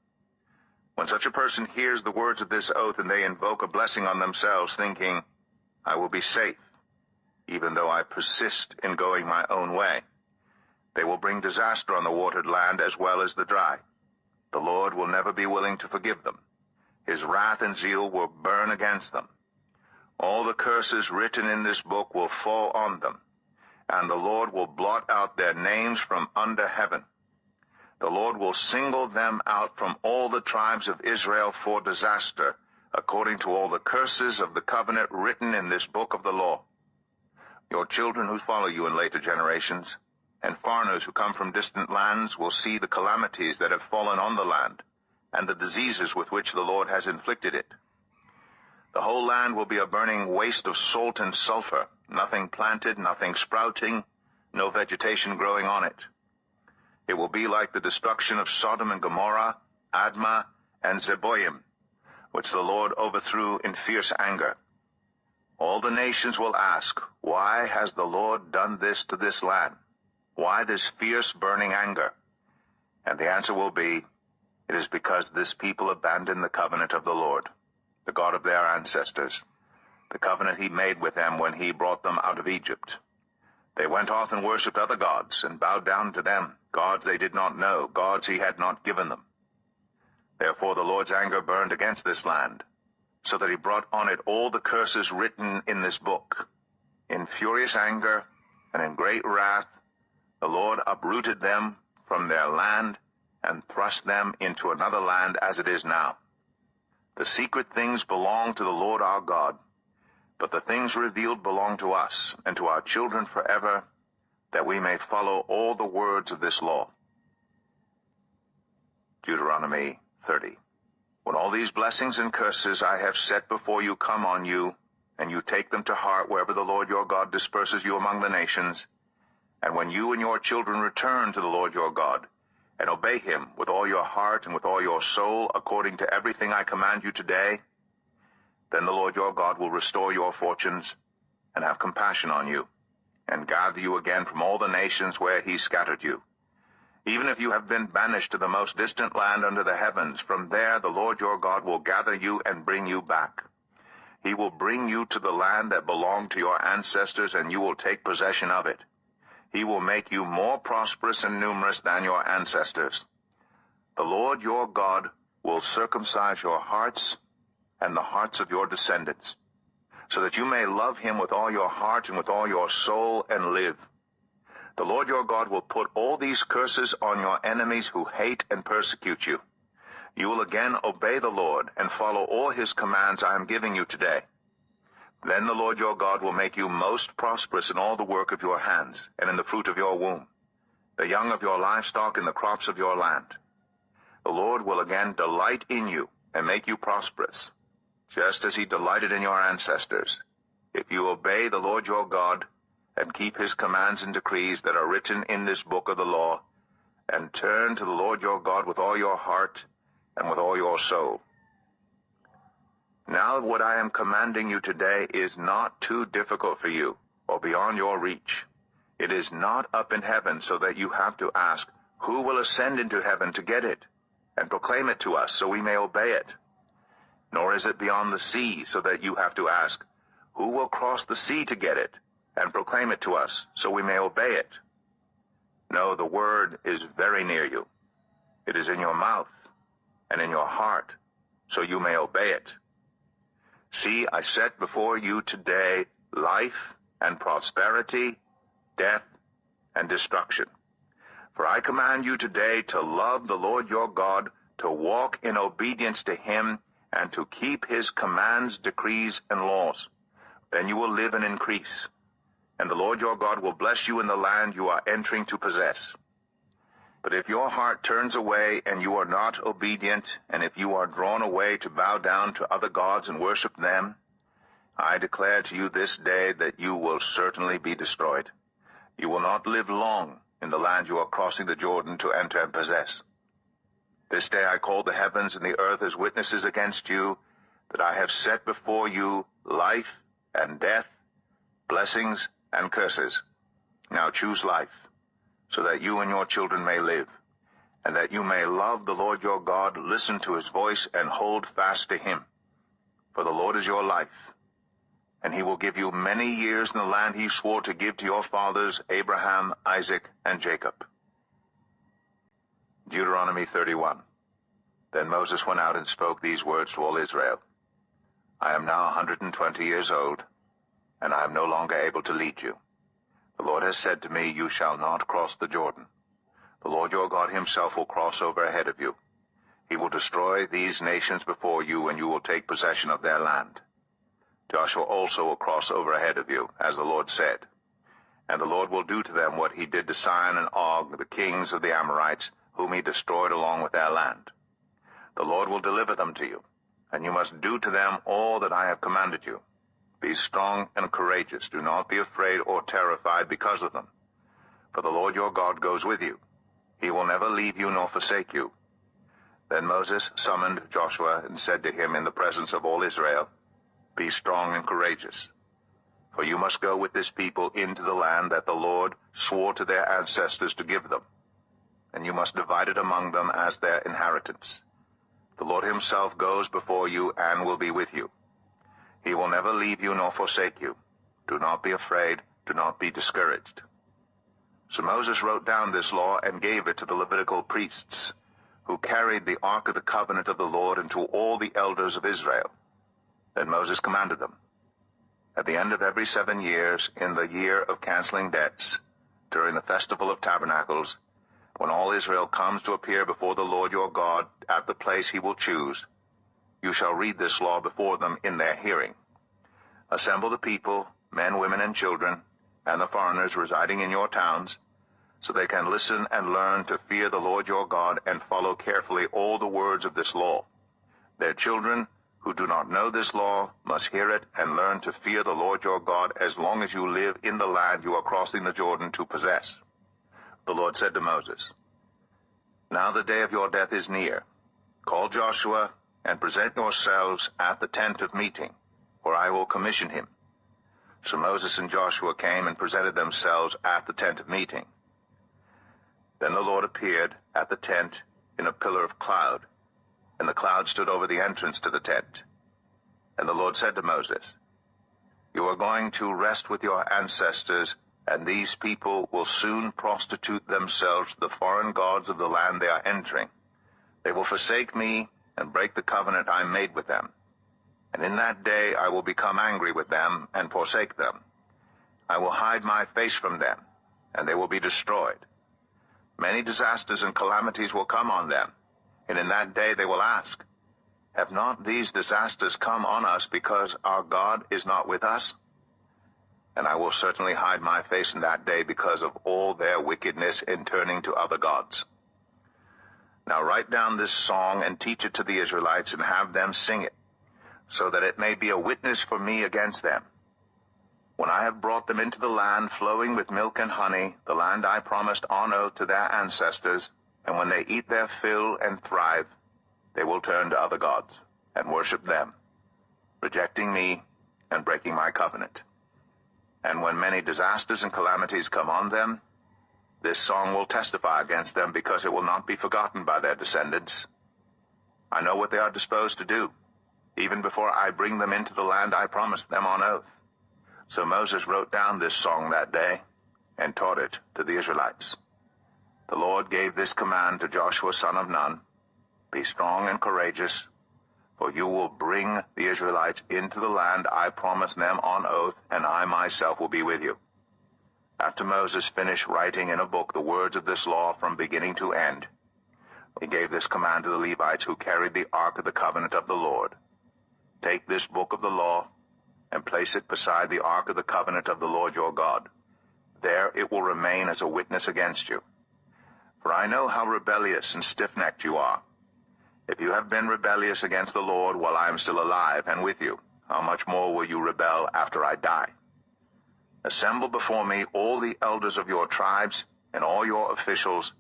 When such a person hears the words of this oath and they invoke a blessing on themselves, thinking, I will be safe, even though I persist in going my own way, they will bring disaster on the watered land as well as the dry. The Lord will never be willing to forgive them. His wrath and zeal will burn against them. All the curses written in this book will fall on them, and the Lord will blot out their names from under heaven. The Lord will single them out from all the tribes of Israel for disaster, according to all the curses of the covenant written in this book of the law. Your children who follow you in later generations, and foreigners who come from distant lands, will see the calamities that have fallen on the land, and the diseases with which the Lord has inflicted it. The whole land will be a burning waste of salt and sulfur, nothing planted, nothing sprouting, no vegetation growing on it. It will be like the destruction of Sodom and Gomorrah, Admah, and Zeboim, which the Lord overthrew in fierce anger. All the nations will ask, why has the Lord done this to this land? Why this fierce burning anger? And the answer will be, it is because this people abandoned the covenant of the Lord, the God of their ancestors, the covenant he made with them when he brought them out of Egypt. They went off and worshipped other gods and bowed down to them, gods they did not know, gods he had not given them. Therefore the Lord's anger burned against this land, so that he brought on it all the curses written in this book. In furious anger and in great wrath, the Lord uprooted them from their land and thrust them into another land as it is now. The secret things belong to the Lord our God, but the things revealed belong to us and to our children forever, that we may follow all the words of this law. Deuteronomy 30. When all these blessings and curses I have set before you come on you, and you take them to heart wherever the Lord your God disperses you among the nations, and when you and your children return to the Lord your God, and obey him with all your heart and with all your soul, according to everything I command you today, then the Lord your God will restore your fortunes, and have compassion on you, and gather you again from all the nations where he scattered you. Even if you have been banished to the most distant land under the heavens, from there the Lord your God will gather you and bring you back. He will bring you to the land that belonged to your ancestors, and you will take possession of it. He will make you more prosperous and numerous than your ancestors. The Lord your God will circumcise your hearts and the hearts of your descendants, so that you may love him with all your heart and with all your soul and live. The Lord your God will put all these curses on your enemies who hate and persecute you. You will again obey the Lord and follow all his commands I am giving you today. Then the Lord your God will make you most prosperous in all the work of your hands and in the fruit of your womb, the young of your livestock and the crops of your land. The Lord will again delight in you and make you prosperous, just as he delighted in your ancestors, if you obey the Lord your God and keep his commands and decrees that are written in this book of the law, and turn to the Lord your God with all your heart and with all your soul. Now what I am commanding you today is not too difficult for you, or beyond your reach. It is not up in heaven, so that you have to ask, who will ascend into heaven to get it, and proclaim it to us, so we may obey it? Nor is it beyond the sea, so that you have to ask, who will cross the sea to get it, and proclaim it to us, so we may obey it? No, the word is very near you. It is in your mouth and in your heart, so you may obey it. See, I set before you today life and prosperity, death and destruction. For I command you today to love the Lord your God, to walk in obedience to him, and to keep his commands, decrees, and laws. Then you will live and increase, and the Lord your God will bless you in the land you are entering to possess. But if your heart turns away and you are not obedient, and if you are drawn away to bow down to other gods and worship them, I declare to you this day that you will certainly be destroyed. You will not live long in the land you are crossing the Jordan to enter and possess. This day I call the heavens and the earth as witnesses against you, that I have set before you life and death, blessings and curses. Now choose life, so that you and your children may live, and that you may love the Lord your God, listen to his voice, and hold fast to him. For the Lord is your life, and he will give you many years in the land he swore to give to your fathers, Abraham, Isaac, and Jacob. Deuteronomy 31. Then Moses went out and spoke these words to all Israel. I am now 120 years old, and I am no longer able to lead you. The Lord has said to me, you shall not cross the Jordan. The Lord your God himself will cross over ahead of you. He will destroy these nations before you, and you will take possession of their land. Joshua also will cross over ahead of you, as the Lord said. And the Lord will do to them what he did to Sihon and Og, the kings of the Amorites, whom he destroyed along with their land. The Lord will deliver them to you, and you must do to them all that I have commanded you. Be strong and courageous. Do not be afraid or terrified because of them. For the Lord your God goes with you. He will never leave you nor forsake you. Then Moses summoned Joshua and said to him in the presence of all Israel, Be strong and courageous, for you must go with this people into the land that the Lord swore to their ancestors to give them, and you must divide it among them as their inheritance. The Lord himself goes before you and will be with you. He will never leave you nor forsake you. Do not be afraid, do not be discouraged. So Moses wrote down this law and gave it to the Levitical priests, who carried the ark of the covenant of the Lord, and to all the elders of Israel. Then Moses commanded them, At the end of every 7 years, in the year of canceling debts, during the festival of tabernacles, when all Israel comes to appear before the Lord your God at the place he will choose, you shall read this law before them in their hearing. Assemble the people, men, women, and children, and the foreigners residing in your towns, so they can listen and learn to fear the Lord your God and follow carefully all the words of this law. Their children, who do not know this law, must hear it and learn to fear the Lord your God as long as you live in the land you are crossing the Jordan to possess. The Lord said to Moses, Now the day of your death is near. Call Joshua and present yourselves at the tent of meeting, where I will commission him. So Moses and Joshua came and presented themselves at the tent of meeting. Then the Lord appeared at the tent in a pillar of cloud, and the cloud stood over the entrance to the tent. And the Lord said to Moses, You are going to rest with your ancestors, and these people will soon prostitute themselves to the foreign gods of the land they are entering. They will forsake me and break the covenant I made with them. And in that day I will become angry with them and forsake them. I will hide my face from them, and they will be destroyed. Many disasters and calamities will come on them, and in that day they will ask, Have not these disasters come on us because our God is not with us? And I will certainly hide my face in that day because of all their wickedness in turning to other gods. Now write down this song and teach it to the Israelites, and have them sing it, so that it may be a witness for me against them. When I have brought them into the land flowing with milk and honey, the land I promised on oath to their ancestors, and when they eat their fill and thrive, they will turn to other gods and worship them, rejecting me and breaking my covenant. And when many disasters and calamities come on them, this song will testify against them, because it will not be forgotten by their descendants. I know what they are disposed to do, even before I bring them into the land I promised them on oath. So Moses wrote down this song that day and taught it to the Israelites. The Lord gave this command to Joshua son of Nun, Be strong and courageous, for you will bring the Israelites into the land I promised them on oath, and I myself will be with you. After Moses finished writing in a book the words of this law from beginning to end, he gave this command to the Levites who carried the ark of the covenant of the Lord. Take this book of the law and place it beside the ark of the covenant of the Lord your God. There it will remain as a witness against you. For I know how rebellious and stiff-necked you are. If you have been rebellious against the Lord while I am still alive and with you, how much more will you rebel after I die? Assemble before me all the elders of your tribes and all your officials,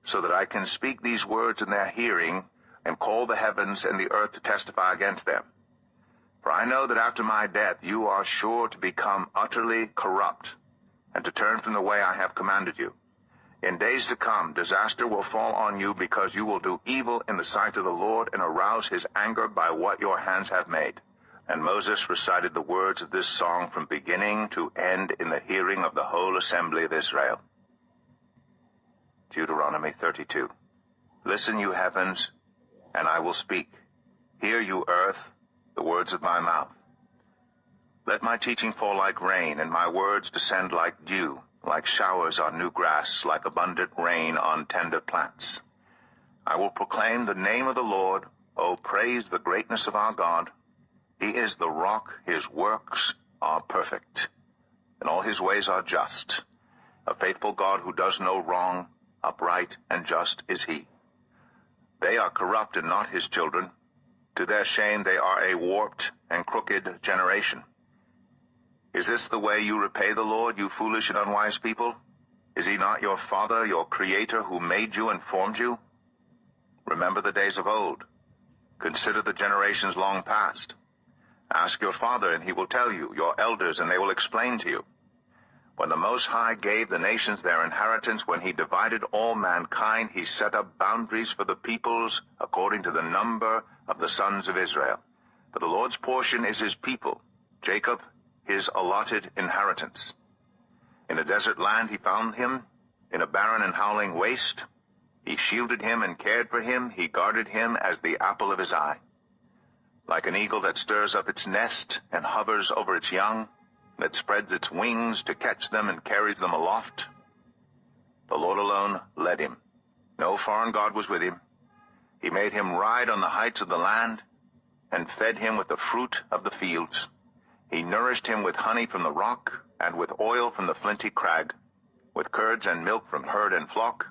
so that I can speak these words in their hearing and call the heavens and the earth to testify against them. For I know that after my death you are sure to become utterly corrupt, and to turn from the way I have commanded you. In days to come, disaster will fall on you, because you will do evil in the sight of the Lord and arouse his anger by what your hands have made. And Moses recited the words of this song from beginning to end in the hearing of the whole assembly of Israel. Deuteronomy 32. Listen, you heavens, and I will speak. Hear, you earth, the words of my mouth. Let my teaching fall like rain, and my words descend like dew, like showers on new grass, like abundant rain on tender plants. I will proclaim the name of the Lord. O praise the greatness of our God. He is the rock, his works are perfect, and all his ways are just. A faithful God who does no wrong, upright and just is he. They are corrupt and not his children. To their shame they are a warped and crooked generation. Is this the way you repay the Lord, you foolish and unwise people? Is he not your Father, your Creator, who made you and formed you? Remember the days of old. Consider the generations long past. Ask your father, and he will tell you, your elders, and they will explain to you. When the Most High gave the nations their inheritance, when he divided all mankind, he set up boundaries for the peoples according to the number of the sons of Israel. For the Lord's portion is his people, Jacob his allotted inheritance. In a desert land he found him, in a barren and howling waste. He shielded him and cared for him, he guarded him as the apple of his eye. Like an eagle that stirs up its nest and hovers over its young, that spreads its wings to catch them and carries them aloft. The Lord alone led him. No foreign god was with him. He made him ride on the heights of the land and fed him with the fruit of the fields. He nourished him with honey from the rock and with oil from the flinty crag, with curds and milk from herd and flock,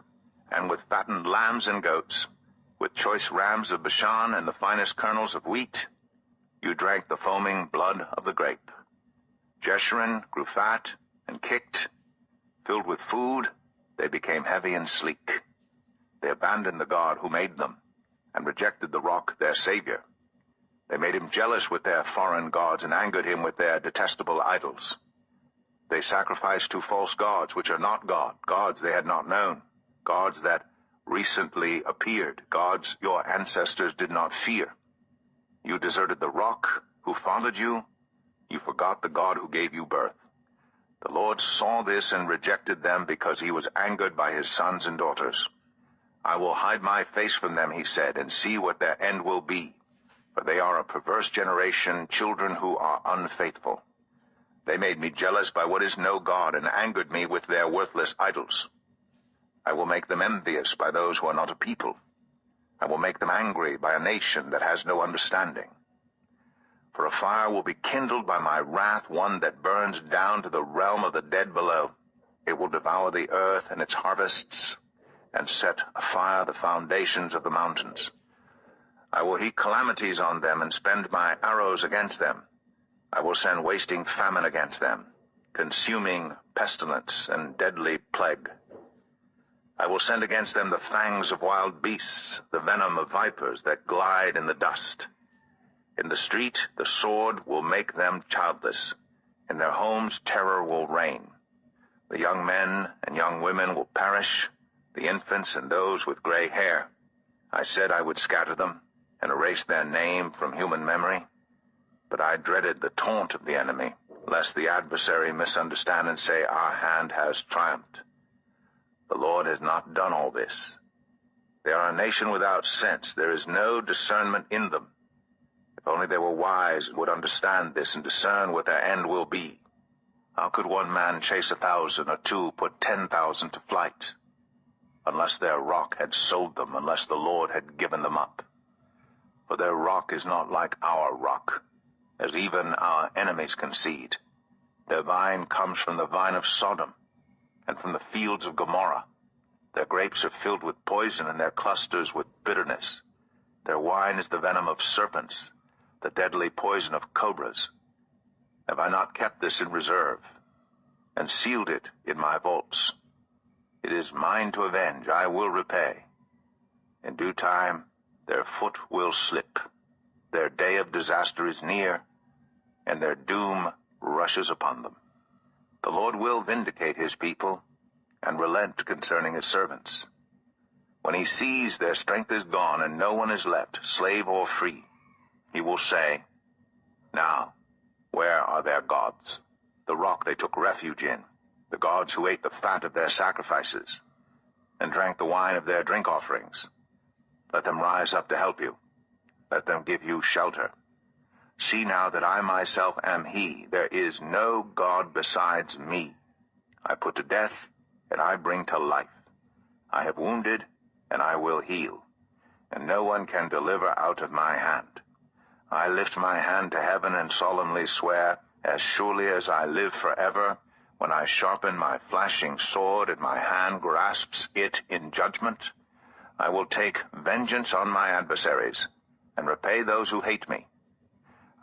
and with fattened lambs and goats, with choice rams of Bashan and the finest kernels of wheat. You drank the foaming blood of the grape. Jeshurun grew fat and kicked. Filled with food, they became heavy and sleek. They abandoned the God who made them and rejected the rock, their Savior. They made him jealous with their foreign gods and angered him with their detestable idols. They sacrificed to false gods, which are not God, gods they had not known, gods that recently appeared, gods your ancestors did not fear. You deserted the rock who fathered you. You forgot the God who gave you birth. The Lord saw this and rejected them because he was angered by his sons and daughters. I will hide my face from them, he said, and see what their end will be. For they are a perverse generation, children who are unfaithful. They made me jealous by what is no God and angered me with their worthless idols. I will make them envious by those who are not a people. I will make them angry by a nation that has no understanding. For a fire will be kindled by my wrath, one that burns down to the realm of the dead below. It will devour the earth and its harvests, and set afire the foundations of the mountains. I will heap calamities on them and spend my arrows against them. I will send wasting famine against them, consuming pestilence and deadly plague. I will send against them the fangs of wild beasts, the venom of vipers that glide in the dust. In the street the sword will make them childless. In their homes terror will reign. The young men and young women will perish, the infants and those with gray hair. I said I would scatter them and erase their name from human memory. But I dreaded the taunt of the enemy, lest the adversary misunderstand and say, our hand has triumphed. The Lord has not done all this. They are a nation without sense. There is no discernment in them. If only they were wise and would understand this and discern what their end will be. How could one man chase 1,000 or two put 10,000 to flight? Unless their rock had sold them, unless the Lord had given them up. For their rock is not like our rock, as even our enemies concede. Their vine comes from the vine of Sodom, and from the fields of Gomorrah. Their grapes are filled with poison, and their clusters with bitterness. Their wine is the venom of serpents, the deadly poison of cobras. Have I not kept this in reserve, and sealed it in my vaults? It is mine to avenge, I will repay. In due time their foot will slip. Their day of disaster is near, and their doom rushes upon them. The Lord will vindicate his people and relent concerning his servants. When he sees their strength is gone and no one is left, slave or free, he will say, now, where are their gods? The rock they took refuge in, the gods who ate the fat of their sacrifices and drank the wine of their drink offerings. Let them rise up to help you. Let them give you shelter. See now that I myself am he. There is no God besides me. I put to death, and I bring to life. I have wounded, and I will heal, and no one can deliver out of my hand. I lift my hand to heaven and solemnly swear, as surely as I live forever, when I sharpen my flashing sword and my hand grasps it in judgment, I will take vengeance on my adversaries and repay those who hate me.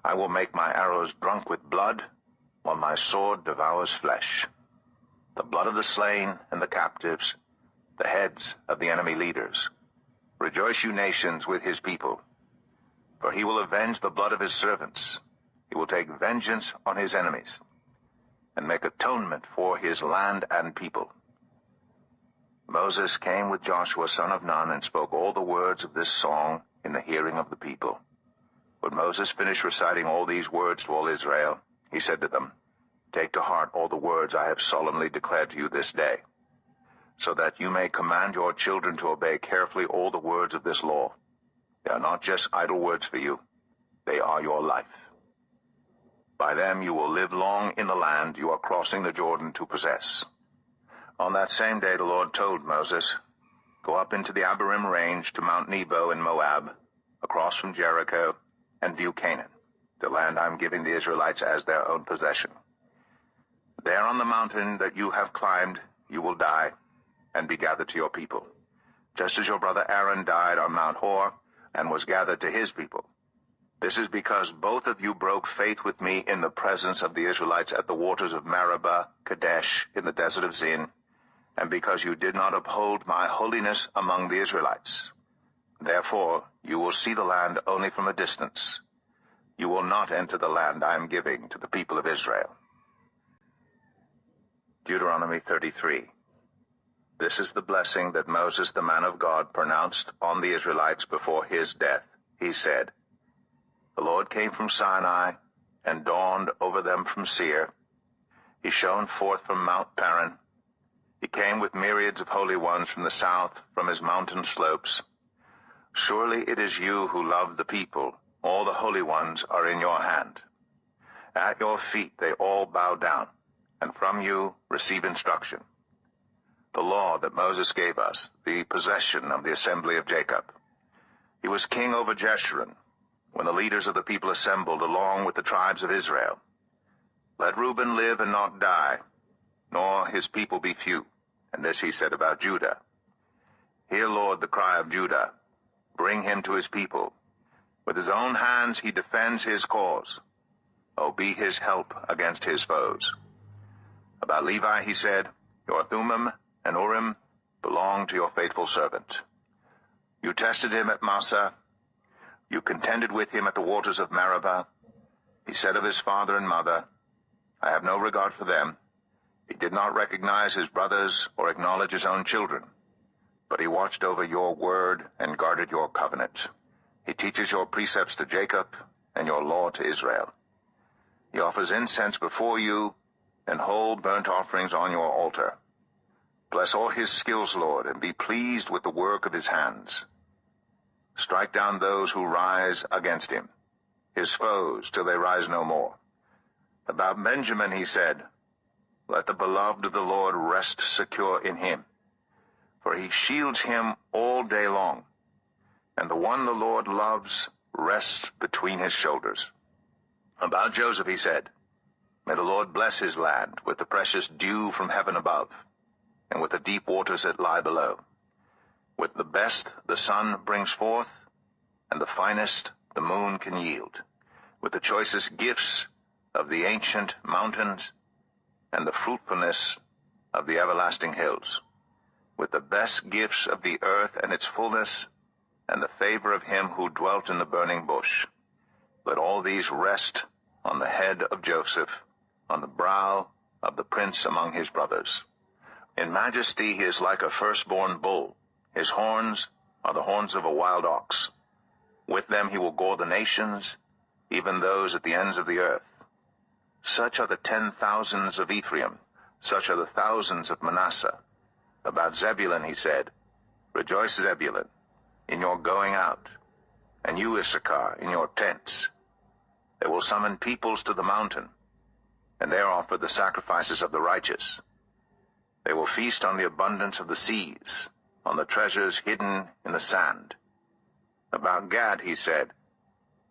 I will make my arrows drunk with blood, while my sword devours flesh. The blood of the slain and the captives, the heads of the enemy leaders. Rejoice, you nations, with his people. For he will avenge the blood of his servants. He will take vengeance on his enemies, and make atonement for his land and people. Moses came with Joshua son of Nun and spoke all the words of this song in the hearing of the people. When Moses finished reciting all these words to all Israel, he said to them, Take to heart all the words I have solemnly declared to you this day, so that you may command your children to obey carefully all the words of this law. They are not just idle words for you. They are your life. By them you will live long in the land you are crossing the Jordan to possess. On that same day the Lord told Moses, Go up into the Abarim range to Mount Nebo in Moab, across from Jericho, and view Canaan, the land I am giving the Israelites as their own possession. There on the mountain that you have climbed you will die, and be gathered to your people, just as your brother Aaron died on Mount Hor, and was gathered to his people. This is because both of you broke faith with me in the presence of the Israelites at the waters of Meribah, Kadesh, in the desert of Zin, and because you did not uphold my holiness among the Israelites. Therefore you will see the land only from a distance. You will not enter the land I am giving to the people of Israel. Deuteronomy 33. This is the blessing that Moses the man of God pronounced on the Israelites before his death. He said, The Lord came from Sinai and dawned over them from Seir. He shone forth from Mount Paran. He came with myriads of holy ones from the south, from his mountain slopes. Surely it is you who love the people. All the holy ones are in your hand. At your feet they all bow down, and from you receive instruction. The law that Moses gave us, the possession of the assembly of Jacob. He was king over Jeshurun, when the leaders of the people assembled along with the tribes of Israel. Let Reuben live and not die, nor his people be few. And this he said about Judah. Hear, Lord, the cry of Judah. Bring him to his people. With his own hands he defends his cause. Oh, be his help against his foes. About Levi he said, Your Thummim and Urim belong to your faithful servant. You tested him at Massah. You contended with him at the waters of Meribah. He said of his father and mother, I have no regard for them. He did not recognize his brothers or acknowledge his own children. But he watched over your word and guarded your covenant. He teaches your precepts to Jacob and your law to Israel. He offers incense before you and whole burnt offerings on your altar. Bless all his skills, Lord, and be pleased with the work of his hands. Strike down those who rise against him, his foes, till they rise no more. About Benjamin he said, Let the beloved of the Lord rest secure in him, for he shields him all day long, and the one the Lord loves rests between his shoulders. About Joseph he said, May the Lord bless his land with the precious dew from heaven above, and with the deep waters that lie below. With the best the sun brings forth, and the finest the moon can yield, with the choicest gifts of the ancient mountains, and the fruitfulness of the everlasting hills, with the best gifts of the earth and its fullness, and the favor of him who dwelt in the burning bush. Let all these rest on the head of Joseph, on the brow of the prince among his brothers. In majesty he is like a firstborn bull. His horns are the horns of a wild ox. With them he will gore the nations, even those at the ends of the earth. Such are the 10,000s of Ephraim, such are the thousands of Manasseh. About Zebulun he said, Rejoice, Zebulun, in your going out, and you, Issachar, in your tents. They will summon peoples to the mountain, and there offer the sacrifices of the righteous. They will feast on the abundance of the seas, on the treasures hidden in the sand. About Gad he said,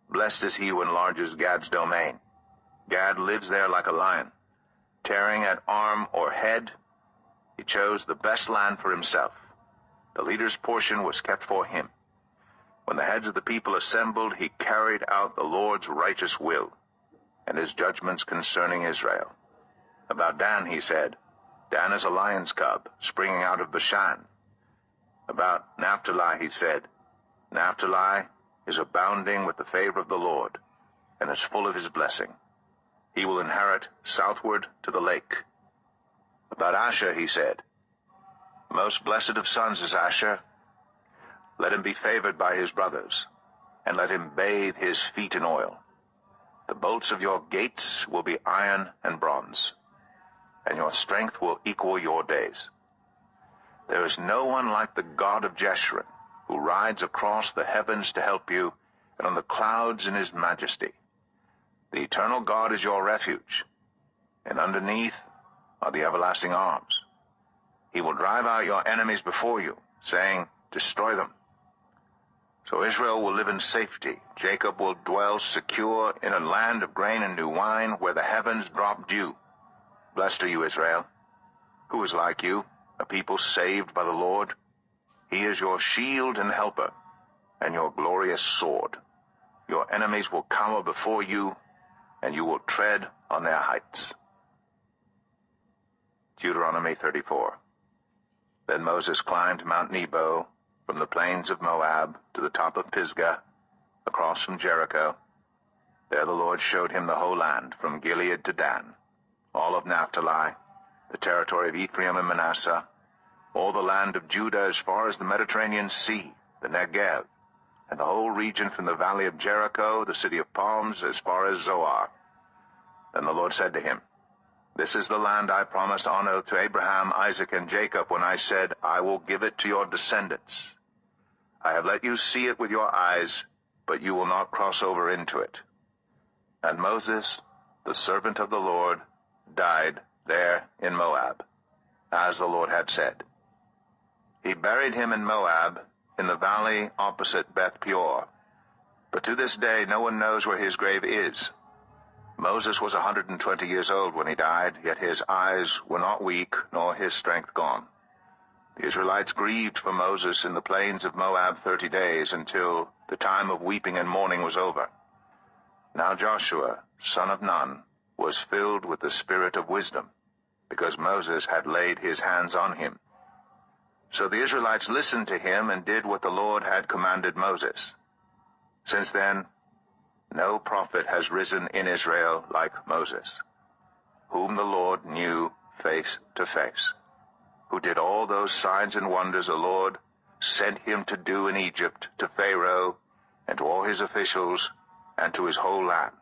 Blessed is he who enlarges Gad's domain. Gad lives there like a lion. Tearing at arm or head, he chose the best land for himself. The leader's portion was kept for him. When the heads of the people assembled, he carried out the Lord's righteous will and his judgments concerning Israel. About Dan he said, Dan is a lion's cub, springing out of Bashan. About Naphtali he said, Naphtali is abounding with the favor of the Lord, and is full of his blessing. He will inherit southward to the lake. About Asher he said, Most blessed of sons is Asher. Let him be favored by his brothers, and let him bathe his feet in oil. The bolts of your gates will be iron and bronze, and your strength will equal your days. There is no one like the God of Jeshurun, who rides across the heavens to help you, and on the clouds in his majesty. The eternal God is your refuge, and underneath are the everlasting arms. He will drive out your enemies before you, saying, Destroy them. So Israel will live in safety. Jacob will dwell secure in a land of grain and new wine, where the heavens drop dew. Blessed are you, Israel. Who is like you, a people saved by the Lord? He is your shield and helper, and your glorious sword. Your enemies will cower before you, and you will tread on their heights. Deuteronomy 34. Then Moses climbed Mount Nebo from the plains of Moab to the top of Pisgah, across from Jericho. There the Lord showed him the whole land, from Gilead to Dan, all of Naphtali, the territory of Ephraim and Manasseh, all the land of Judah as far as the Mediterranean Sea, the Negev, and the whole region from the valley of Jericho, the city of palms, as far as Zoar. Then the Lord said to him, This is the land I promised on oath to Abraham, Isaac, and Jacob, when I said, I will give it to your descendants. I have let you see it with your eyes, but you will not cross over into it. And Moses, the servant of the Lord, died there in Moab, as the Lord had said. He buried him in Moab, in the valley opposite Beth Peor. But to this day no one knows where his grave is. Moses was 120 years old when he died, yet his eyes were not weak, nor his strength gone. The Israelites grieved for Moses in the plains of Moab 30 days, until the time of weeping and mourning was over. Now Joshua, son of Nun, was filled with the spirit of wisdom, because Moses had laid his hands on him. So the Israelites listened to him and did what the Lord had commanded Moses. Since then, no prophet has risen in Israel like Moses, whom the Lord knew face to face, who did all those signs and wonders the Lord sent him to do in Egypt, to Pharaoh, and to all his officials, and to his whole land.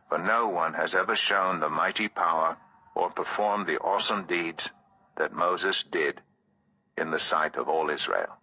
For no one has ever shown the mighty power or performed the awesome deeds that Moses did in the sight of all Israel.